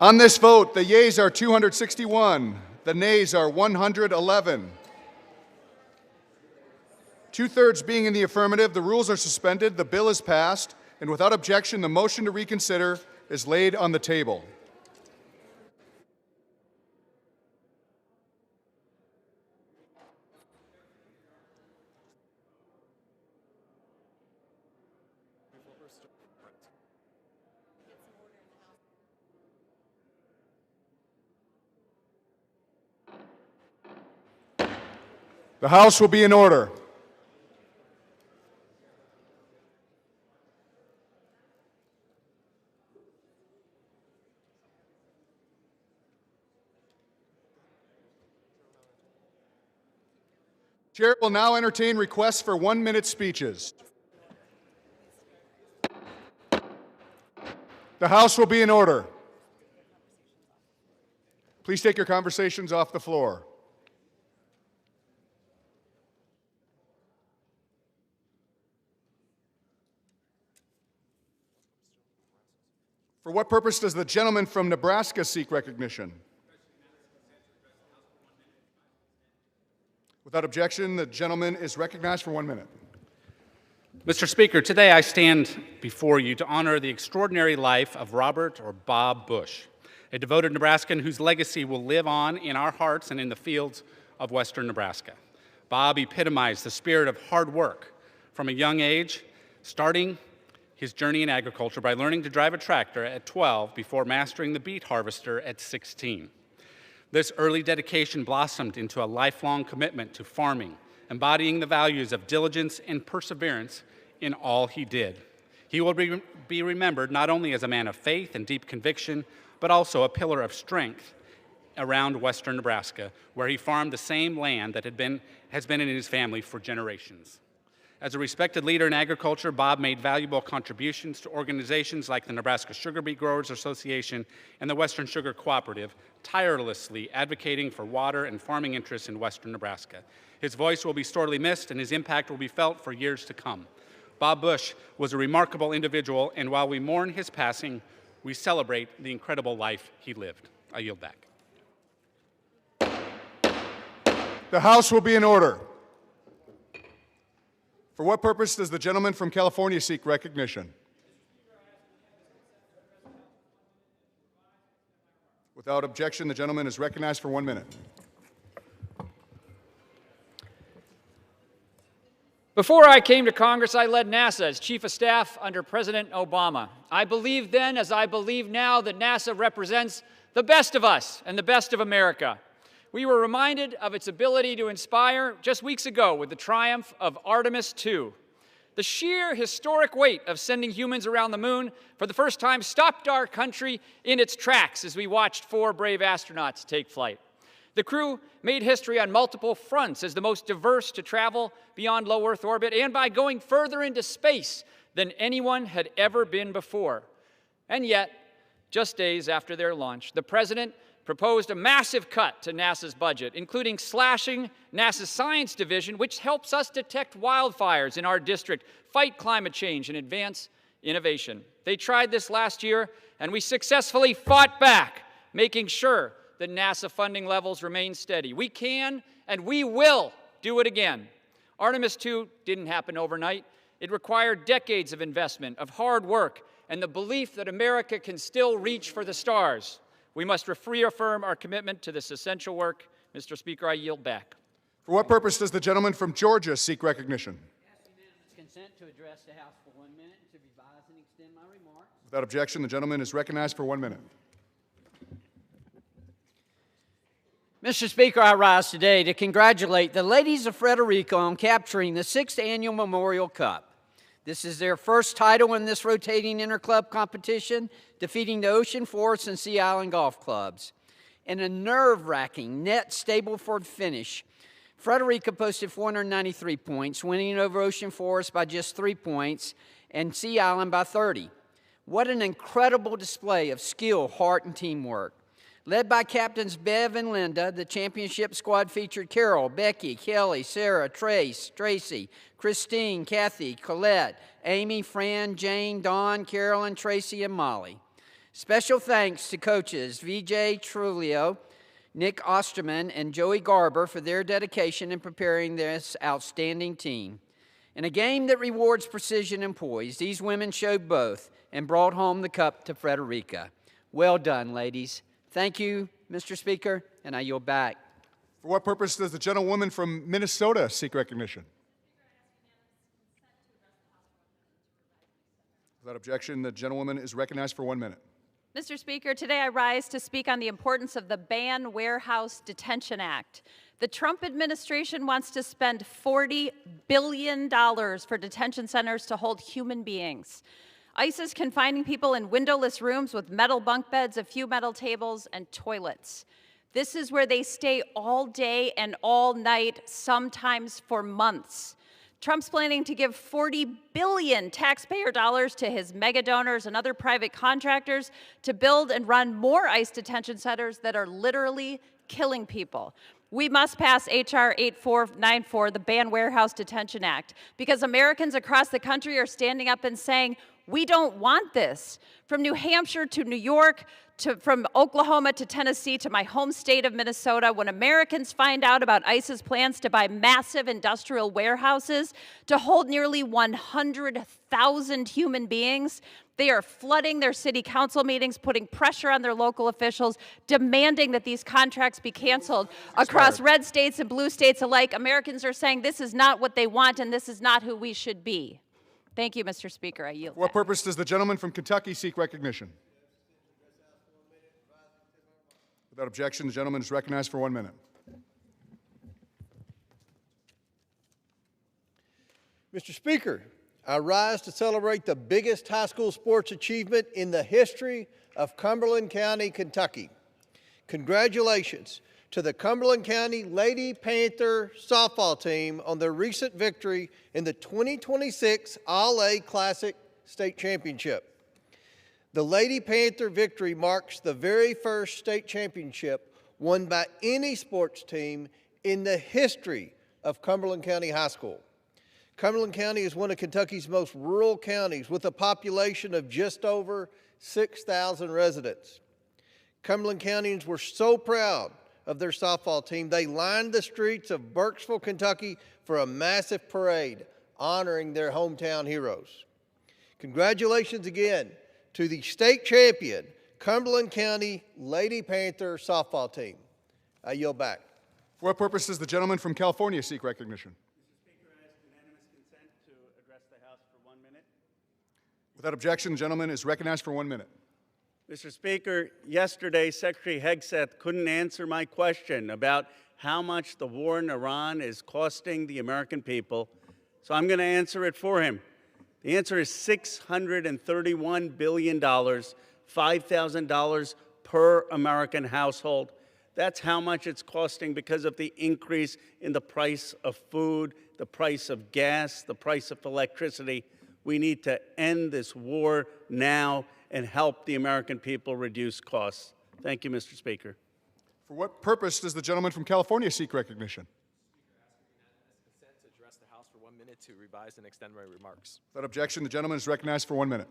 On this vote, the yeas are 261, the nays are 111. Two-thirds being in the affirmative, the rules are suspended, the bill is passed, and without objection, the motion to reconsider is laid on the table. The House will be in order. Chair will now entertain requests for 1-minute speeches. The House will be in order. Please take your conversations off the floor. For what purpose does the gentleman from Nebraska seek recognition? Without objection, the gentleman is recognized for 1 minute. Mr. Speaker, today I stand before you to honor the extraordinary life of Robert or Bob Bush, a devoted Nebraskan whose legacy will live on in our hearts and in the fields of western Nebraska. Bob epitomized the spirit of hard work from a young age, starting his journey in agriculture by learning to drive a tractor at 12 before mastering the beet harvester at 16. This early dedication blossomed into a lifelong commitment to farming, embodying the values of diligence and perseverance in all he did. He will be remembered not only as a man of faith and deep conviction, but also a pillar of strength around western Nebraska, where he farmed the same land that has been in his family for generations. As a respected leader in agriculture, Bob made valuable contributions to organizations like the Nebraska Sugar Beet Growers Association and the Western Sugar Cooperative, tirelessly advocating for water and farming interests in western Nebraska. His voice will be sorely missed, and his impact will be felt for years to come. Bob Bush was a remarkable individual, and while we mourn his passing, we celebrate the incredible life he lived. I yield back. The House will be in order. For what purpose does the gentleman from California seek recognition? Without objection, the gentleman is recognized for 1 minute. Before I came to Congress, I led NASA as Chief of Staff under President Obama. I believed then, as I believe now, that NASA represents the best of us and the best of America. We were reminded of its ability to inspire just weeks ago with the triumph of Artemis II. The sheer historic weight of sending humans around the moon for the first time stopped our country in its tracks as we watched 4 brave astronauts take flight. The crew made history on multiple fronts as the most diverse to travel beyond low Earth orbit and by going further into space than anyone had ever been before. And yet, just days after their launch, the President proposed a massive cut to NASA's budget, including slashing NASA's Science Division, which helps us detect wildfires in our district, fight climate change, and advance innovation. They tried this last year, and we successfully fought back, making sure that NASA funding levels remain steady. We can and we will do it again. Artemis II didn't happen overnight. It required decades of investment, of hard work, and the belief that America can still reach for the stars. We must reaffirm our commitment to this essential work. Mr. Speaker, I yield back. For what purpose does the gentleman from Georgia seek recognition? Consent to address the House for 1 minute to revise and extend my remarks. Without objection, the gentleman is recognized for 1 minute. Mr. Speaker, I rise today to congratulate the ladies of Frederica on capturing the 6th Annual Memorial Cup. This is their first title in this rotating interclub competition, defeating the Ocean Forest and Sea Island Golf Clubs. In a nerve-wracking net Stableford finish, Frederica posted 493 points, winning over Ocean Forest by just 3 points and Sea Island by 30. What an incredible display of skill, heart, and teamwork. Led by captains Bev and Linda, the championship squad featured Carol, Becky, Kelly, Sarah, Trace, Tracy, Christine, Kathy, Colette, Amy, Fran, Jane, Dawn, Carolyn, Tracy, and Molly. Special thanks to coaches VJ Trulio, Nick Osterman, and Joey Garber for their dedication in preparing this outstanding team. In a game that rewards precision and poise, these women showed both and brought home the cup to Frederica. Well done, ladies. Thank you, Mr. Speaker, and I yield back. For what purpose does the gentlewoman from Minnesota seek recognition? Without objection, the gentlewoman is recognized for 1 minute. Mr. Speaker, today I rise to speak on the importance of the Ban Warehouse Detention Act. The Trump administration wants to spend $40 billion for detention centers to hold human beings. ICE is confining people in windowless rooms with metal bunk beds, a few metal tables, and toilets. This is where they stay all day and all night, sometimes for months. Trump's planning to give $40 billion taxpayer dollars to his mega donors and other private contractors to build and run more ICE detention centers that are literally killing people. We must pass H.R. 8494, the Ban Warehouse Detention Act, because Americans across the country are standing up and saying, we don't want this. From New Hampshire to New York, from Oklahoma to Tennessee to my home state of Minnesota, when Americans find out about ICE's plans to buy massive industrial warehouses to hold nearly 100,000 human beings, they are flooding their city council meetings, putting pressure on their local officials, demanding that these contracts be canceled across red states and blue states alike. Americans are saying this is not what they want and this is not who we should be. Thank you, Mr. Speaker. I yield. For what purpose does the gentleman from Kentucky seek recognition? Without objection, the gentleman is recognized for 1 minute. Mr. Speaker, I rise to celebrate the biggest high school sports achievement in the history of Cumberland County, Kentucky. Congratulations to the Cumberland County Lady Panther softball team on their recent victory in the 2026 All-A Classic State Championship. The Lady Panther victory marks the very first state championship won by any sports team in the history of Cumberland County High School. Cumberland County is one of Kentucky's most rural counties with a population of just over 6,000 residents. Cumberland Countyans were so proud of their softball team, they lined the streets of Burkesville, Kentucky for a massive parade honoring their hometown heroes. Congratulations again to the state champion, Cumberland County Lady Panther softball team. I yield back. For what purpose does the gentleman from California seek recognition? Mr. Speaker, I ask unanimous consent to address the House for 1 minute. Without objection, the gentleman is recognized for 1 minute. Mr. Speaker, yesterday Secretary Hegseth couldn't answer my question about how much the war in Iran is costing the American people, so I'm going to answer it for him. The answer is $631 billion, $5,000 per American household. That's how much it's costing because of the increase in the price of food, the price of gas, the price of electricity. We need to end this war now and help the American people reduce costs. Thank you, Mr. Speaker. For what purpose does the gentleman from California seek recognition? Consent to address the House for 1 minute to revise and extend my remarks. Without objection, the gentleman is recognized for 1 minute.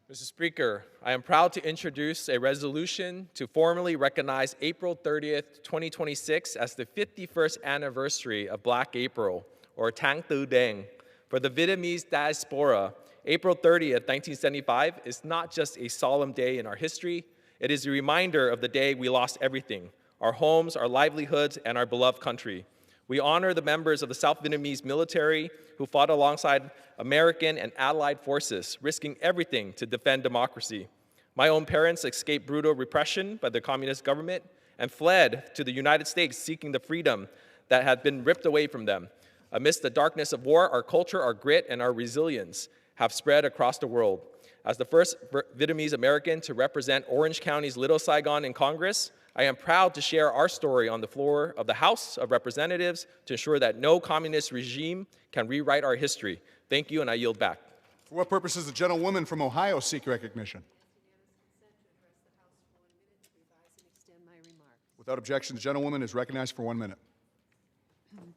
Mr. Speaker, I am proud to introduce a resolution to formally recognize April 30th, 2026 as the 51st anniversary of Black April, or Tháng Tư Đen. For the Vietnamese diaspora, April 30th, 1975 is not just a solemn day in our history, it is a reminder of the day we lost everything, our homes, our livelihoods, and our beloved country. We honor the members of the South Vietnamese military who fought alongside American and Allied forces, risking everything to defend democracy. My own parents escaped brutal repression by the communist government and fled to the United States seeking the freedom that had been ripped away from them. Amidst the darkness of war, our culture, our grit, and our resilience have spread across the world. As the first Vietnamese American to represent Orange County's Little Saigon in Congress, I am proud to share our story on the floor of the House of Representatives to ensure that no communist regime can rewrite our history. Thank you, and I yield back. For what purpose does the gentlewoman from Ohio seek recognition? Revise and extend my remarks. Without objection, the gentlewoman is recognized for 1 minute.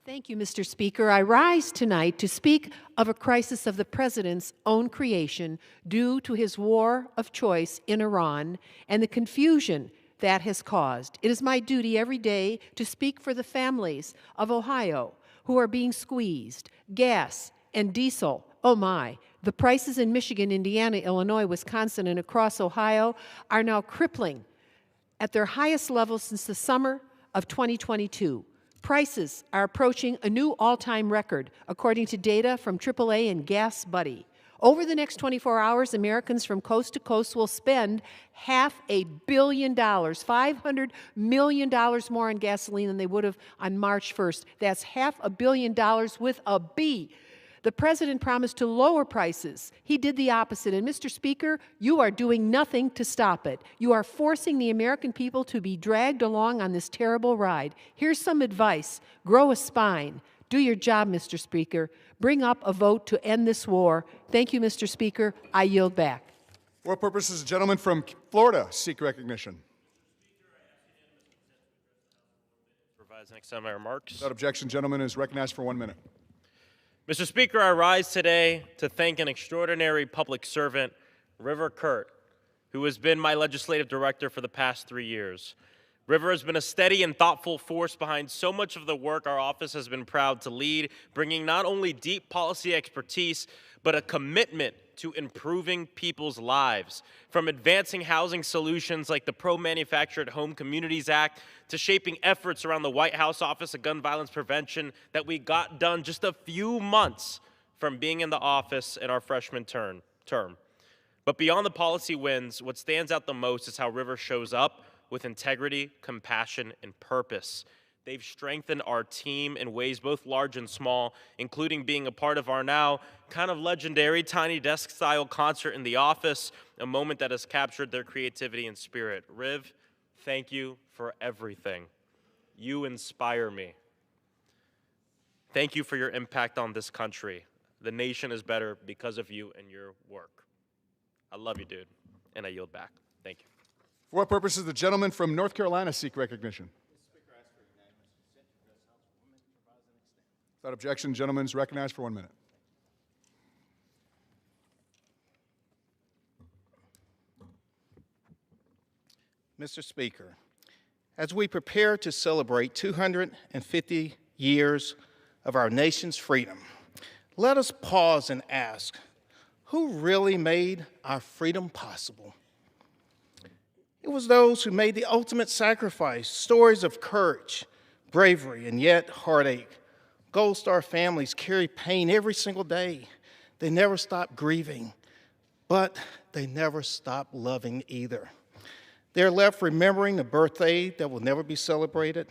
Thank you, Mr. Speaker. I rise tonight to speak of a crisis of the President's own creation due to his war of choice in Iran and the confusion that has caused. It is my duty every day to speak for the families of Ohio who are being squeezed. Gas and diesel, oh my. The prices in Michigan, Indiana, Illinois, Wisconsin, and across Ohio are now crippling at their highest level since the summer of 2022. Prices are approaching a new all-time record, according to data from AAA and Gas Buddy. Over the next 24 hours, Americans from coast to coast will spend $500 million, $500 million more on gasoline than they would have on March 1st. That's $500 million with a B. The President promised to lower prices. He did the opposite. And Mr. Speaker, you are doing nothing to stop it. You are forcing the American people to be dragged along on this terrible ride. Here's some advice. Grow a spine. Do your job, Mr. Speaker. Bring up a vote to end this war. Thank you, Mr. Speaker. I yield back. For what purposes, the gentleman from Florida seek recognition. Revise and extend my remarks. Without objection, gentleman is recognized for 1 minute. Mr. Speaker, I rise today to thank an extraordinary public servant, River Kurt, who has been my legislative director for the past 3 years. River has been a steady and thoughtful force behind so much of the work our office has been proud to lead, bringing not only deep policy expertise, but a commitment to improving people's lives, from advancing housing solutions like the Pro-Manufactured Home Communities Act to shaping efforts around the White House Office of Gun Violence Prevention that we got done just a few months from being in the office in our freshman term. But beyond the policy wins, what stands out the most is how River shows up with integrity, compassion, and purpose. They've strengthened our team in ways both large and small, including being a part of our now kind of legendary Tiny Desk-style concert in the office, a moment that has captured their creativity and spirit. Riv, thank you for everything. You inspire me. Thank you for your impact on this country. The nation is better because of you and your work. I love you, dude, and I yield back. Thank you. For what purposes, the gentleman from North Carolina seek recognition. Without objection, gentleman is recognized for 1 minute. Mr. Speaker, as we prepare to celebrate 250 years of our nation's freedom, let us pause and ask, who really made our freedom possible? It was those who made the ultimate sacrifice, stories of courage, bravery, and yet heartache. Gold Star families carry pain every single day. They never stop grieving, but they never stop loving either. They're left remembering a birthday that will never be celebrated,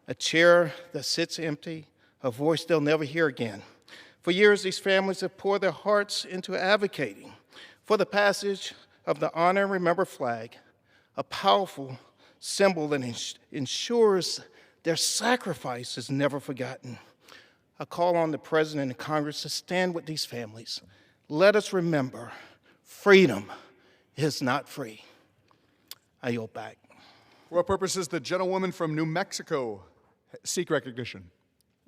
a chair that sits empty, a voice they'll never hear again. For years, these families have poured their hearts into advocating for the passage of the Honor and Remember flag, a powerful symbol that ensures their sacrifice is never forgotten. I call on the President and Congress to stand with these families. Let us remember, freedom is not free. I yield back. For what purposes, the gentlewoman from New Mexico seek recognition.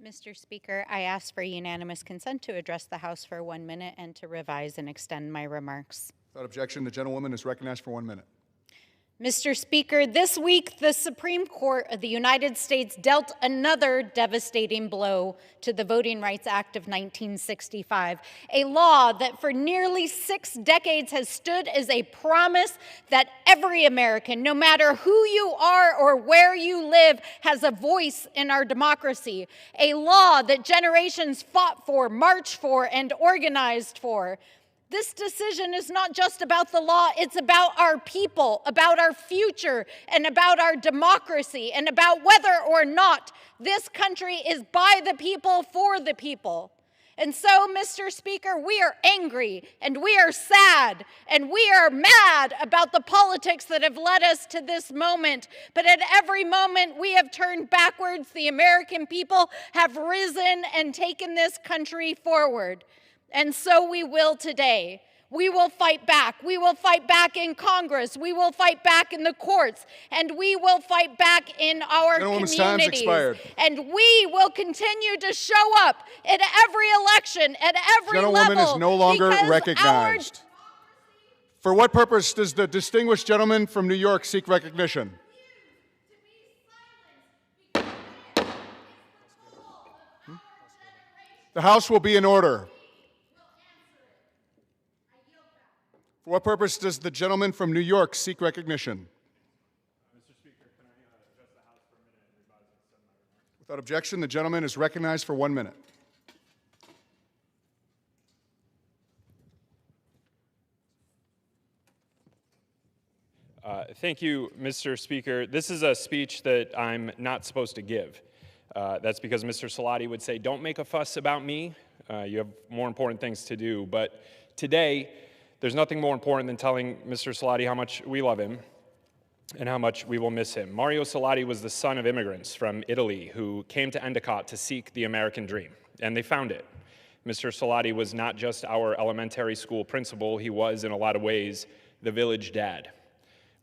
Mr. Speaker, I ask for unanimous consent to address the House for 1 minute and to revise and extend my remarks. Without objection, the gentlewoman is recognized for 1 minute. Mr. Speaker, this week the Supreme Court of the United States dealt another devastating blow to the Voting Rights Act of 1965, a law that for nearly 6 decades has stood as a promise that every American, no matter who you are or where you live, has a voice in our democracy, a law that generations fought for, marched for, and organized for. This decision is not just about the law, it's about our people, about our future, and about our democracy, and about whether or not this country is by the people, for the people. And so, Mr. Speaker, we are angry, and we are sad, and we are mad about the politics that have led us to this moment. But at every moment we have turned backwards, the American people have risen and taken this country forward. And so we will today. we will fight back. We will fight back in Congress. We will fight back in the courts. And we will fight back in our Gentlewoman's communities. time's expired. And we will continue to show up at every election, at every Gentlewoman level. is no longer because recognized. For what purpose does the distinguished gentleman from New York seek recognition? The House will be in order. For what purpose does the gentleman from New York seek recognition? Mr. Speaker, can I address the House for a minute and revise it? Without objection, the gentleman is recognized for 1 minute. Thank you, Mr. Speaker. This is a speech that I'm not supposed to give. That's because Mr. Salati would say, don't make a fuss about me. You have more important things to do. But today, there's nothing more important than telling Mr. Salati how much we love him and how much we will miss him. Mario Salati was the son of immigrants from Italy who came to Endicott to seek the American dream, and they found it. Mr. Salati was not just our elementary school principal, he was, in a lot of ways, the village dad.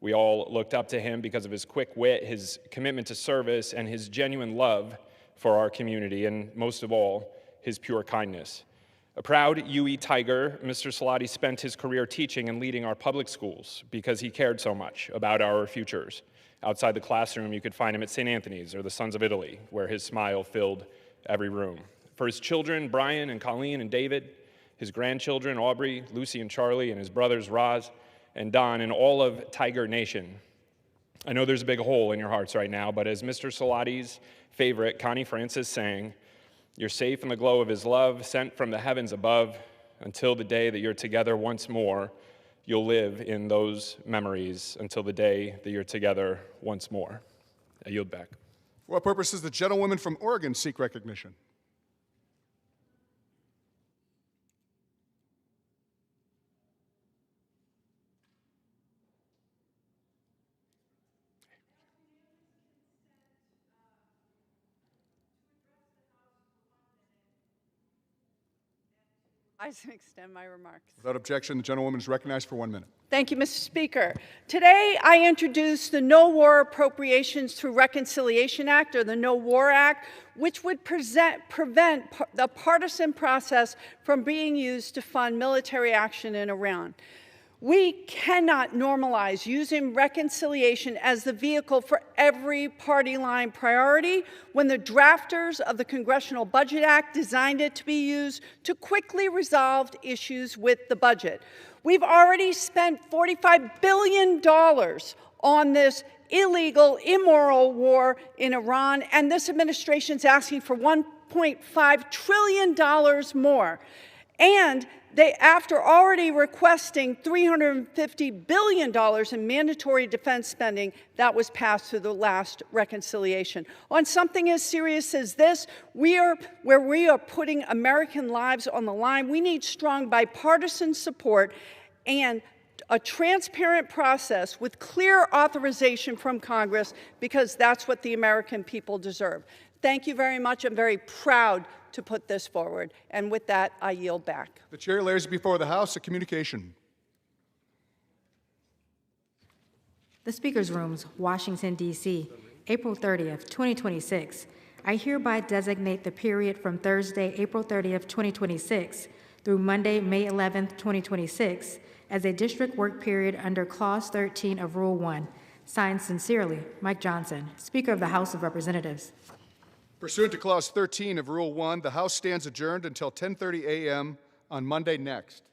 We all looked up to him because of his quick wit, his commitment to service, and his genuine love for our community, and most of all, his pure kindness. A proud UE Tiger, Mr. Salati spent his career teaching and leading our public schools because he cared so much about our futures. Outside the classroom, you could find him at St. Anthony's or the Sons of Italy, where his smile filled every room. For his children, Brian and Colleen and David, his grandchildren, Aubrey, Lucy and Charlie, and his brothers, Roz and Don, and all of Tiger Nation, I know there's a big hole in your hearts right now, but as Mr. Salati's favorite, Connie Francis, sang, you're safe in the glow of his love, sent from the heavens above. Until the day that you're together once more, you'll live in those memories until the day that you're together once more. I yield back. For what purpose does the gentlewoman from Oregon seek recognition? I extend my remarks. Without objection, the gentlewoman is recognized for 1 minute. Thank you, Mr. Speaker. Today, I introduce the No War Appropriations Through Reconciliation Act, or the No War Act, which would prevent the partisan process from being used to fund military action in Iran. We cannot normalize using reconciliation as the vehicle for every party line priority when the drafters of the Congressional Budget Act designed it to be used to quickly resolve issues with the budget. We've already spent $45 billion on this illegal, immoral war in Iran, and this administration is asking for $1.5 trillion more. And after already requesting $350 billion in mandatory defense spending that was passed through the last reconciliation. On something as serious as this, where we are putting American lives on the line, we need strong bipartisan support and a transparent process with clear authorization from Congress, because that's what the American people deserve. Thank you very much. I'm very proud to put this forward. And with that, I yield back. The chair lays before the House a communication. The Speaker's Rooms, Washington, D.C., April 30th, 2026. I hereby designate the period from Thursday, April 30th, 2026, through Monday, May 11th, 2026, as a district work period under Clause 13 of Rule 1. Signed sincerely, Mike Johnson, Speaker of the House of Representatives. Pursuant to Clause 13 of Rule 1, the House stands adjourned until 10:30 a.m. on Monday next.